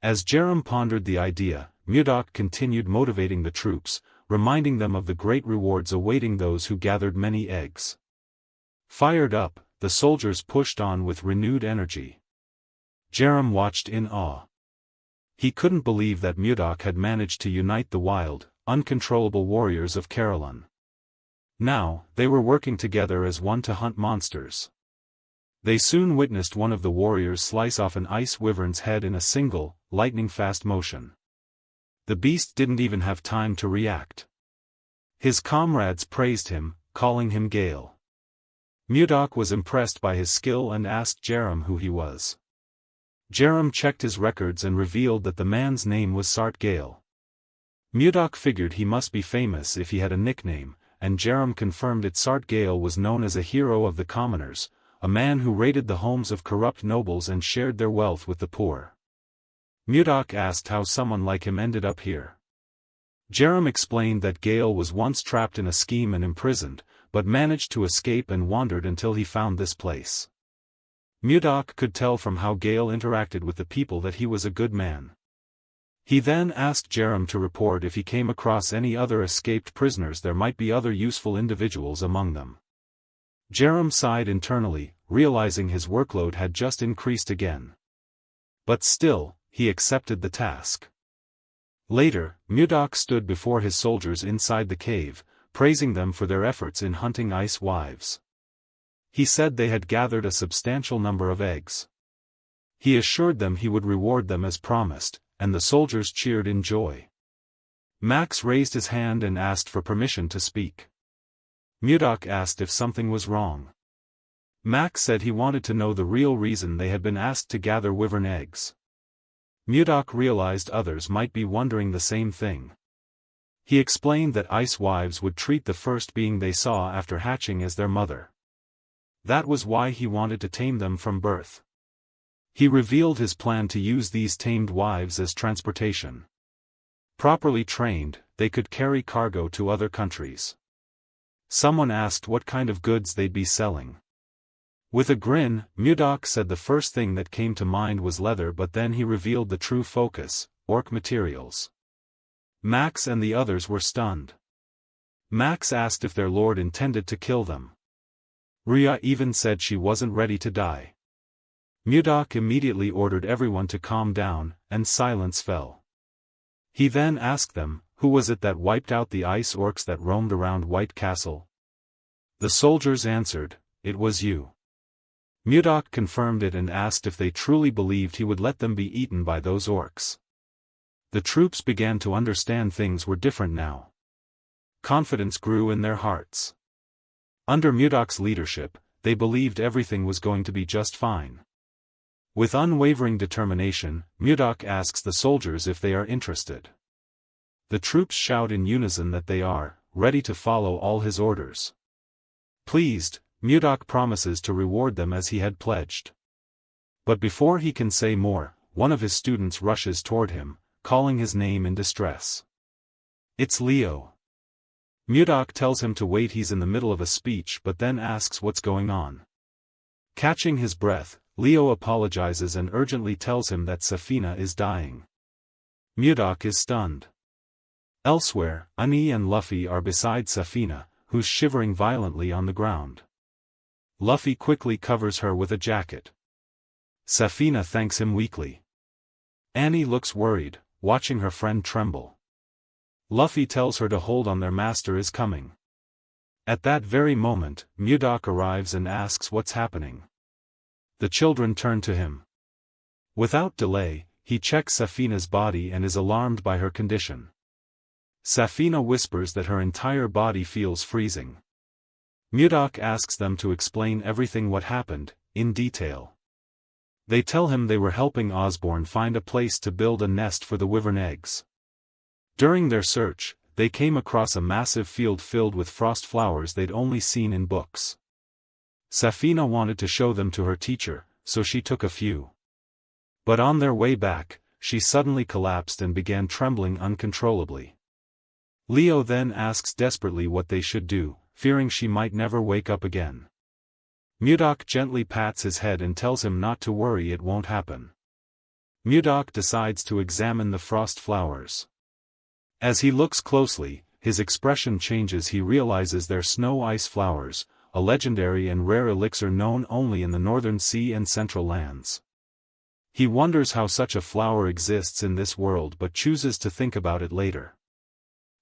As Jerem pondered the idea, Mudok continued motivating the troops, reminding them of the great rewards awaiting those who gathered many eggs. Fired up, the soldiers pushed on with renewed energy. Jerem watched in awe. He couldn't believe that Mudok had managed to unite the wild, uncontrollable warriors of Carolyn. Now, they were working together as one to hunt monsters. They soon witnessed one of the warriors slice off an ice wyvern's head in a single, lightning-fast motion. The beast didn't even have time to react. His comrades praised him, calling him Gale. Mudok was impressed by his skill and asked Jerem who he was. Jerem checked his records and revealed that the man's name was Sart Gale. Mudok figured he must be famous if he had a nickname, and Jerem confirmed it. Sart Gale was known as a hero of the commoners, a man who raided the homes of corrupt nobles and shared their wealth with the poor. Mudok asked how someone like him ended up here. Jerem explained that Gale was once trapped in a scheme and imprisoned, but managed to escape and wandered until he found this place. Mudok could tell from how Gale interacted with the people that he was a good man. He then asked Jerem to report if he came across any other escaped prisoners. There might be other useful individuals among them. Jerem sighed internally, realizing his workload had just increased again. But still, he accepted the task. Later, Mudok stood before his soldiers inside the cave, praising them for their efforts in hunting ice wives. He said they had gathered a substantial number of eggs. He assured them he would reward them as promised, and the soldiers cheered in joy. Max raised his hand and asked for permission to speak. Mudok asked if something was wrong. Max said he wanted to know the real reason they had been asked to gather wyvern eggs. Mudok realized others might be wondering the same thing. He explained that ice wives would treat the first being they saw after hatching as their mother. That was why he wanted to tame them from birth. He revealed his plan to use these tamed wives as transportation. Properly trained, they could carry cargo to other countries. Someone asked what kind of goods they'd be selling. With a grin, Mudok said the first thing that came to mind was leather, but then he revealed the true focus: orc materials. Max and the others were stunned. Max asked if their lord intended to kill them. Rhea even said she wasn't ready to die. Mudok immediately ordered everyone to calm down, and silence fell. He then asked them, who was it that wiped out the ice orcs that roamed around White Castle? The soldiers answered, it was you. Mudok confirmed it and asked if they truly believed he would let them be eaten by those orcs. The troops began to understand things were different now. Confidence grew in their hearts. Under Mudok's leadership, they believed everything was going to be just fine. With unwavering determination, Mudok asks the soldiers if they are interested. The troops shout in unison that they are, ready to follow all his orders. Pleased, Mudok promises to reward them as he had pledged. But before he can say more, one of his students rushes toward him, calling his name in distress. It's Leo. Mudok tells him to wait. He's in the middle of a speech but then asks what's going on. Catching his breath, Leo apologizes and urgently tells him that Safina is dying. Mudok is stunned. Elsewhere, Ani and Luffy are beside Safina, who's shivering violently on the ground. Luffy quickly covers her with a jacket. Safina thanks him weakly. Annie looks worried, watching her friend tremble. Luffy tells her to hold on, their master is coming. At that very moment, Mudok arrives and asks what's happening. The children turn to him. Without delay, he checks Safina's body and is alarmed by her condition. Safina whispers that her entire body feels freezing. Mudok asks them to explain everything what happened, in detail. They tell him they were helping Osborne find a place to build a nest for the wyvern eggs. During their search, they came across a massive field filled with frost flowers they'd only seen in books. Safina wanted to show them to her teacher, so she took a few. But on their way back, she suddenly collapsed and began trembling uncontrollably. Leo then asks desperately what they should do, fearing she might never wake up again. Mudok gently pats his head and tells him not to worry, it won't happen. Mudok decides to examine the frost flowers. As he looks closely, his expression changes. He realizes they're snow ice flowers, a legendary and rare elixir known only in the northern sea and central lands. He wonders how such a flower exists in this world but chooses to think about it later.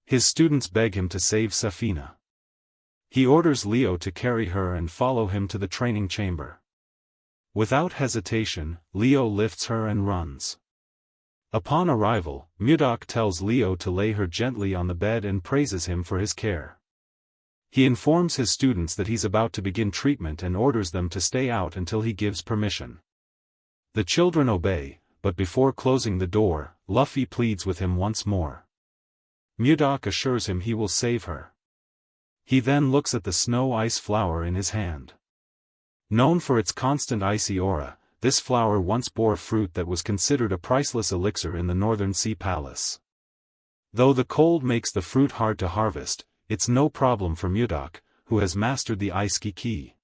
His students beg him to save Safina. He orders Leo to carry her and follow him to the training chamber. Without hesitation, Leo lifts her and runs. Upon arrival, Mudok tells Leo to lay her gently on the bed and praises him for his care. He informs his students that he's about to begin treatment and orders them to stay out until he gives permission. The children obey, but before closing the door, Luffy pleads with him once more. Mudok assures him he will save her. He then looks at the snow ice flower in his hand. Known for its constant icy aura, this flower once bore fruit that was considered a priceless elixir in the Northern Sea Palace. Though the cold makes the fruit hard to harvest, it's no problem for Mudok, who has mastered the ice key.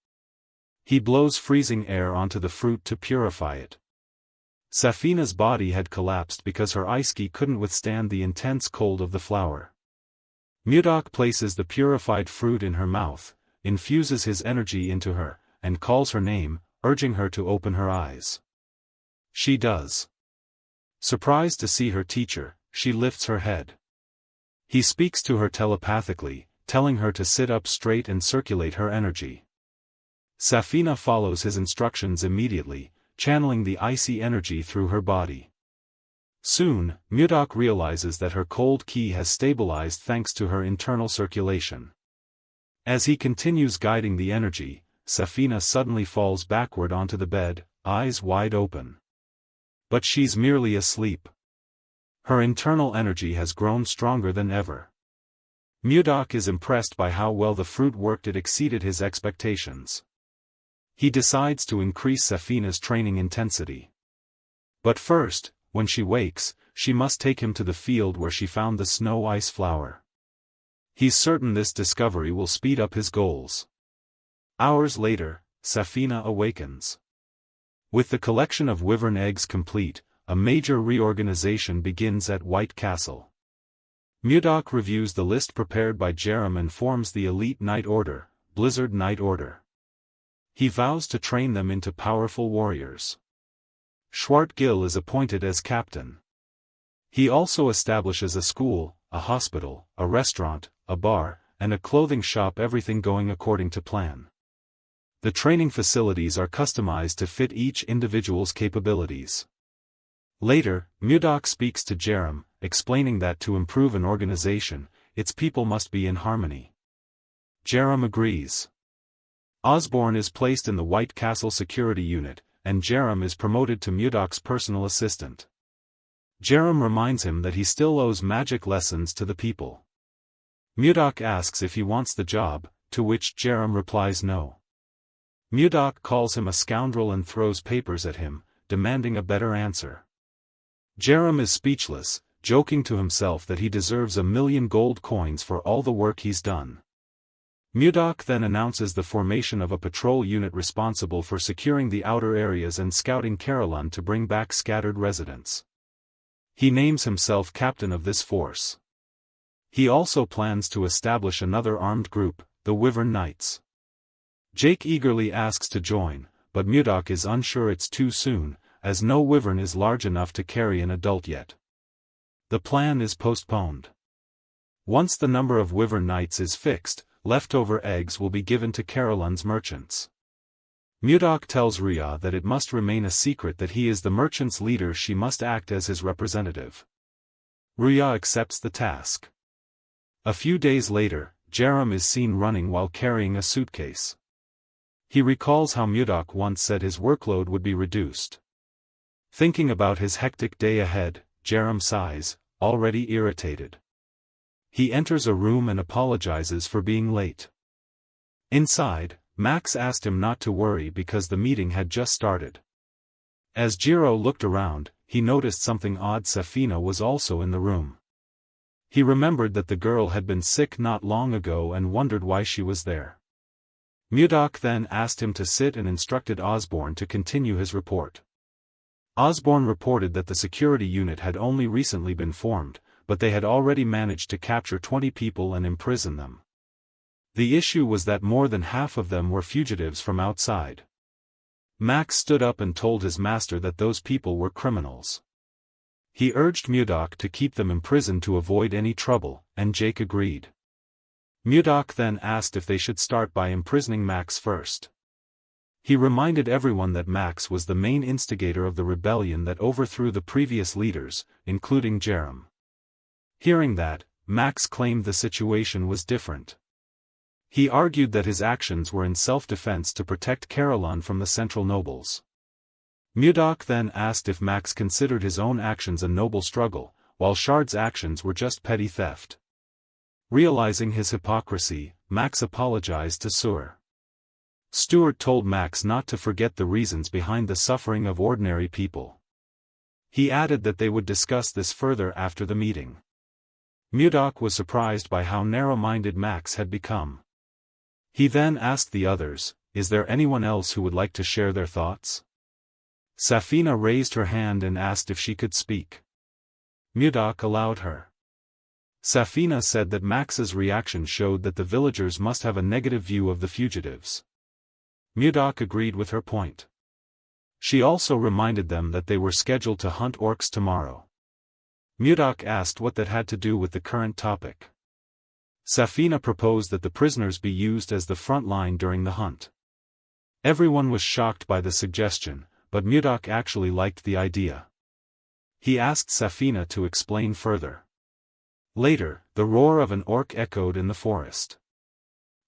He blows freezing air onto the fruit to purify it. Safina's body had collapsed because her ice key couldn't withstand the intense cold of the flower. Mudok places the purified fruit in her mouth, infuses his energy into her, and calls her name, urging her to open her eyes. She does. Surprised to see her teacher, she lifts her head. He speaks to her telepathically, telling her to sit up straight and circulate her energy. Safina follows his instructions immediately, channeling the icy energy through her body. Soon, Mudok realizes that her cold ki has stabilized thanks to her internal circulation. As he continues guiding the energy, Safina suddenly falls backward onto the bed, eyes wide open. But she's merely asleep. Her internal energy has grown stronger than ever. Mudok is impressed by how well the fruit worked. It exceeded his expectations. He decides to increase Safina's training intensity. But first, when she wakes, she must take him to the field where she found the snow ice flower. He's certain this discovery will speed up his goals. Hours later, Safina awakens. With the collection of wyvern eggs complete, a major reorganization begins at White Castle. Mudok reviews the list prepared by Jerem and forms the elite Night Order, Blizzard Night Order. He vows to train them into powerful warriors. Schwartgill is appointed as captain. He also establishes a school, a hospital, a restaurant, a bar, and a clothing shop, everything going according to plan. The training facilities are customized to fit each individual's capabilities. Later, Mudok speaks to Jerem, explaining that to improve an organization, its people must be in harmony. Jerem agrees. Osborne is placed in the White Castle security unit, and Jerem is promoted to Mudok's personal assistant. Jerem reminds him that he still owes magic lessons to the people. Mudok asks if he wants the job, to which Jerem replies no. Mudok calls him a scoundrel and throws papers at him, demanding a better answer. Jerem is speechless, joking to himself that he deserves 1,000,000 gold coins for all the work he's done. Mudok then announces the formation of a patrol unit responsible for securing the outer areas and scouting Carolyn to bring back scattered residents. He names himself captain of this force. He also plans to establish another armed group, the Wyvern Knights. Jake eagerly asks to join, but Mudok is unsure it's too soon, as no wyvern is large enough to carry an adult yet. The plan is postponed. Once the number of Wyvern Knights is fixed, leftover eggs will be given to Carolyn's merchants. Mudok tells Rhea that it must remain a secret that he is the merchant's leader. She must act as his representative. Rhea accepts the task. A few days later, Jerem is seen running while carrying a suitcase. He recalls how Mudok once said his workload would be reduced. Thinking about his hectic day ahead, Jerem sighs, already irritated. He enters a room and apologizes for being late. Inside, Max asked him not to worry because the meeting had just started. As Jiro looked around, he noticed something odd. Safina was also in the room. He remembered that the girl had been sick not long ago and wondered why she was there. Mudok then asked him to sit and instructed Osborne to continue his report. Osborne reported that the security unit had only recently been formed, but they had already managed to capture 20 people and imprison them. The issue was that more than half of them were fugitives from outside. Max stood up and told his master that those people were criminals. He urged Mudok to keep them imprisoned to avoid any trouble, and Jake agreed. Mudok then asked if they should start by imprisoning Max first. He reminded everyone that Max was the main instigator of the rebellion that overthrew the previous leaders, including Jerem. Hearing that, Max claimed the situation was different. He argued that his actions were in self-defense to protect Caroline from the Central Nobles. Mudok then asked if Max considered his own actions a noble struggle, while Shard's actions were just petty theft. Realizing his hypocrisy, Max apologized to Sur. Stuart told Max not to forget the reasons behind the suffering of ordinary people. He added that they would discuss this further after the meeting. Mudok was surprised by how narrow-minded Max had become. He then asked the others, "Is there anyone else who would like to share their thoughts?" Safina raised her hand and asked if she could speak. Mudok allowed her. Safina said that Max's reaction showed that the villagers must have a negative view of the fugitives. Mudok agreed with her point. She also reminded them that they were scheduled to hunt orcs tomorrow. Mudok asked what that had to do with the current topic. Safina proposed that the prisoners be used as the front line during the hunt. Everyone was shocked by the suggestion, but Mudok actually liked the idea. He asked Safina to explain further. Later, the roar of an orc echoed in the forest.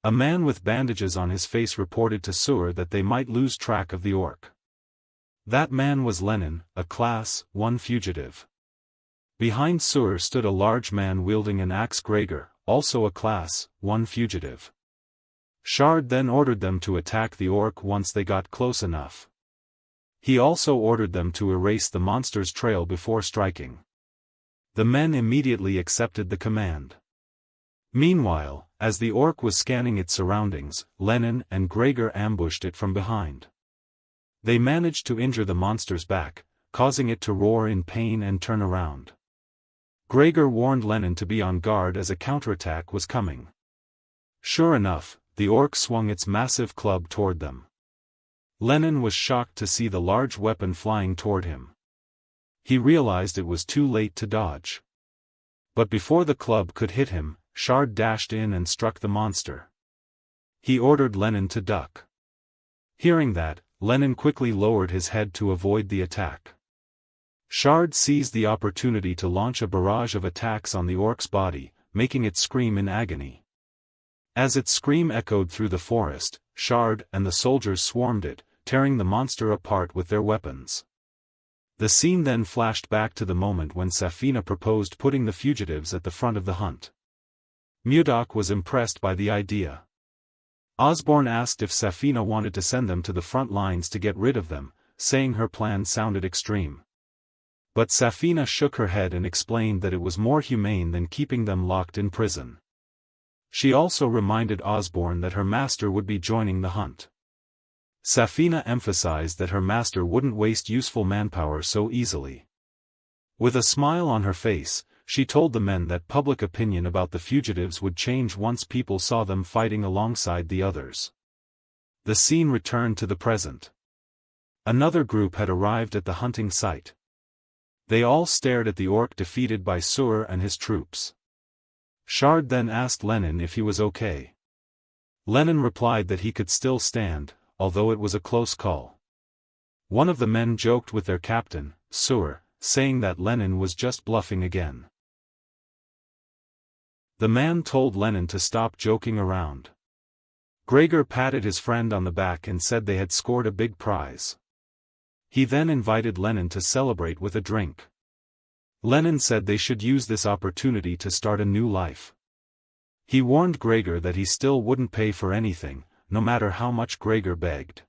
A man with bandages on his face reported to Sur that they might lose track of the orc. That man was Lenin, a Class 1 fugitive. Behind Sur stood a large man wielding an axe. Gregor, also a Class 1 fugitive. Shard then ordered them to attack the orc once they got close enough. He also ordered them to erase the monster's trail before striking. The men immediately accepted the command. Meanwhile, as the orc was scanning its surroundings, Lenin and Gregor ambushed it from behind. They managed to injure the monster's back, causing it to roar in pain and turn around. Gregor warned Lenin to be on guard as a counterattack was coming. Sure enough, the orc swung its massive club toward them. Lenin was shocked to see the large weapon flying toward him. He realized it was too late to dodge. But before the club could hit him, Shard dashed in and struck the monster. He ordered Lenin to duck. Hearing that, Lenin quickly lowered his head to avoid the attack. Shard seized the opportunity to launch a barrage of attacks on the orc's body, making it scream in agony. As its scream echoed through the forest, Shard and the soldiers swarmed it, tearing the monster apart with their weapons. The scene then flashed back to the moment when Safina proposed putting the fugitives at the front of the hunt. Mudok was impressed by the idea. Osborne asked if Safina wanted to send them to the front lines to get rid of them, saying her plan sounded extreme. But Safina shook her head and explained that it was more humane than keeping them locked in prison. She also reminded Osborne that her master would be joining the hunt. Safina emphasized that her master wouldn't waste useful manpower so easily. With a smile on her face, she told the men that public opinion about the fugitives would change once people saw them fighting alongside the others. The scene returned to the present. Another group had arrived at the hunting site. They all stared at the orc defeated by Sur and his troops. Shard then asked Lenin if he was okay. Lenin replied that he could still stand, although it was a close call. One of the men joked with their captain, Sur, saying that Lenin was just bluffing again. The man told Lenin to stop joking around. Gregor patted his friend on the back and said they had scored a big prize. He then invited Lenin to celebrate with a drink. Lenin said they should use this opportunity to start a new life. He warned Gregor that he still wouldn't pay for anything, no matter how much Gregor begged.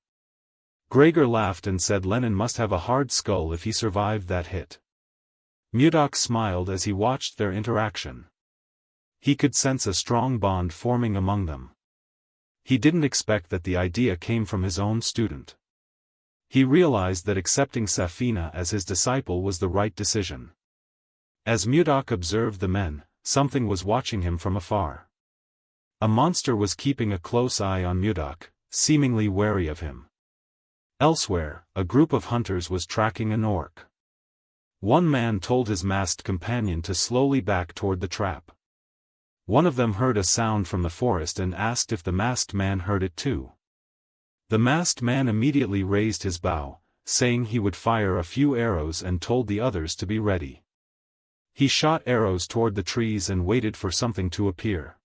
Gregor laughed and said Lenin must have a hard skull if he survived that hit. Mudok smiled as he watched their interaction. He could sense a strong bond forming among them. He didn't expect that the idea came from his own student. He realized that accepting Safina as his disciple was the right decision. As Mudok observed the men, something was watching him from afar. A monster was keeping a close eye on Mudok, seemingly wary of him. Elsewhere, a group of hunters was tracking an orc. One man told his masked companion to slowly back toward the trap. One of them heard a sound from the forest and asked if the masked man heard it too. The masked man immediately raised his bow, saying he would fire a few arrows and told the others to be ready. He shot arrows toward the trees and waited for something to appear.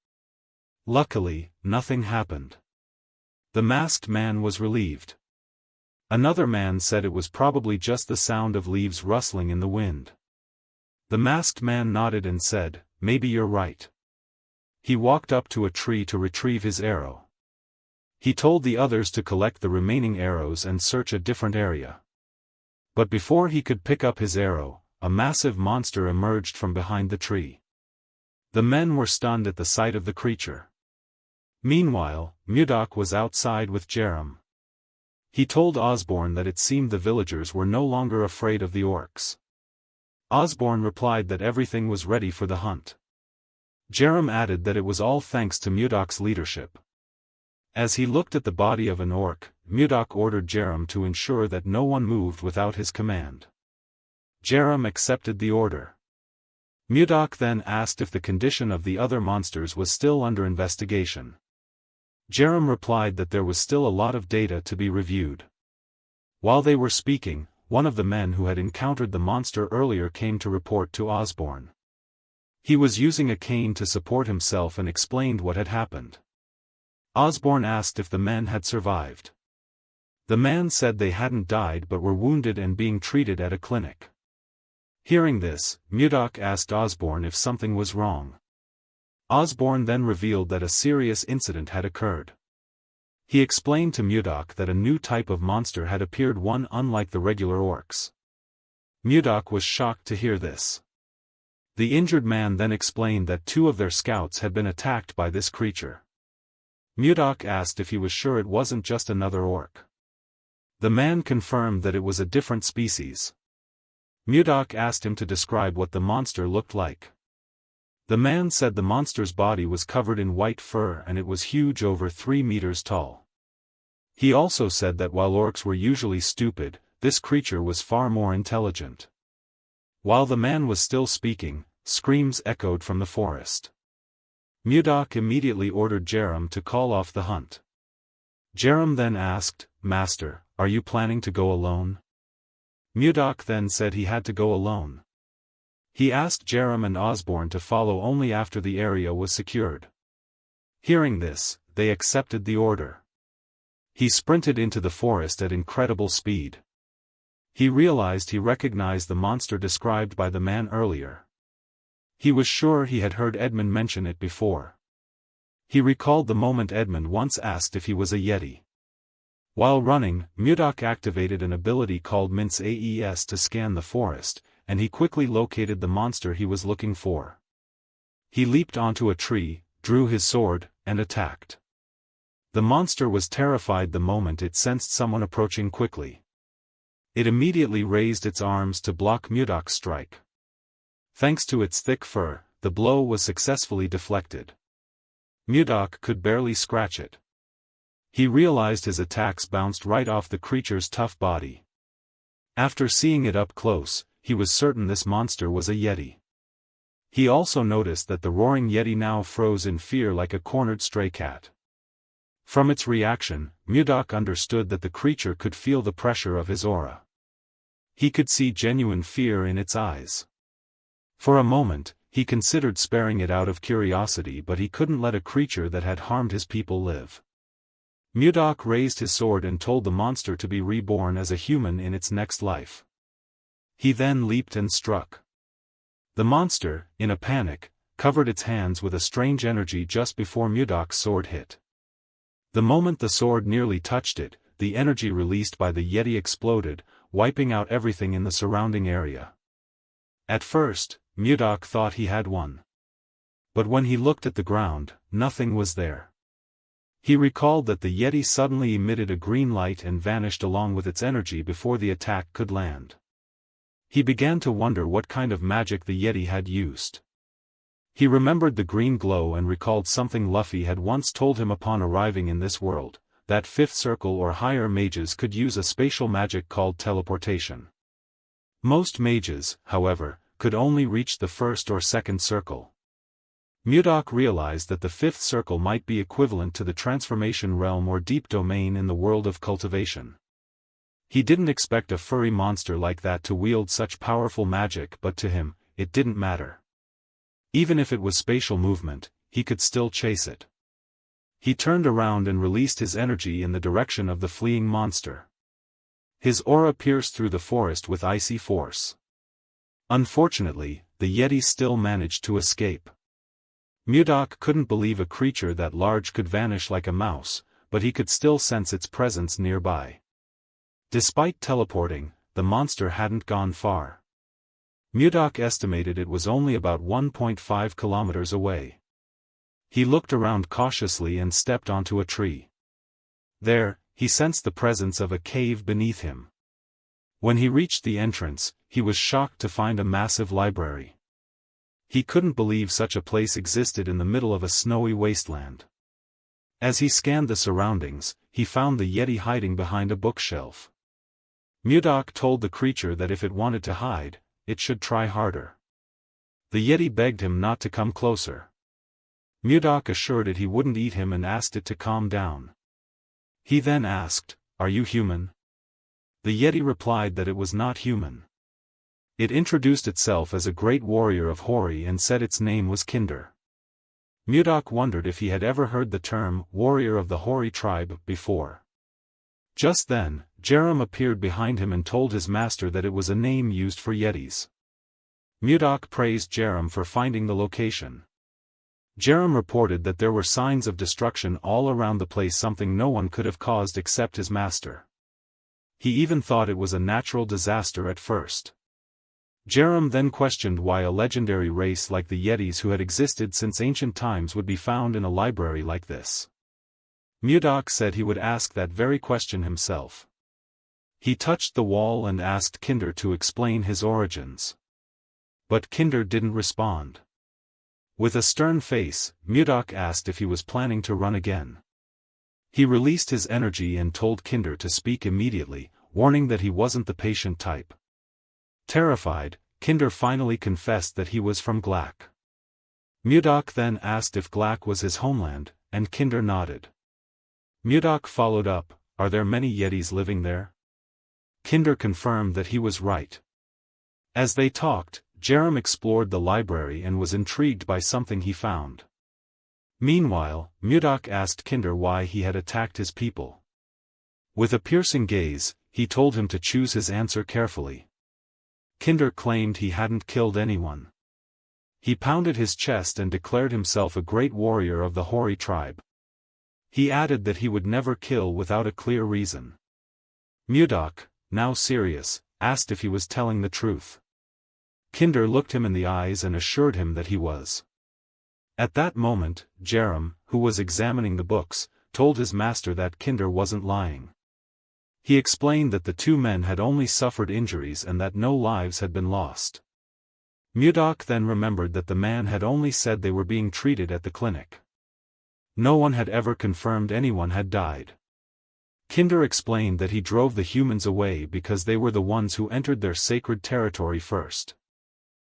Luckily, nothing happened. The masked man was relieved. Another man said it was probably just the sound of leaves rustling in the wind. The masked man nodded and said, "Maybe you're right." He walked up to a tree to retrieve his arrow. He told the others to collect the remaining arrows and search a different area. But before he could pick up his arrow, a massive monster emerged from behind the tree. The men were stunned at the sight of the creature. Meanwhile, Mudok was outside with Jerem. He told Osborne that it seemed the villagers were no longer afraid of the orcs. Osborne replied that everything was ready for the hunt. Jerem added that it was all thanks to Mudok's leadership. As he looked at the body of an orc, Mudok ordered Jerem to ensure that no one moved without his command. Jerem accepted the order. Mudok then asked if the condition of the other monsters was still under investigation. Jerem replied that there was still a lot of data to be reviewed. While they were speaking, one of the men who had encountered the monster earlier came to report to Osborne. He was using a cane to support himself and explained what had happened. Osborne asked if the men had survived. The man said they hadn't died but were wounded and being treated at a clinic. Hearing this, Mudok asked Osborne if something was wrong. Osborne then revealed that a serious incident had occurred. He explained to Mudok that a new type of monster had appeared, one unlike the regular orcs. Mudok was shocked to hear this. The injured man then explained that 2 of their scouts had been attacked by this creature. Mudok asked if he was sure it wasn't just another orc. The man confirmed that it was a different species. Mudok asked him to describe what the monster looked like. The man said the monster's body was covered in white fur and it was huge, over 3 meters tall. He also said that while orcs were usually stupid, this creature was far more intelligent. While the man was still speaking, screams echoed from the forest. Mudok immediately ordered Jerem to call off the hunt. Jerem then asked, "Master, are you planning to go alone?" Mudok then said he had to go alone. He asked Jerem and Osborne to follow only after the area was secured. Hearing this, they accepted the order. He sprinted into the forest at incredible speed. He realized he recognized the monster described by the man earlier. He was sure he had heard Edmund mention it before. He recalled the moment Edmund once asked if he was a Yeti. While running, Mudok activated an ability called Mince AES to scan the forest, and he quickly located the monster he was looking for. He leaped onto a tree, drew his sword, and attacked. The monster was terrified the moment it sensed someone approaching quickly. It immediately raised its arms to block Mudok's strike. Thanks to its thick fur, the blow was successfully deflected. Mudok could barely scratch it. He realized his attacks bounced right off the creature's tough body. After seeing it up close, he was certain this monster was a Yeti. He also noticed that the roaring Yeti now froze in fear like a cornered stray cat. From its reaction, Mudok understood that the creature could feel the pressure of his aura. He could see genuine fear in its eyes. For a moment, he considered sparing it out of curiosity, but he couldn't let a creature that had harmed his people live. Mudok raised his sword and told the monster to be reborn as a human in its next life. He then leaped and struck. The monster, in a panic, covered its hands with a strange energy just before Mudok's sword hit. The moment the sword nearly touched it, the energy released by the Yeti exploded, wiping out everything in the surrounding area. At first, Mudok thought he had won. But when he looked at the ground, nothing was there. He recalled that the Yeti suddenly emitted a green light and vanished along with its energy before the attack could land. He began to wonder what kind of magic the Yeti had used. He remembered the green glow and recalled something Luffy had once told him upon arriving in this world, that fifth circle or higher mages could use a spatial magic called teleportation. Most mages, however, could only reach the first or second circle. Mudok realized that the fifth circle might be equivalent to the transformation realm or deep domain in the world of cultivation. He didn't expect a furry monster like that to wield such powerful magic, but to him, it didn't matter. Even if it was spatial movement, he could still chase it. He turned around and released his energy in the direction of the fleeing monster. His aura pierced through the forest with icy force. Unfortunately, the Yeti still managed to escape. Mudok couldn't believe a creature that large could vanish like a mouse, but he could still sense its presence nearby. Despite teleporting, the monster hadn't gone far. Mudok estimated it was only about 1.5 kilometers away. He looked around cautiously and stepped onto a tree. There, he sensed the presence of a cave beneath him. When he reached the entrance, he was shocked to find a massive library. He couldn't believe such a place existed in the middle of a snowy wasteland. As he scanned the surroundings, he found the Yeti hiding behind a bookshelf. Mudok told the creature that if it wanted to hide, it should try harder. The Yeti begged him not to come closer. Mudok assured it he wouldn't eat him and asked it to calm down. He then asked, "Are you human?" The Yeti replied that it was not human. It introduced itself as a great warrior of Hori and said its name was Kinder. Mudok wondered if he had ever heard the term, warrior of the Hori tribe, before. Just then, Jerem appeared behind him and told his master that it was a name used for Yetis. Mudok praised Jerem for finding the location. Jerem reported that there were signs of destruction all around the place, something no one could have caused except his master. He even thought it was a natural disaster at first. Jerem then questioned why a legendary race like the Yetis who had existed since ancient times would be found in a library like this. Mudok said he would ask that very question himself. He touched the wall and asked Kinder to explain his origins. But Kinder didn't respond. With a stern face, Mudok asked if he was planning to run again. He released his energy and told Kinder to speak immediately, warning that he wasn't the patient type. Terrified, Kinder finally confessed that he was from Glak. Mudok then asked if Glak was his homeland, and Kinder nodded. Mudok followed up, "Are there many Yetis living there?" Kinder confirmed that he was right. As they talked, Jerem explored the library and was intrigued by something he found. Meanwhile, Mudok asked Kinder why he had attacked his people. With a piercing gaze, he told him to choose his answer carefully. Kinder claimed he hadn't killed anyone. He pounded his chest and declared himself a great warrior of the Hori tribe. He added that he would never kill without a clear reason. Mudok, now serious, asked if he was telling the truth. Kinder looked him in the eyes and assured him that he was. At that moment, Jerem, who was examining the books, told his master that Kinder wasn't lying. He explained that the two men had only suffered injuries and that no lives had been lost. Mudok then remembered that the man had only said they were being treated at the clinic. No one had ever confirmed anyone had died. Kinder explained that he drove the humans away because they were the ones who entered their sacred territory first.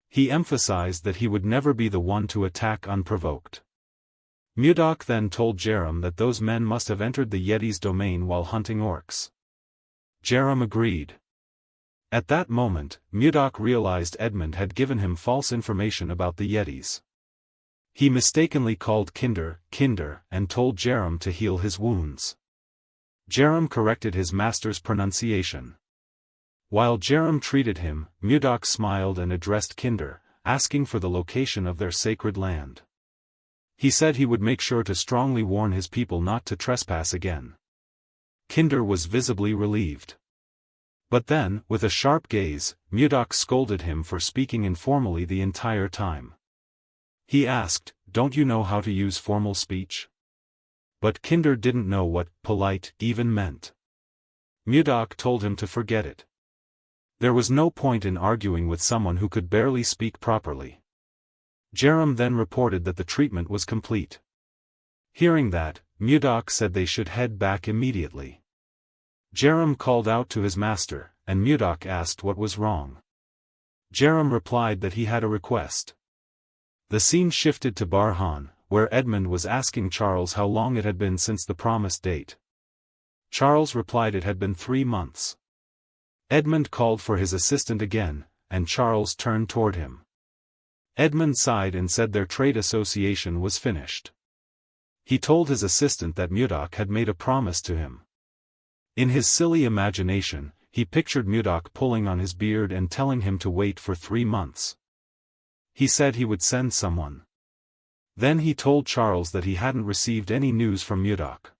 He emphasized that he would never be the one to attack unprovoked. Mudok then told Jerem that those men must have entered the Yeti's domain while hunting orcs. Jerem agreed. At that moment, Mudok realized Edmund had given him false information about the Yetis. He mistakenly called Kinder, and told Jerem to heal his wounds. Jerem corrected his master's pronunciation. While Jerem treated him, Mudok smiled and addressed Kinder, asking for the location of their sacred land. He said he would make sure to strongly warn his people not to trespass again. Kinder was visibly relieved. But then, with a sharp gaze, Mudok scolded him for speaking informally the entire time. He asked, "Don't you know how to use formal speech?" But Kinder didn't know what polite even meant. Mudok told him to forget it. There was no point in arguing with someone who could barely speak properly. Jerem then reported that the treatment was complete. Hearing that, Mudok said they should head back immediately. Jerem called out to his master, and Mudok asked what was wrong. Jerem replied that he had a request. The scene shifted to Barhan, where Edmund was asking Charles how long it had been since the promised date. Charles replied it had been 3 months. Edmund called for his assistant again, and Charles turned toward him. Edmund sighed and said their trade association was finished. He told his assistant that Mudok had made a promise to him. In his silly imagination, he pictured Mudok pulling on his beard and telling him to wait for 3 months. He said he would send someone. Then he told Charles that he hadn't received any news from Mudok.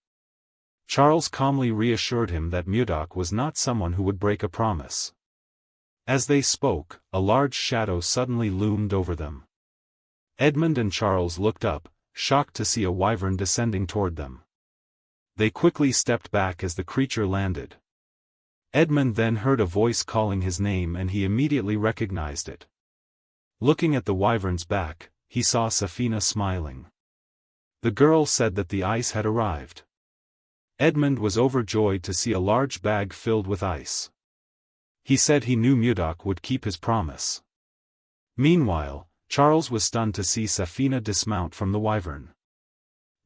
Charles calmly reassured him that Mudok was not someone who would break a promise. As they spoke, a large shadow suddenly loomed over them. Edmund and Charles looked up, shocked to see a wyvern descending toward them. They quickly stepped back as the creature landed. Edmund then heard a voice calling his name and he immediately recognized it. Looking at the wyvern's back, he saw Safina smiling. The girl said that the ice had arrived. Edmund was overjoyed to see a large bag filled with ice. He said he knew Mudok would keep his promise. Meanwhile, Charles was stunned to see Safina dismount from the wyvern.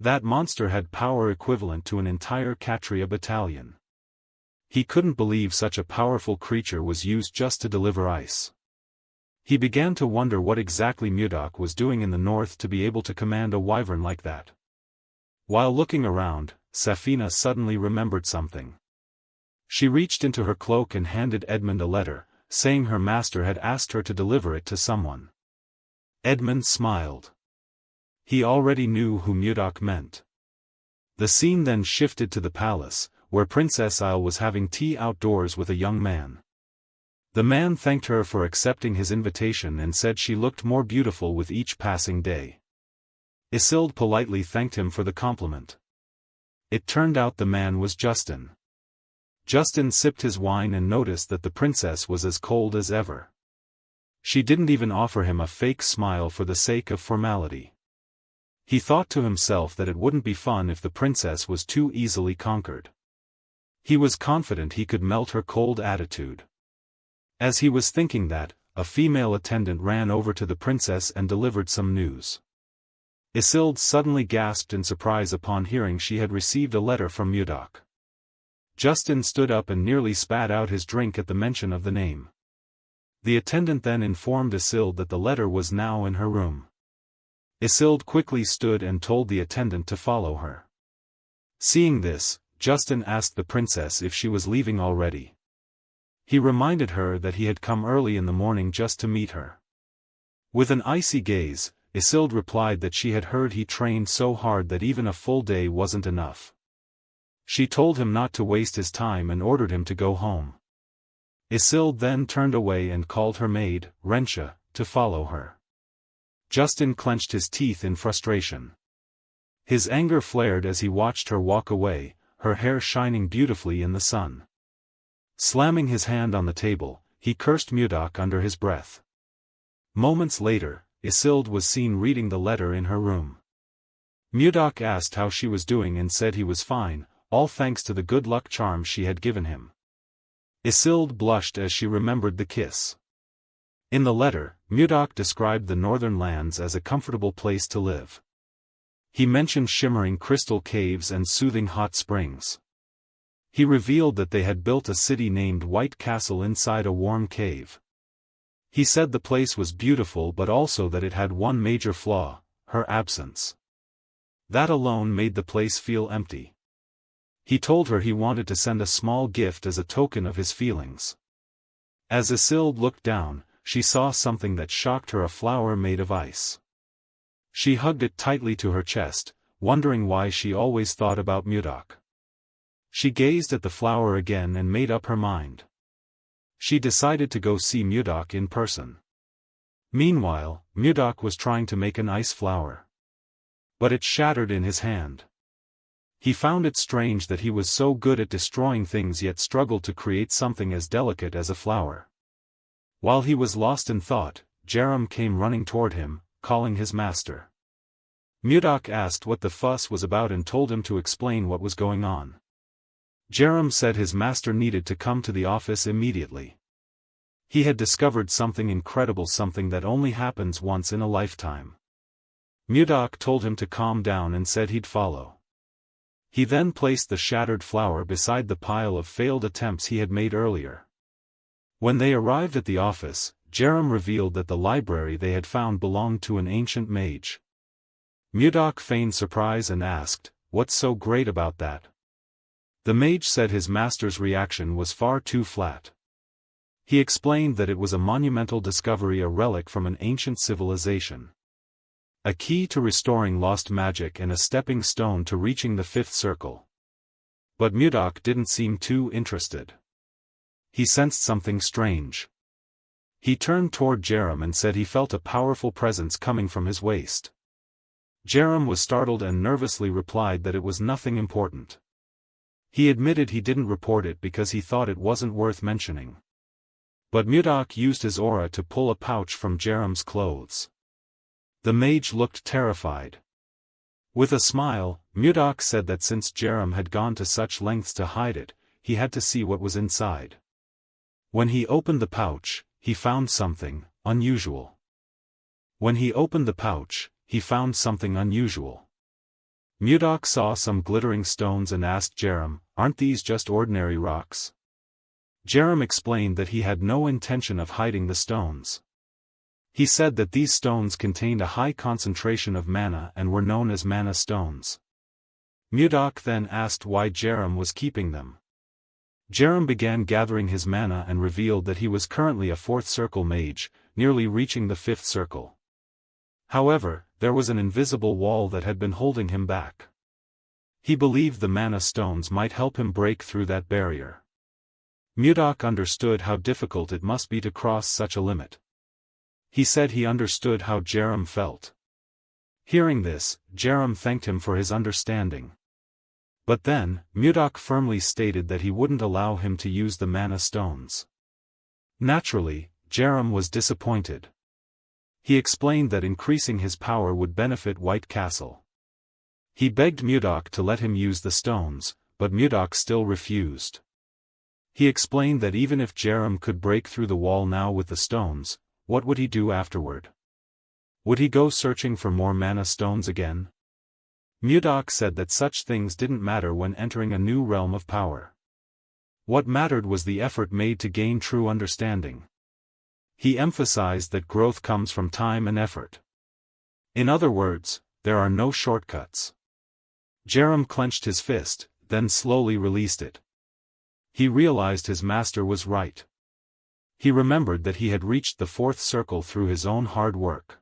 That monster had power equivalent to an entire Kshatriya battalion. He couldn't believe such a powerful creature was used just to deliver ice. He began to wonder what exactly Mudok was doing in the north to be able to command a wyvern like that. While looking around, Safina suddenly remembered something. She reached into her cloak and handed Edmund a letter, saying her master had asked her to deliver it to someone. Edmund smiled. He already knew who Mudok meant. The scene then shifted to the palace, where Princess Isle was having tea outdoors with a young man. The man thanked her for accepting his invitation and said she looked more beautiful with each passing day. Isilde politely thanked him for the compliment. It turned out the man was Justin. Justin sipped his wine and noticed that the princess was as cold as ever. She didn't even offer him a fake smile for the sake of formality. He thought to himself that it wouldn't be fun if the princess was too easily conquered. He was confident he could melt her cold attitude. As he was thinking that, a female attendant ran over to the princess and delivered some news. Isilde suddenly gasped in surprise upon hearing she had received a letter from Mudok. Justin stood up and nearly spat out his drink at the mention of the name. The attendant then informed Isilde that the letter was now in her room. Isilde quickly stood and told the attendant to follow her. Seeing this, Justin asked the princess if she was leaving already. He reminded her that he had come early in the morning just to meet her. With an icy gaze, Isilde replied that she had heard he trained so hard that even a full day wasn't enough. She told him not to waste his time and ordered him to go home. Isilde then turned away and called her maid, Rensha, to follow her. Justin clenched his teeth in frustration. His anger flared as he watched her walk away, her hair shining beautifully in the sun. Slamming his hand on the table, he cursed Mudok under his breath. Moments later, Isilde was seen reading the letter in her room. Mudok asked how she was doing and said he was fine, all thanks to the good luck charm she had given him. Isilde blushed as she remembered the kiss. In the letter, Mudok described the northern lands as a comfortable place to live. He mentioned shimmering crystal caves and soothing hot springs. He revealed that they had built a city named White Castle inside a warm cave. He said the place was beautiful but also that it had one major flaw: her absence. That alone made the place feel empty. He told her he wanted to send a small gift as a token of his feelings. As Isilde looked down, she saw something that shocked her: a flower made of ice. She hugged it tightly to her chest, wondering why she always thought about Mudok. She gazed at the flower again and made up her mind. She decided to go see Mudok in person. Meanwhile, Mudok was trying to make an ice flower. But it shattered in his hand. He found it strange that he was so good at destroying things yet struggled to create something as delicate as a flower. While he was lost in thought, Jerem came running toward him, calling his master. Mudok asked what the fuss was about and told him to explain what was going on. Jerem said his master needed to come to the office immediately. He had discovered something incredible, something that only happens once in a lifetime. Mudok told him to calm down and said he'd follow. He then placed the shattered flower beside the pile of failed attempts he had made earlier. When they arrived at the office, Jerem revealed that the library they had found belonged to an ancient mage. Mudok feigned surprise and asked, "What's so great about that?" The mage said his master's reaction was far too flat. He explained that it was a monumental discovery, a relic from an ancient civilization. A key to restoring lost magic and a stepping stone to reaching the fifth circle. But Mudok didn't seem too interested. He sensed something strange. He turned toward Jerem and said he felt a powerful presence coming from his waist. Jerem was startled and nervously replied that it was nothing important. He admitted he didn't report it because he thought it wasn't worth mentioning. But Mudok used his aura to pull a pouch from Jerem's clothes. The mage looked terrified. With a smile, Mudok said that since Jerem had gone to such lengths to hide it, he had to see what was inside. When he opened the pouch, he found something unusual. Mudok saw some glittering stones and asked Jerem, "Aren't these just ordinary rocks?" Jerem explained that he had no intention of hiding the stones. He said that these stones contained a high concentration of mana and were known as mana stones. Mudok then asked why Jerem was keeping them. Jerem began gathering his mana and revealed that he was currently a fourth circle mage, nearly reaching the fifth circle. However, there was an invisible wall that had been holding him back. He believed the mana stones might help him break through that barrier. Mudok understood how difficult it must be to cross such a limit. He said he understood how Jerem felt. Hearing this, Jerem thanked him for his understanding. But then, Mudok firmly stated that he wouldn't allow him to use the mana stones. Naturally, Jerem was disappointed. He explained that increasing his power would benefit White Castle. He begged Mudok to let him use the stones, but Mudok still refused. He explained that even if Jerem could break through the wall now with the stones, what would he do afterward? Would he go searching for more mana stones again? Mudok said that such things didn't matter when entering a new realm of power. What mattered was the effort made to gain true understanding. He emphasized that growth comes from time and effort. In other words, there are no shortcuts. Jerem clenched his fist, then slowly released it. He realized his master was right. He remembered that he had reached the fourth circle through his own hard work.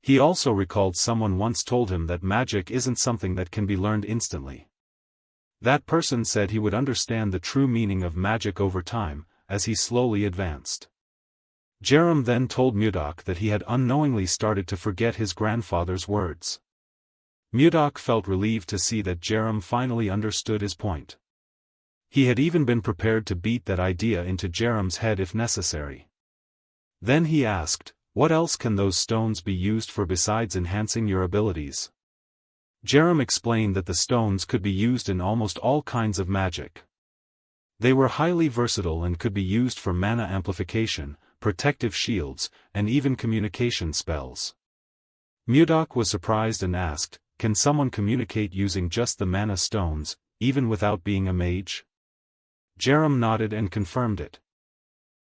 He also recalled someone once told him that magic isn't something that can be learned instantly. That person said he would understand the true meaning of magic over time, as he slowly advanced. Jerem then told Mudok that he had unknowingly started to forget his grandfather's words. Mudok felt relieved to see that Jerem finally understood his point. He had even been prepared to beat that idea into Jerem's head if necessary. Then he asked, "What else can those stones be used for besides enhancing your abilities?" Jerem explained that the stones could be used in almost all kinds of magic. They were highly versatile and could be used for mana amplification, protective shields, and even communication spells. Mudok was surprised and asked, "Can someone communicate using just the mana stones, even without being a mage?" Jerem nodded and confirmed it.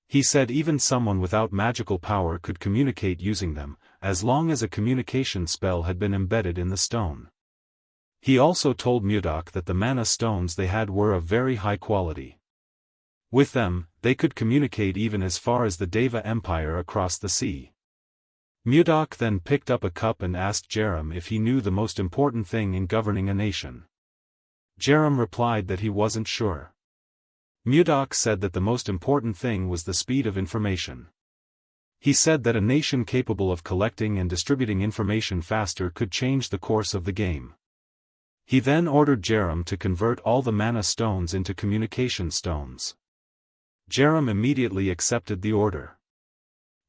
He said even someone without magical power could communicate using them, as long as a communication spell had been embedded in the stone. He also told Mudok that the mana stones they had were of very high quality. With them, they could communicate even as far as the Deva Empire across the sea. Mudok then picked up a cup and asked Jerem if he knew the most important thing in governing a nation. Jerem replied that he wasn't sure. Mudok said that the most important thing was the speed of information. He said that a nation capable of collecting and distributing information faster could change the course of the game. He then ordered Jerem to convert all the mana stones into communication stones. Jerem immediately accepted the order.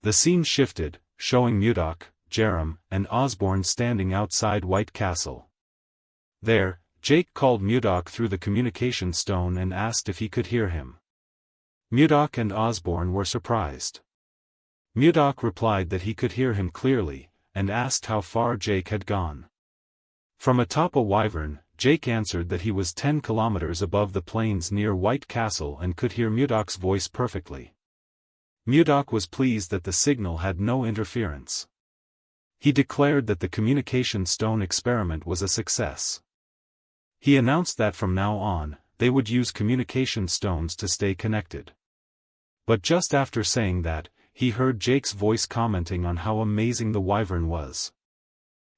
The scene shifted, showing Mudok, Jerem, and Osborne standing outside White Castle. There, Jake called Mudok through the communication stone and asked if he could hear him. Mudok and Osborne were surprised. Mudok replied that he could hear him clearly, and asked how far Jake had gone. From atop a wyvern, Jake answered that he was 10 kilometers above the plains near White Castle and could hear Mudok's voice perfectly. Mudok was pleased that the signal had no interference. He declared that the communication stone experiment was a success. He announced that from now on, they would use communication stones to stay connected. But just after saying that, he heard Jake's voice commenting on how amazing the wyvern was.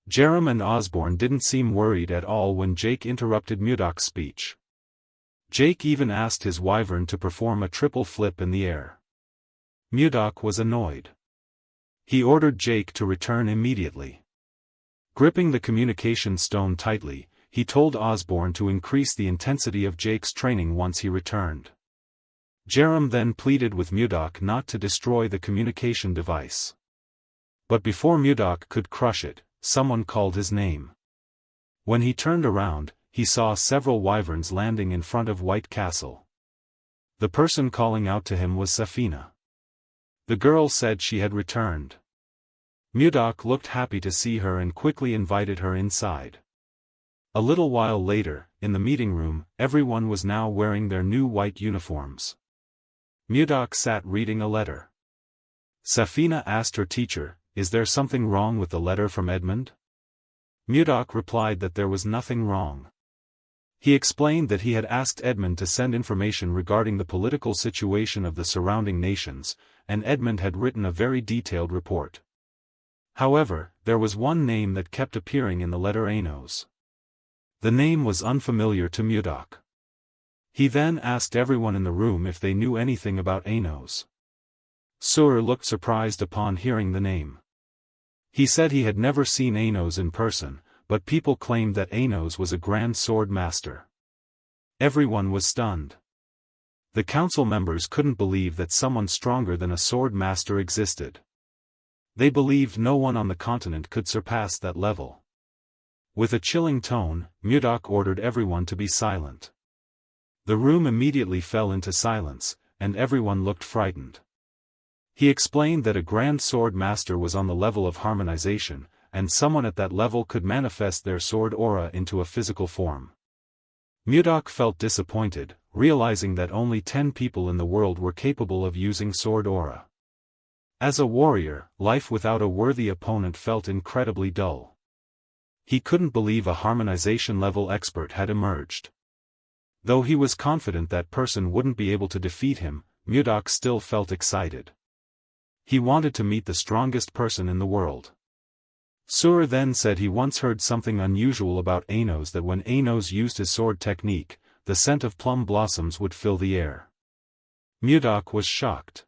Jerem and Osborne didn't seem worried at all when Jake interrupted Mudok's speech. Jake even asked his wyvern to perform a triple flip in the air. Mudok was annoyed. He ordered Jake to return immediately. Gripping the communication stone tightly, he told Osborne to increase the intensity of Jake's training once he returned. Jerem then pleaded with Mudok not to destroy the communication device. But before Mudok could crush it, someone called his name. When he turned around, he saw several wyverns landing in front of White Castle. The person calling out to him was Safina. The girl said she had returned. Mudok looked happy to see her and quickly invited her inside. A little while later, in the meeting room, everyone was now wearing their new white uniforms. Mudok sat reading a letter. Safina asked her teacher, "Is there something wrong with the letter from Edmund?" Mudok replied that there was nothing wrong. He explained that he had asked Edmund to send information regarding the political situation of the surrounding nations, and Edmund had written a very detailed report. However, there was one name that kept appearing in the letter: Anos. The name was unfamiliar to Mudok. He then asked everyone in the room if they knew anything about Anos. Sur looked surprised upon hearing the name. He said he had never seen Anos in person, but people claimed that Anos was a grand sword master. Everyone was stunned. The council members couldn't believe that someone stronger than a sword master existed. They believed no one on the continent could surpass that level. With a chilling tone, Mudok ordered everyone to be silent. The room immediately fell into silence, and everyone looked frightened. He explained that a grand sword master was on the level of harmonization, and someone at that level could manifest their sword aura into a physical form. Mudok felt disappointed, realizing that only 10 people in the world were capable of using sword aura. As a warrior, life without a worthy opponent felt incredibly dull. He couldn't believe a harmonization-level expert had emerged. Though he was confident that person wouldn't be able to defeat him, Mudok still felt excited. He wanted to meet the strongest person in the world. Sur then said he once heard something unusual about Anos, that when Anos used his sword technique, the scent of plum blossoms would fill the air. Mudok was shocked.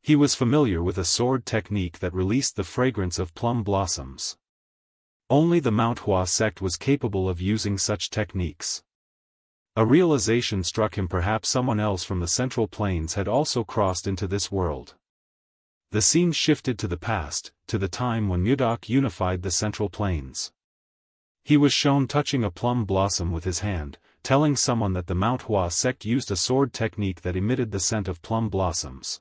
He was familiar with a sword technique that released the fragrance of plum blossoms. Only the Manhwa sect was capable of using such techniques. A realization struck him: perhaps someone else from the Central Plains had also crossed into this world. The scene shifted to the past, to the time when Mudok unified the Central Plains. He was shown touching a plum blossom with his hand, telling someone that the Manhwa sect used a sword technique that emitted the scent of plum blossoms.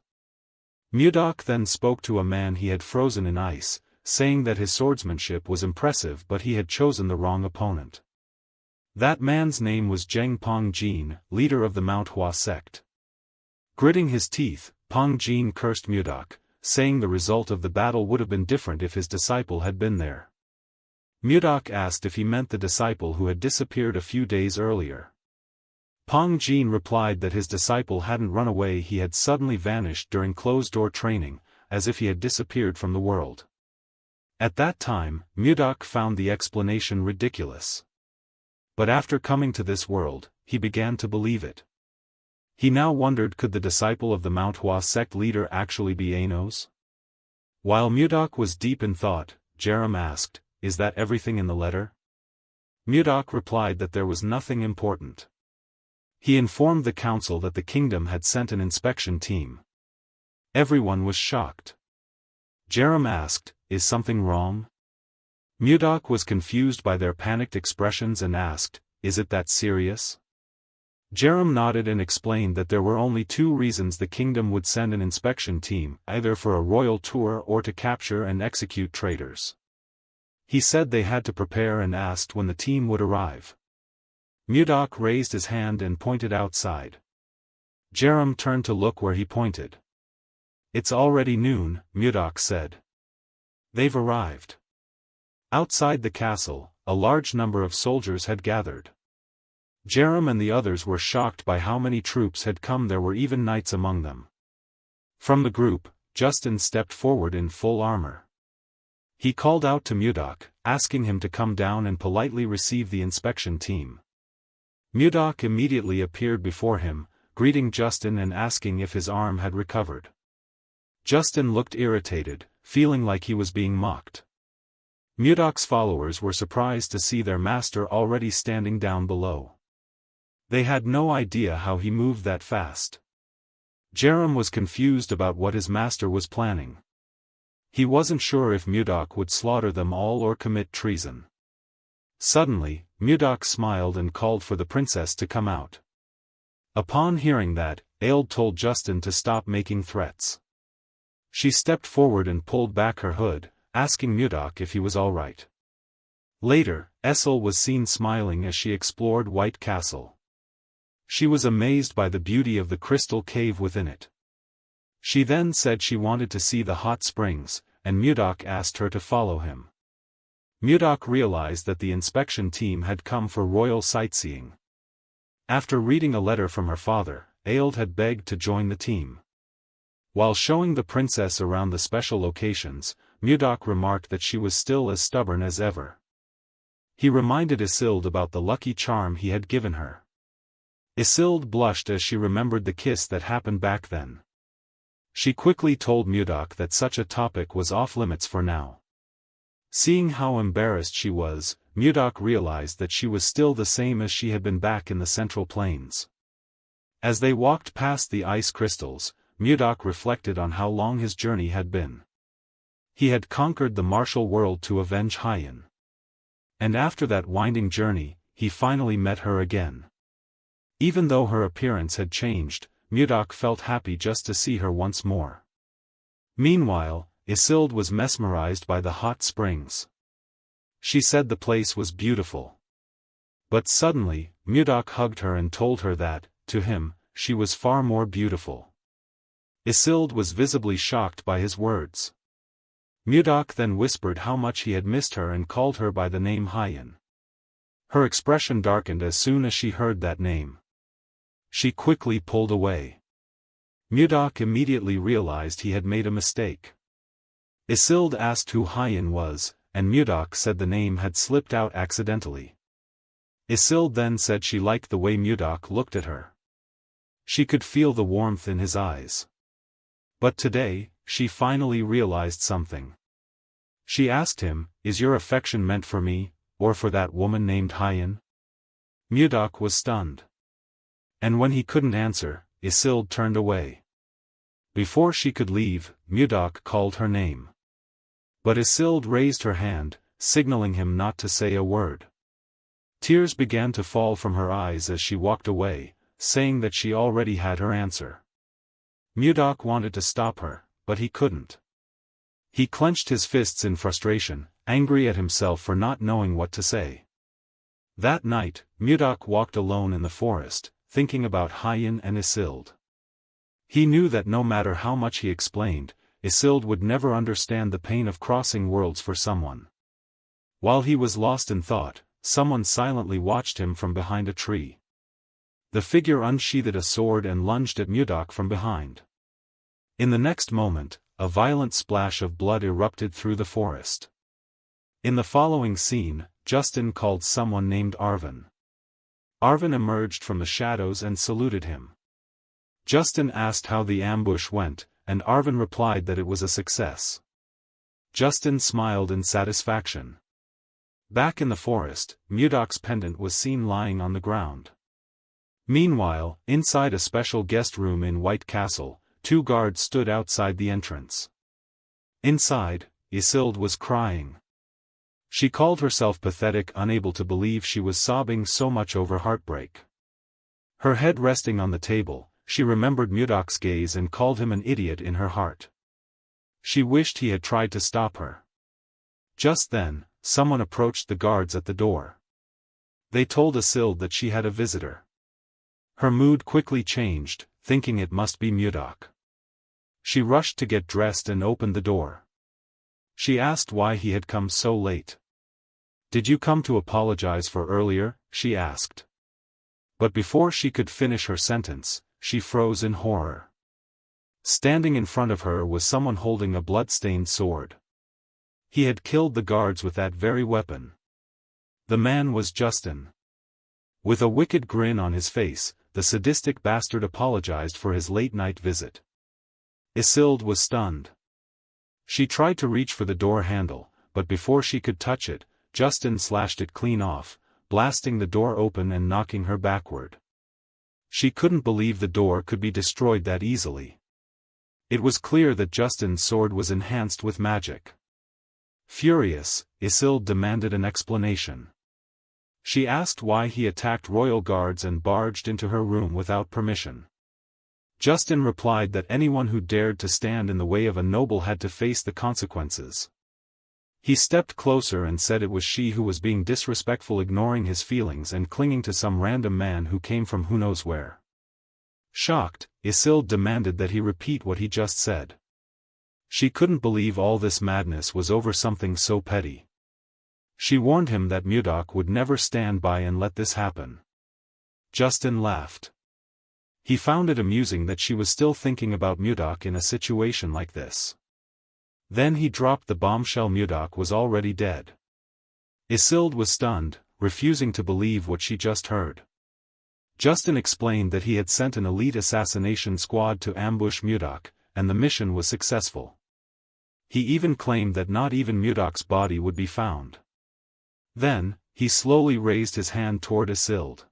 Mudok then spoke to a man he had frozen in ice, saying that his swordsmanship was impressive but he had chosen the wrong opponent. That man's name was Zheng Pongjin, leader of the Manhwa sect. Gritting his teeth, Pongjin cursed Mudok, saying the result of the battle would have been different if his disciple had been there. Mudok asked if he meant the disciple who had disappeared a few days earlier. Pongjin replied that his disciple hadn't run away, he had suddenly vanished during closed-door training, as if he had disappeared from the world. At that time, Mudok found the explanation ridiculous. But after coming to this world, he began to believe it. He now wondered, could the disciple of the Manhwa sect leader actually be Anos? While Mudok was deep in thought, Jerem asked, "Is that everything in the letter?" Mudok replied that there was nothing important. He informed the council that the kingdom had sent an inspection team. Everyone was shocked. Jerem asked, "Is something wrong?" Mudok was confused by their panicked expressions and asked, "Is it that serious?" Jerem nodded and explained that there were only two reasons the kingdom would send an inspection team, either for a royal tour or to capture and execute traitors. He said they had to prepare and asked when the team would arrive. Mudok raised his hand and pointed outside. Jerem turned to look where he pointed. "It's already noon," Mudok said. "They've arrived." Outside the castle, a large number of soldiers had gathered. Jerem and the others were shocked by how many troops had come. There were even knights among them. From the group, Justin stepped forward in full armor. He called out to Mudok, asking him to come down and politely receive the inspection team. Mudok immediately appeared before him, greeting Justin and asking if his arm had recovered. Justin looked irritated, feeling like he was being mocked. Mudok's followers were surprised to see their master already standing down below. They had no idea how he moved that fast. Jerem was confused about what his master was planning. He wasn't sure if Mudok would slaughter them all or commit treason. Suddenly, Mudok smiled and called for the princess to come out. Upon hearing that, Aeld told Justin to stop making threats. She stepped forward and pulled back her hood, asking Mudok if he was all right. Later, Essel was seen smiling as she explored White Castle. She was amazed by the beauty of the crystal cave within it. She then said she wanted to see the hot springs, and Mudok asked her to follow him. Mudok realized that the inspection team had come for royal sightseeing. After reading a letter from her father, Aeld had begged to join the team. While showing the princess around the special locations, Mudok remarked that she was still as stubborn as ever. He reminded Isilde about the lucky charm he had given her. Isilde blushed as she remembered the kiss that happened back then. She quickly told Mudok that such a topic was off-limits for now. Seeing how embarrassed she was, Mudok realized that she was still the same as she had been back in the Central Plains. As they walked past the ice crystals, Mudok reflected on how long his journey had been. He had conquered the martial world to avenge Hyen. And after that winding journey, he finally met her again. Even though her appearance had changed, Mudok felt happy just to see her once more. Meanwhile, Isilde was mesmerized by the hot springs. She said the place was beautiful. But suddenly, Mudok hugged her and told her that, to him, she was far more beautiful. Isilde was visibly shocked by his words. Mudok then whispered how much he had missed her and called her by the name Hyen. Her expression darkened as soon as she heard that name. She quickly pulled away. Mudok immediately realized he had made a mistake. Isilde asked who Hyen was, and Mudok said the name had slipped out accidentally. Isilde then said she liked the way Mudok looked at her. She could feel the warmth in his eyes. But today, she finally realized something. She asked him, "Is your affection meant for me, or for that woman named Hyen?" Mudok was stunned. And when he couldn't answer, Isilde turned away. Before she could leave, Mudok called her name. But Isilde raised her hand, signaling him not to say a word. Tears began to fall from her eyes as she walked away, saying that she already had her answer. Mudok wanted to stop her, but he couldn't. He clenched his fists in frustration, angry at himself for not knowing what to say. That night, Mudok walked alone in the forest, thinking about Hyen and Isilde. He knew that no matter how much he explained, Isilde would never understand the pain of crossing worlds for someone. While he was lost in thought, someone silently watched him from behind a tree. The figure unsheathed a sword and lunged at Mudok from behind. In the next moment, a violent splash of blood erupted through the forest. In the following scene, Justin called someone named Arvin. Arvin emerged from the shadows and saluted him. Justin asked how the ambush went, and Arvin replied that it was a success. Justin smiled in satisfaction. Back in the forest, Mudok's pendant was seen lying on the ground. Meanwhile, inside a special guest room in White Castle, 2 guards stood outside the entrance. Inside, Isilde was crying. She called herself pathetic, unable to believe she was sobbing so much over heartbreak. Her head resting on the table, she remembered Mudok's gaze and called him an idiot in her heart. She wished he had tried to stop her. Just then, someone approached the guards at the door. They told Isilde that she had a visitor. Her mood quickly changed, thinking it must be Mudok. She rushed to get dressed and opened the door. She asked why he had come so late. "Did you come to apologize for earlier?" she asked. But before she could finish her sentence, she froze in horror. Standing in front of her was someone holding a blood-stained sword. He had killed the guards with that very weapon. The man was Justin. With a wicked grin on his face, the sadistic bastard apologized for his late-night visit. Isilde was stunned. She tried to reach for the door handle, but before she could touch it, Justin slashed it clean off, blasting the door open and knocking her backward. She couldn't believe the door could be destroyed that easily. It was clear that Justin's sword was enhanced with magic. Furious, Isilde demanded an explanation. She asked why he attacked royal guards and barged into her room without permission. Justin replied that anyone who dared to stand in the way of a noble had to face the consequences. He stepped closer and said it was she who was being disrespectful, ignoring his feelings and clinging to some random man who came from who knows where. Shocked, Isilde demanded that he repeat what he just said. She couldn't believe all this madness was over something so petty. She warned him that Mudok would never stand by and let this happen. Justin laughed. He found it amusing that she was still thinking about Mudok in a situation like this. Then he dropped the bombshell: Mudok was already dead. Isilde was stunned, refusing to believe what she just heard. Justin explained that he had sent an elite assassination squad to ambush Mudok, and the mission was successful. He even claimed that not even Mudok's body would be found. Then, he slowly raised his hand toward Isilde.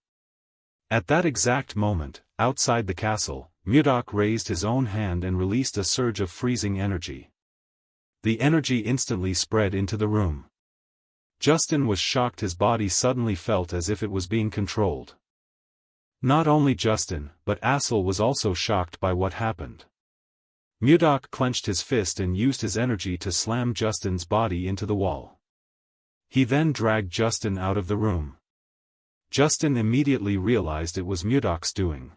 At that exact moment, outside the castle, Mudok raised his own hand and released a surge of freezing energy. The energy instantly spread into the room. Justin was shocked. His body suddenly felt as if it was being controlled. Not only Justin, but Isilde was also shocked by what happened. Mudok clenched his fist and used his energy to slam Justin's body into the wall. He then dragged Justin out of the room. Justin immediately realized it was Mudok's doing.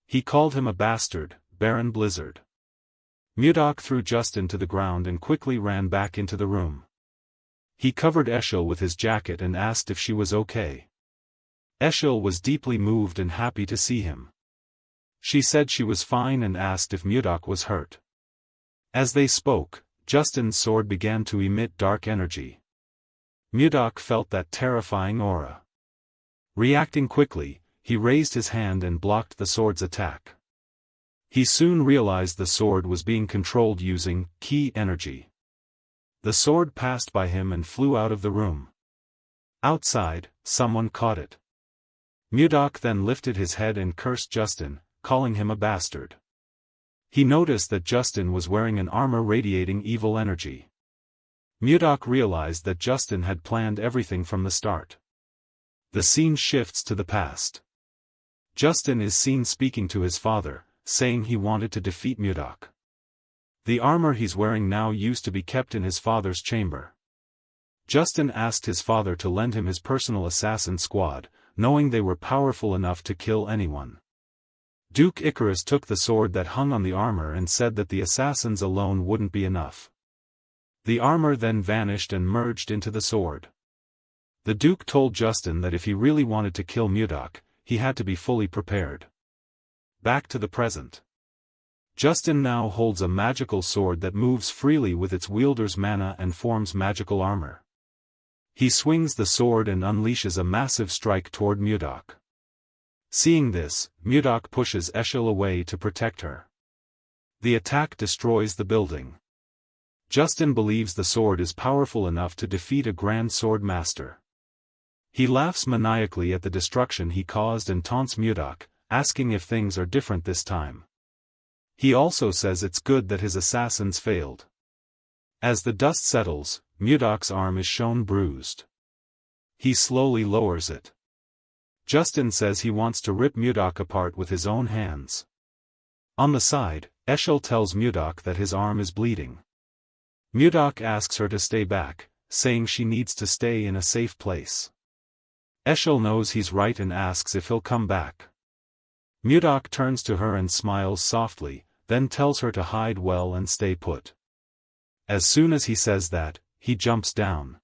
He called him a bastard, Baron Blizzard. Mudok threw Justin to the ground and quickly ran back into the room. He covered Eshel with his jacket and asked if she was okay. Eshel was deeply moved and happy to see him. She said she was fine and asked if Mudok was hurt. As they spoke, Justin's sword began to emit dark energy. Mudok felt that terrifying aura. Reacting quickly, he raised his hand and blocked the sword's attack. He soon realized the sword was being controlled using ki energy. The sword passed by him and flew out of the room. Outside, someone caught it. Mudok then lifted his head and cursed Justin, calling him a bastard. He noticed that Justin was wearing an armor radiating evil energy. Mudok realized that Justin had planned everything from the start. The scene shifts to the past. Justin is seen speaking to his father, saying he wanted to defeat Mudok. The armor he's wearing now used to be kept in his father's chamber. Justin asked his father to lend him his personal assassin squad, knowing they were powerful enough to kill anyone. Duke Icarus took the sword that hung on the armor and said that the assassins alone wouldn't be enough. The armor then vanished and merged into the sword. The Duke told Justin that if he really wanted to kill Mudok, he had to be fully prepared. Back to the present. Justin now holds a magical sword that moves freely with its wielder's mana and forms magical armor. He swings the sword and unleashes a massive strike toward Mudok. Seeing this, Mudok pushes Eshel away to protect her. The attack destroys the building. Justin believes the sword is powerful enough to defeat a grand sword master. He laughs maniacally at the destruction he caused and taunts Mudok, asking if things are different this time. He also says it's good that his assassins failed. As the dust settles, Mudok's arm is shown bruised. He slowly lowers it. Justin says he wants to rip Mudok apart with his own hands. On the side, Eshel tells Mudok that his arm is bleeding. Mudok asks her to stay back, saying she needs to stay in a safe place. Eshel knows he's right and asks if he'll come back. Mudok turns to her and smiles softly, then tells her to hide well and stay put. As soon as he says that, he jumps down.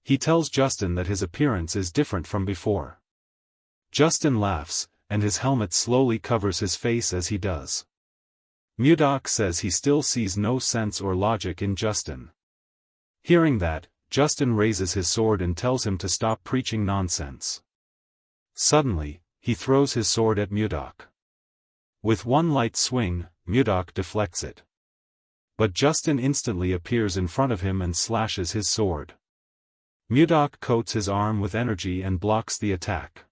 He tells Justin that his appearance is different from before. Justin laughs, and his helmet slowly covers his face as he does. Mudok says he still sees no sense or logic in Justin. Hearing that, Justin raises his sword and tells him to stop preaching nonsense. Suddenly, he throws his sword at Mudok. With one light swing, Mudok deflects it. But Justin instantly appears in front of him and slashes his sword. Mudok coats his arm with energy and blocks the attack.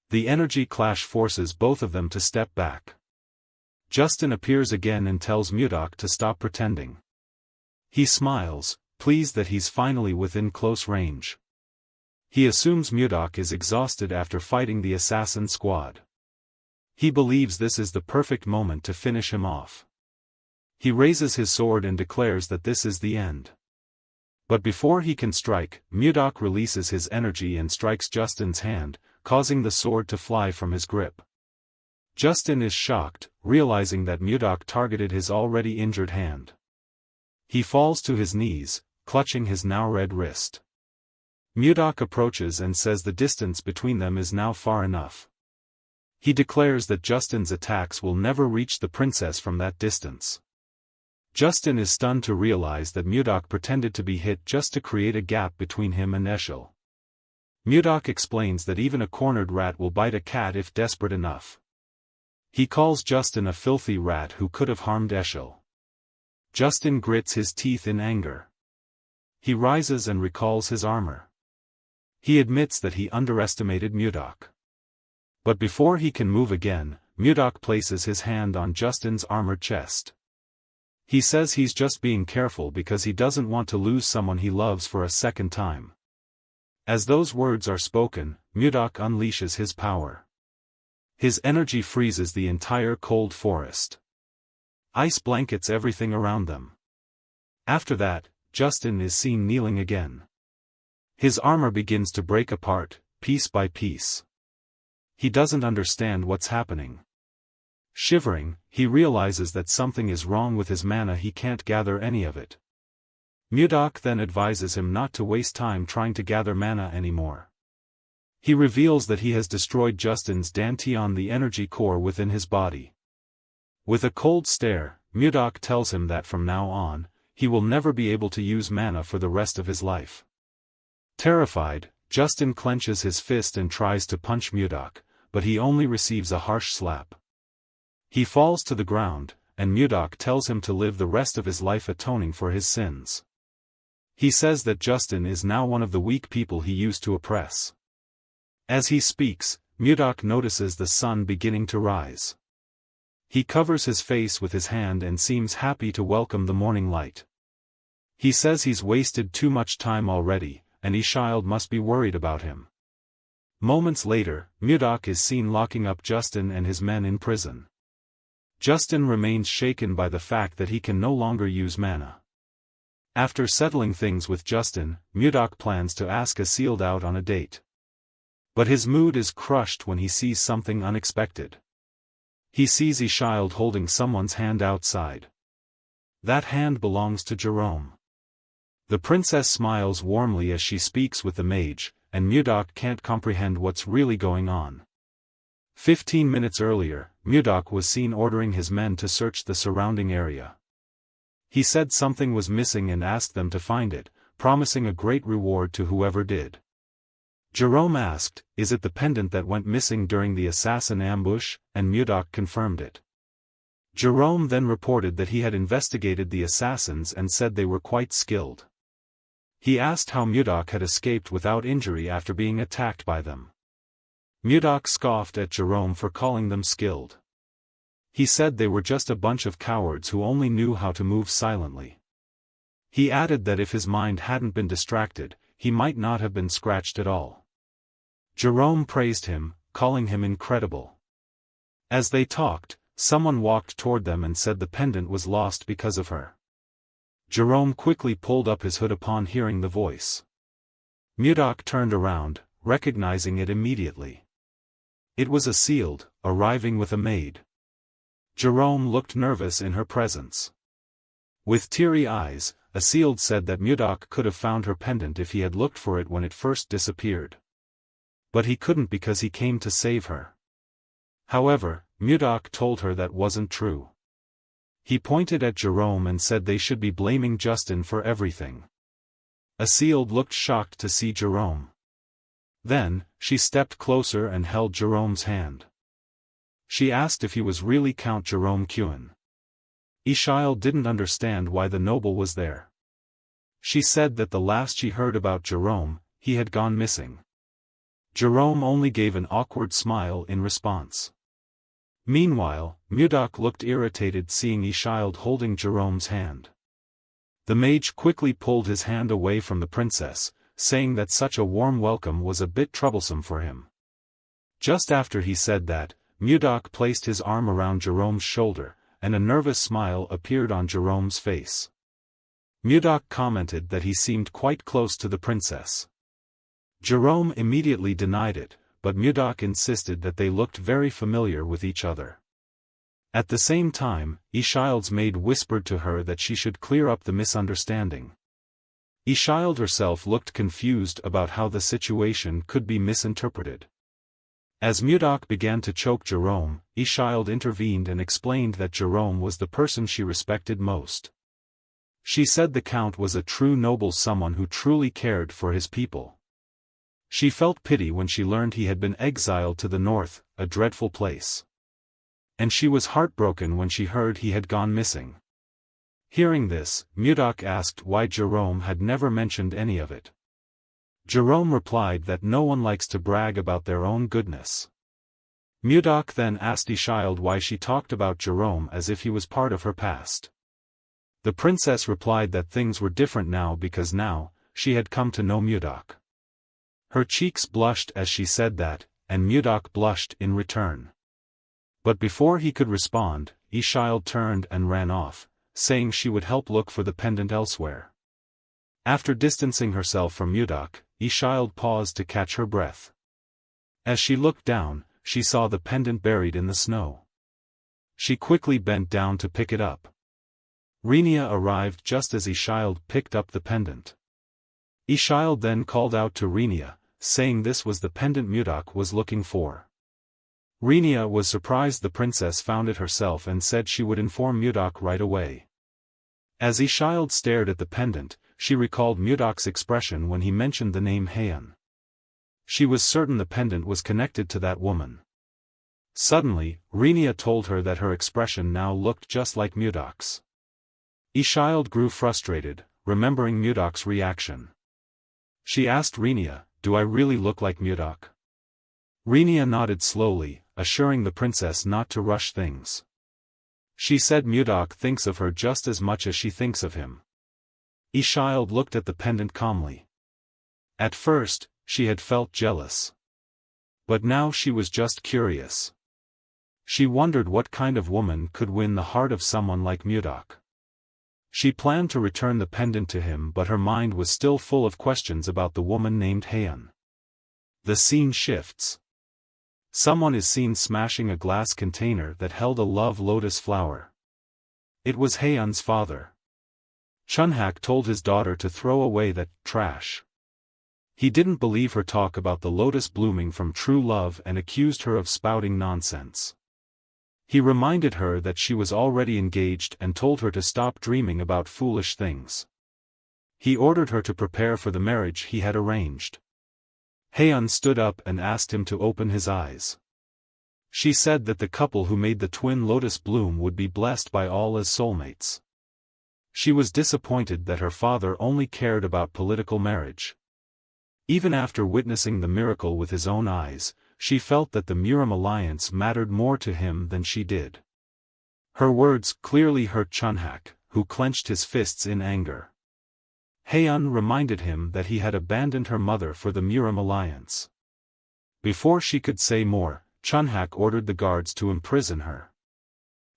The energy clash forces both of them to step back. Justin appears again and tells Mudok to stop pretending. He smiles, pleased that he's finally within close range. He assumes Mudok is exhausted after fighting the assassin squad. He believes this is the perfect moment to finish him off. He raises his sword and declares that this is the end. But before he can strike, Mudok releases his energy and strikes Justin's hand, causing the sword to fly from his grip. Justin is shocked, realizing that Mudok targeted his already injured hand. He falls to his knees, clutching his now red wrist. Mudok approaches and says the distance between them is now far enough. He declares that Justin's attacks will never reach the princess from that distance. Justin is stunned to realize that Mudok pretended to be hit just to create a gap between him and Eshel. Mudok explains that even a cornered rat will bite a cat if desperate enough. He calls Justin a filthy rat who could have harmed Eshel. Justin grits his teeth in anger. He rises and recalls his armor. He admits that he underestimated Mudok. But before he can move again, Mudok places his hand on Justin's armored chest. He says he's just being careful because he doesn't want to lose someone he loves for a second time. As those words are spoken, Mudok unleashes his power. His energy freezes the entire cold forest. Ice blankets everything around them. After that, Justin is seen kneeling again. His armor begins to break apart, piece by piece. He doesn't understand what's happening. Shivering, he realizes that something is wrong with his mana. He can't gather any of it. Mudok then advises him not to waste time trying to gather mana anymore. He reveals that he has destroyed Justin's Dantian, the energy core within his body. With a cold stare, Mudok tells him that from now on, he will never be able to use mana for the rest of his life. Terrified, Justin clenches his fist and tries to punch Mudok, but he only receives a harsh slap. He falls to the ground, and Mudok tells him to live the rest of his life atoning for his sins. He says that Justin is now one of the weak people he used to oppress. As he speaks, Mudok notices the sun beginning to rise. He covers his face with his hand and seems happy to welcome the morning light. He says he's wasted too much time already, and Ishild must be worried about him. Moments later, Mudok is seen locking up Justin and his men in prison. Justin remains shaken by the fact that he can no longer use mana. After settling things with Justin, Mudok plans to ask Aseeld out on a date. But his mood is crushed when he sees something unexpected. He sees Aseeld holding someone's hand outside. That hand belongs to Jerome. The princess smiles warmly as she speaks with the mage, and Mudok can't comprehend what's really going on. 15 minutes earlier, Mudok was seen ordering his men to search the surrounding area. He said something was missing and asked them to find it, promising a great reward to whoever did. Jerome asked, "Is it the pendant that went missing during the assassin ambush?" and Mudok confirmed it. Jerome then reported that he had investigated the assassins and said they were quite skilled. He asked how Mudok had escaped without injury after being attacked by them. Mudok scoffed at Jerome for calling them skilled. He said they were just a bunch of cowards who only knew how to move silently. He added that if his mind hadn't been distracted, he might not have been scratched at all. Jerome praised him, calling him incredible. As they talked, someone walked toward them and said the pendant was lost because of her. Jerome quickly pulled up his hood upon hearing the voice. Mudok turned around, recognizing it immediately. It was Aseeld, arriving with a maid. Jerome looked nervous in her presence. With teary eyes, Aseeld said that Mudok could have found her pendant if he had looked for it when it first disappeared. But he couldn't because he came to save her. However, Mudok told her that wasn't true. He pointed at Jerome and said they should be blaming Justin for everything. Aseeld looked shocked to see Jerome. Then, she stepped closer and held Jerome's hand. She asked if he was really Count Jerome Kuan. Aseeld didn't understand why the noble was there. She said that the last she heard about Jerome, he had gone missing. Jerome only gave an awkward smile in response. Meanwhile, Mudok looked irritated seeing Aseeld holding Jerome's hand. The mage quickly pulled his hand away from the princess, saying that such a warm welcome was a bit troublesome for him. Just after he said that, Mudok placed his arm around Jerome's shoulder, and a nervous smile appeared on Jerome's face. Mudok commented that he seemed quite close to the princess. Jerome immediately denied it, but Mudok insisted that they looked very familiar with each other. At the same time, Aseeld's maid whispered to her that she should clear up the misunderstanding. Aseeld herself looked confused about how the situation could be misinterpreted. As Mudok began to choke Jerome, Aseeld intervened and explained that Jerome was the person she respected most. She said the Count was a true noble, someone who truly cared for his people. She felt pity when she learned he had been exiled to the north, a dreadful place. And she was heartbroken when she heard he had gone missing. Hearing this, Mudok asked why Jerome had never mentioned any of it. Jerome replied that no one likes to brag about their own goodness. Mudok then asked Aseeld why she talked about Jerome as if he was part of her past. The princess replied that things were different now because now, she had come to know Mudok. Her cheeks blushed as she said that, and Mudok blushed in return. But before he could respond, Aseeld turned and ran off, saying she would help look for the pendant elsewhere. After distancing herself from Mudok, Aseeld paused to catch her breath. As she looked down, she saw the pendant buried in the snow. She quickly bent down to pick it up. Renia arrived just as Aseeld picked up the pendant. Aseeld then called out to Renia, saying this was the pendant Mudok was looking for. Renia was surprised the princess found it herself and said she would inform Mudok right away. As Aseeld stared at the pendant, she recalled Mudok's expression when he mentioned the name Heian. She was certain the pendant was connected to that woman. Suddenly, Renia told her that her expression now looked just like Mudok's. Aseeld grew frustrated, remembering Mudok's reaction. She asked Renia, "Do I really look like Mudok?" Renia nodded slowly, assuring the princess not to rush things. She said Mudok thinks of her just as much as she thinks of him. Aseeld looked at the pendant calmly. At first, she had felt jealous. But now she was just curious. She wondered what kind of woman could win the heart of someone like Mudok. She planned to return the pendant to him, but her mind was still full of questions about the woman named Heian. The scene shifts. Someone is seen smashing a glass container that held a love lotus flower. It was Heian's father. Chunhak told his daughter to throw away that trash. He didn't believe her talk about the lotus blooming from true love and accused her of spouting nonsense. He reminded her that she was already engaged and told her to stop dreaming about foolish things. He ordered her to prepare for the marriage he had arranged. Heian stood up and asked him to open his eyes. She said that the couple who made the twin lotus bloom would be blessed by all as soulmates. She was disappointed that her father only cared about political marriage. Even after witnessing the miracle with his own eyes, she felt that the Muram alliance mattered more to him than she did. Her words clearly hurt Chunhak, who clenched his fists in anger. Heian reminded him that he had abandoned her mother for the Muram alliance. Before she could say more, Chunhak ordered the guards to imprison her.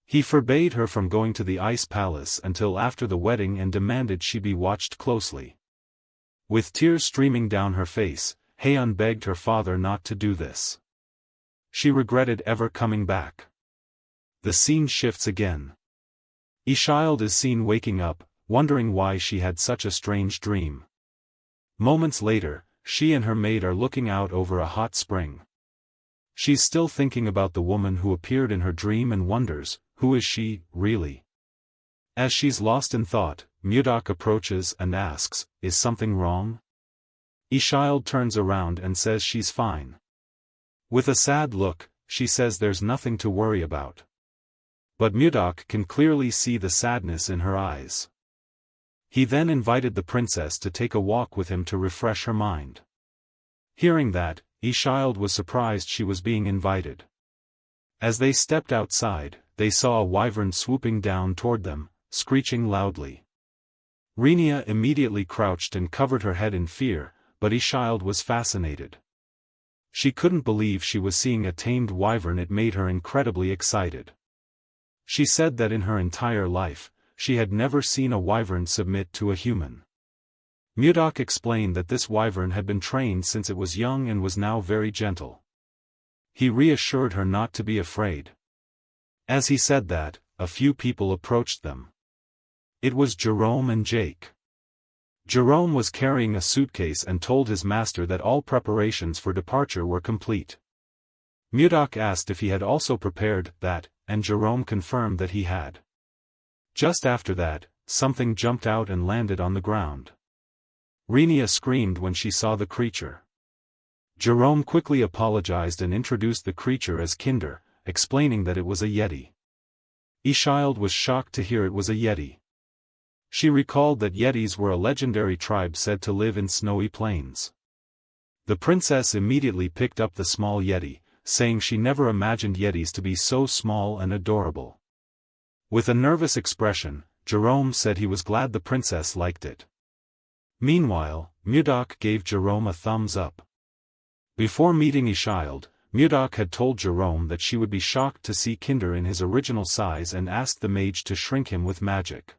He forbade her from going to the ice palace until after the wedding and demanded she be watched closely. With tears streaming down her face, Heian begged her father not to do this. She regretted ever coming back. The scene shifts again. Ishild is seen waking up, wondering why she had such a strange dream. Moments later, she and her maid are looking out over a hot spring. She's still thinking about the woman who appeared in her dream and wonders, who is she, really? As she's lost in thought, Mudok approaches and asks, is something wrong? Ishild turns around and says she's fine. With a sad look, she says there's nothing to worry about. But Mudok can clearly see the sadness in her eyes. He then invited the princess to take a walk with him to refresh her mind. Hearing that, Ishild was surprised she was being invited. As they stepped outside, they saw a wyvern swooping down toward them, screeching loudly. Renia immediately crouched and covered her head in fear, but Ishild was fascinated. She couldn't believe she was seeing a tamed wyvern. It made her incredibly excited. She said that in her entire life, she had never seen a wyvern submit to a human. Mudok explained that this wyvern had been trained since it was young and was now very gentle. He reassured her not to be afraid. As he said that, a few people approached them. It was Jerome and Jake. Jerome was carrying a suitcase and told his master that all preparations for departure were complete. Mudok asked if he had also prepared that, and Jerome confirmed that he had. Just after that, something jumped out and landed on the ground. Renia screamed when she saw the creature. Jerome quickly apologized and introduced the creature as Kinder, explaining that it was a yeti. Ishild was shocked to hear it was a yeti. She recalled that yetis were a legendary tribe said to live in snowy plains. The princess immediately picked up the small yeti, saying she never imagined yetis to be so small and adorable. With a nervous expression, Jerome said he was glad the princess liked it. Meanwhile, Mudok gave Jerome a thumbs up. Before meeting Ishild, Mudok had told Jerome that she would be shocked to see Kinder in his original size and asked the mage to shrink him with magic.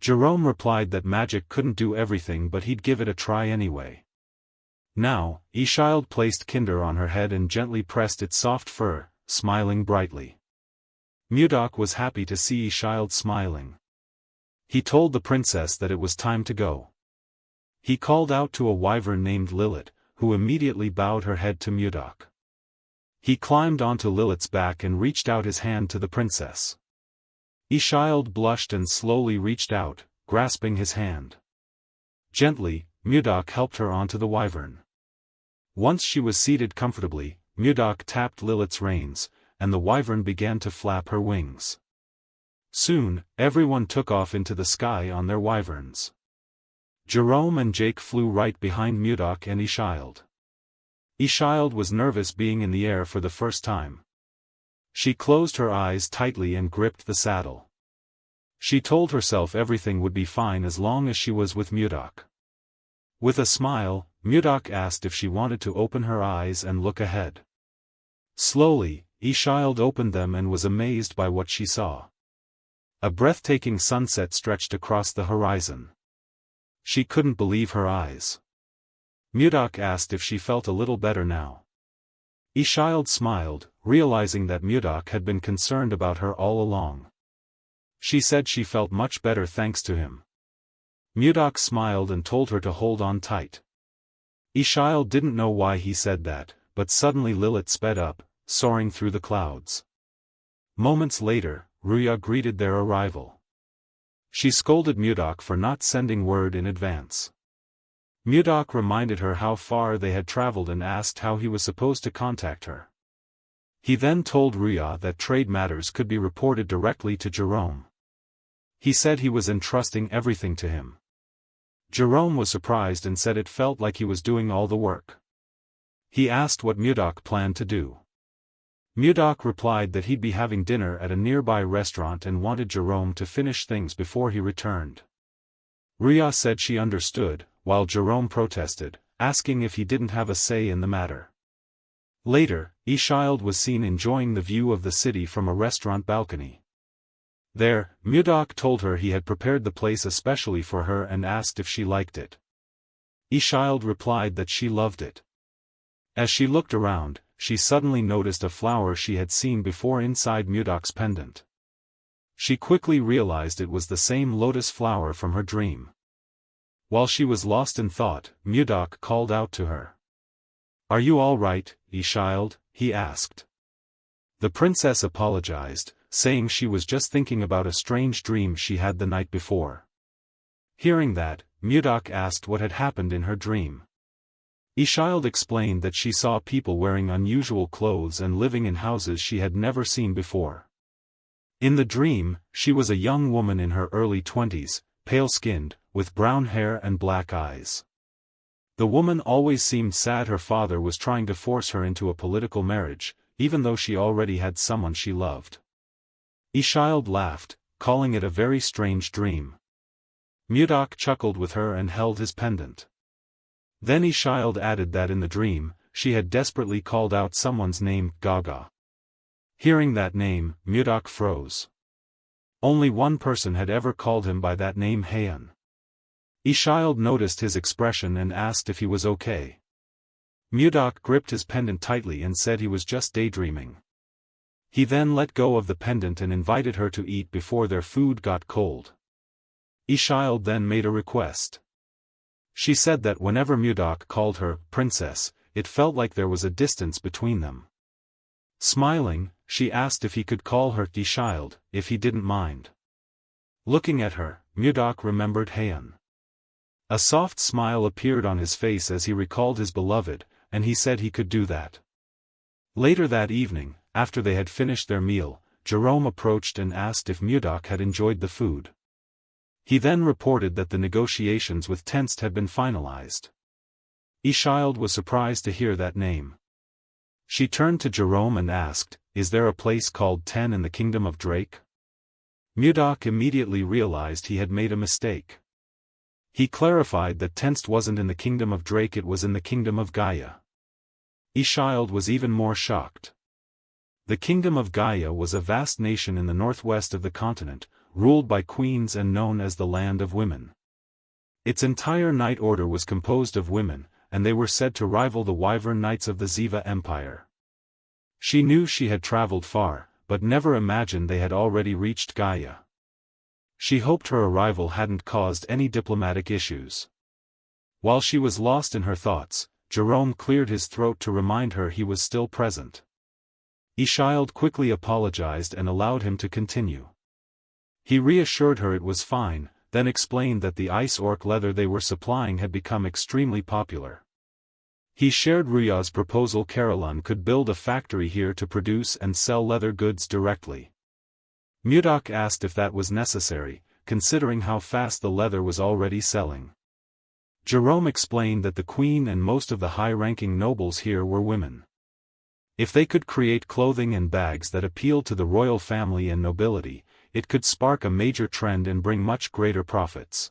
Jerome replied that magic couldn't do everything but he'd give it a try anyway. Now, Ishild placed Kinder on her head and gently pressed its soft fur, smiling brightly. Mudok was happy to see Ishild smiling. He told the princess that it was time to go. He called out to a wyvern named Lilith, who immediately bowed her head to Mudok. He climbed onto Lilith's back and reached out his hand to the princess. Ishild blushed and slowly reached out, grasping his hand. Gently, Mudok helped her onto the wyvern. Once she was seated comfortably, Mudok tapped Lilith's reins, and the wyvern began to flap her wings. Soon, everyone took off into the sky on their wyverns. Jerome and Jake flew right behind Mudok and Ishild. Ishild was nervous being in the air for the first time. She closed her eyes tightly and gripped the saddle. She told herself everything would be fine as long as she was with Mudok. With a smile, Mudok asked if she wanted to open her eyes and look ahead. Slowly, Ishild opened them and was amazed by what she saw. A breathtaking sunset stretched across the horizon. She couldn't believe her eyes. Mudok asked if she felt a little better now. Ishild smiled, realizing that Mudok had been concerned about her all along. She said she felt much better thanks to him. Mudok smiled and told her to hold on tight. Ishild didn't know why he said that, but suddenly Lilith sped up, soaring through the clouds. Moments later, Ruya greeted their arrival. She scolded Mudok for not sending word in advance. Mudok reminded her how far they had traveled and asked how he was supposed to contact her. He then told Ruya that trade matters could be reported directly to Jerome. He said he was entrusting everything to him. Jerome was surprised and said it felt like he was doing all the work. He asked what Mudok planned to do. Mudok replied that he'd be having dinner at a nearby restaurant and wanted Jerome to finish things before he returned. Ruya said she understood, while Jerome protested, asking if he didn't have a say in the matter. Later, Ishild was seen enjoying the view of the city from a restaurant balcony. There, Mudok told her he had prepared the place especially for her and asked if she liked it. Ishild replied that she loved it. As she looked around, she suddenly noticed a flower she had seen before inside Mudok's pendant. She quickly realized it was the same lotus flower from her dream. While she was lost in thought, Mudok called out to her. "Are you all right, Ishild?" he asked. The princess apologized, saying she was just thinking about a strange dream she had the night before. Hearing that, Mudok asked what had happened in her dream. Ishild explained that she saw people wearing unusual clothes and living in houses she had never seen before. In the dream, she was a young woman in her early 20s, pale-skinned, with brown hair and black eyes. The woman always seemed sad her father was trying to force her into a political marriage, even though she already had someone she loved. Ishild laughed, calling it a very strange dream. Mudok chuckled with her and held his pendant. Then Ishild added that in the dream, she had desperately called out someone's name, Gaga. Hearing that name, Mudok froze. Only one person had ever called him by that name, Heian. Ishild noticed his expression and asked if he was okay. Mudok gripped his pendant tightly and said he was just daydreaming. He then let go of the pendant and invited her to eat before their food got cold. Ishild then made a request. She said that whenever Mudok called her princess, it felt like there was a distance between them. Smiling, she asked if he could call her Ishild, if he didn't mind. Looking at her, Mudok remembered Heian. A soft smile appeared on his face as he recalled his beloved, and he said he could do that. Later that evening, after they had finished their meal, Jerome approached and asked if Mudok had enjoyed the food. He then reported that the negotiations with Tenst had been finalized. Ishild was surprised to hear that name. She turned to Jerome and asked, "Is there a place called Ten in the Kingdom of Drake?" Mudok immediately realized he had made a mistake. He clarified that Tenst wasn't in the Kingdom of Drake, it was in the Kingdom of Gaia. Ishild was even more shocked. The Kingdom of Gaia was a vast nation in the northwest of the continent, ruled by queens and known as the Land of Women. Its entire knight order was composed of women, and they were said to rival the Wyvern Knights of the Ziva Empire. She knew she had traveled far, but never imagined they had already reached Gaia. She hoped her arrival hadn't caused any diplomatic issues. While she was lost in her thoughts, Jerome cleared his throat to remind her he was still present. Ishild quickly apologized and allowed him to continue. He reassured her it was fine, then explained that the ice orc leather they were supplying had become extremely popular. He shared Ruya's proposal Caroline could build a factory here to produce and sell leather goods directly. Mudok asked if that was necessary, considering how fast the leather was already selling. Jerome explained that the queen and most of the high-ranking nobles here were women. If they could create clothing and bags that appealed to the royal family and nobility, it could spark a major trend and bring much greater profits.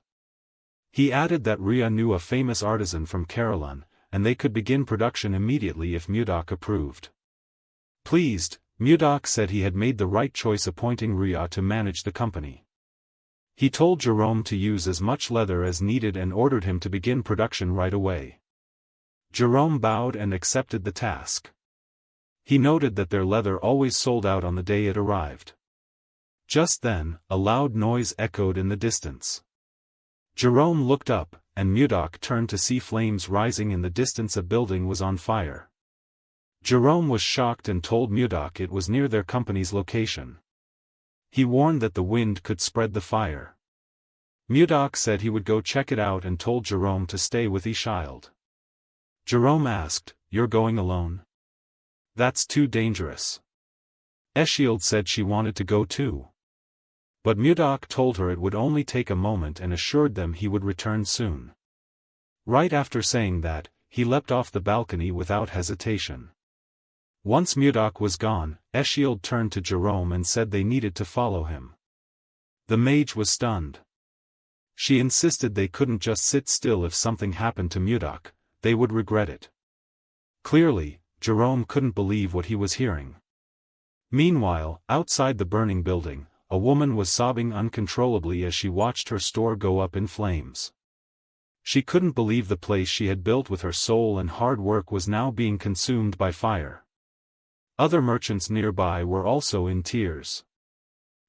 He added that Ruya knew a famous artisan from Caroline, and they could begin production immediately if Mudok approved. Pleased, Mudok said he had made the right choice appointing Ruya to manage the company. He told Jerome to use as much leather as needed and ordered him to begin production right away. Jerome bowed and accepted the task. He noted that their leather always sold out on the day it arrived. Just then, a loud noise echoed in the distance. Jerome looked up, and Mudok turned to see flames rising in the distance. A building was on fire. Jerome was shocked and told Mudok it was near their company's location. He warned that the wind could spread the fire. Mudok said he would go check it out and told Jerome to stay with Ishield. Jerome asked, "You're going alone?" "That's too dangerous." Eshield said she wanted to go too. But Mudok told her it would only take a moment and assured them he would return soon. Right after saying that, he leapt off the balcony without hesitation. Once Mudok was gone, Eshield turned to Jerome and said they needed to follow him. The mage was stunned. She insisted they couldn't just sit still. If something happened to Mudok, they would regret it. Clearly, Jerome couldn't believe what he was hearing. Meanwhile, outside the burning building, a woman was sobbing uncontrollably as she watched her store go up in flames. She couldn't believe the place she had built with her soul and hard work was now being consumed by fire. Other merchants nearby were also in tears.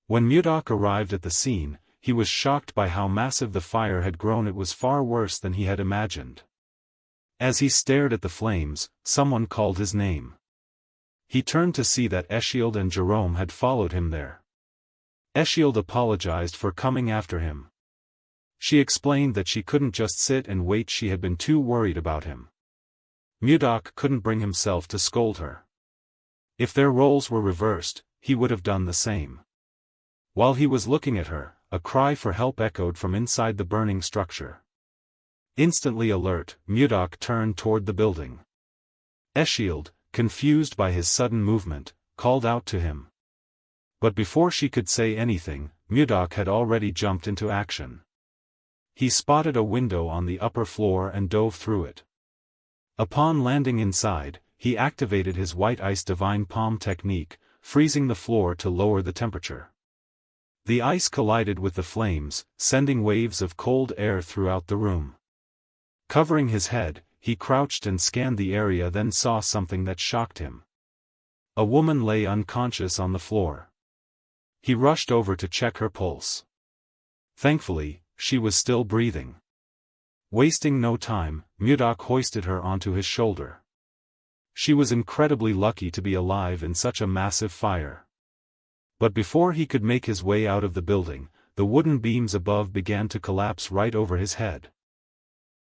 When Mudok arrived at the scene, he was shocked by how massive the fire had grown. It was far worse than he had imagined. As he stared at the flames, someone called his name. He turned to see that Eshield and Jerome had followed him there. Eshield apologized for coming after him. She explained that she couldn't just sit and wait. She had been too worried about him. Mudok couldn't bring himself to scold her. If their roles were reversed, he would have done the same. While he was looking at her, a cry for help echoed from inside the burning structure. Instantly alert, Mudok turned toward the building. Eshield, confused by his sudden movement, called out to him. But before she could say anything, Mudok had already jumped into action. He spotted a window on the upper floor and dove through it. Upon landing inside, he activated his white ice divine palm technique, freezing the floor to lower the temperature. The ice collided with the flames, sending waves of cold air throughout the room. Covering his head, he crouched and scanned the area, then saw something that shocked him. A woman lay unconscious on the floor. He rushed over to check her pulse. Thankfully, she was still breathing. Wasting no time, Mudok hoisted her onto his shoulder. She was incredibly lucky to be alive in such a massive fire. But before he could make his way out of the building, the wooden beams above began to collapse right over his head.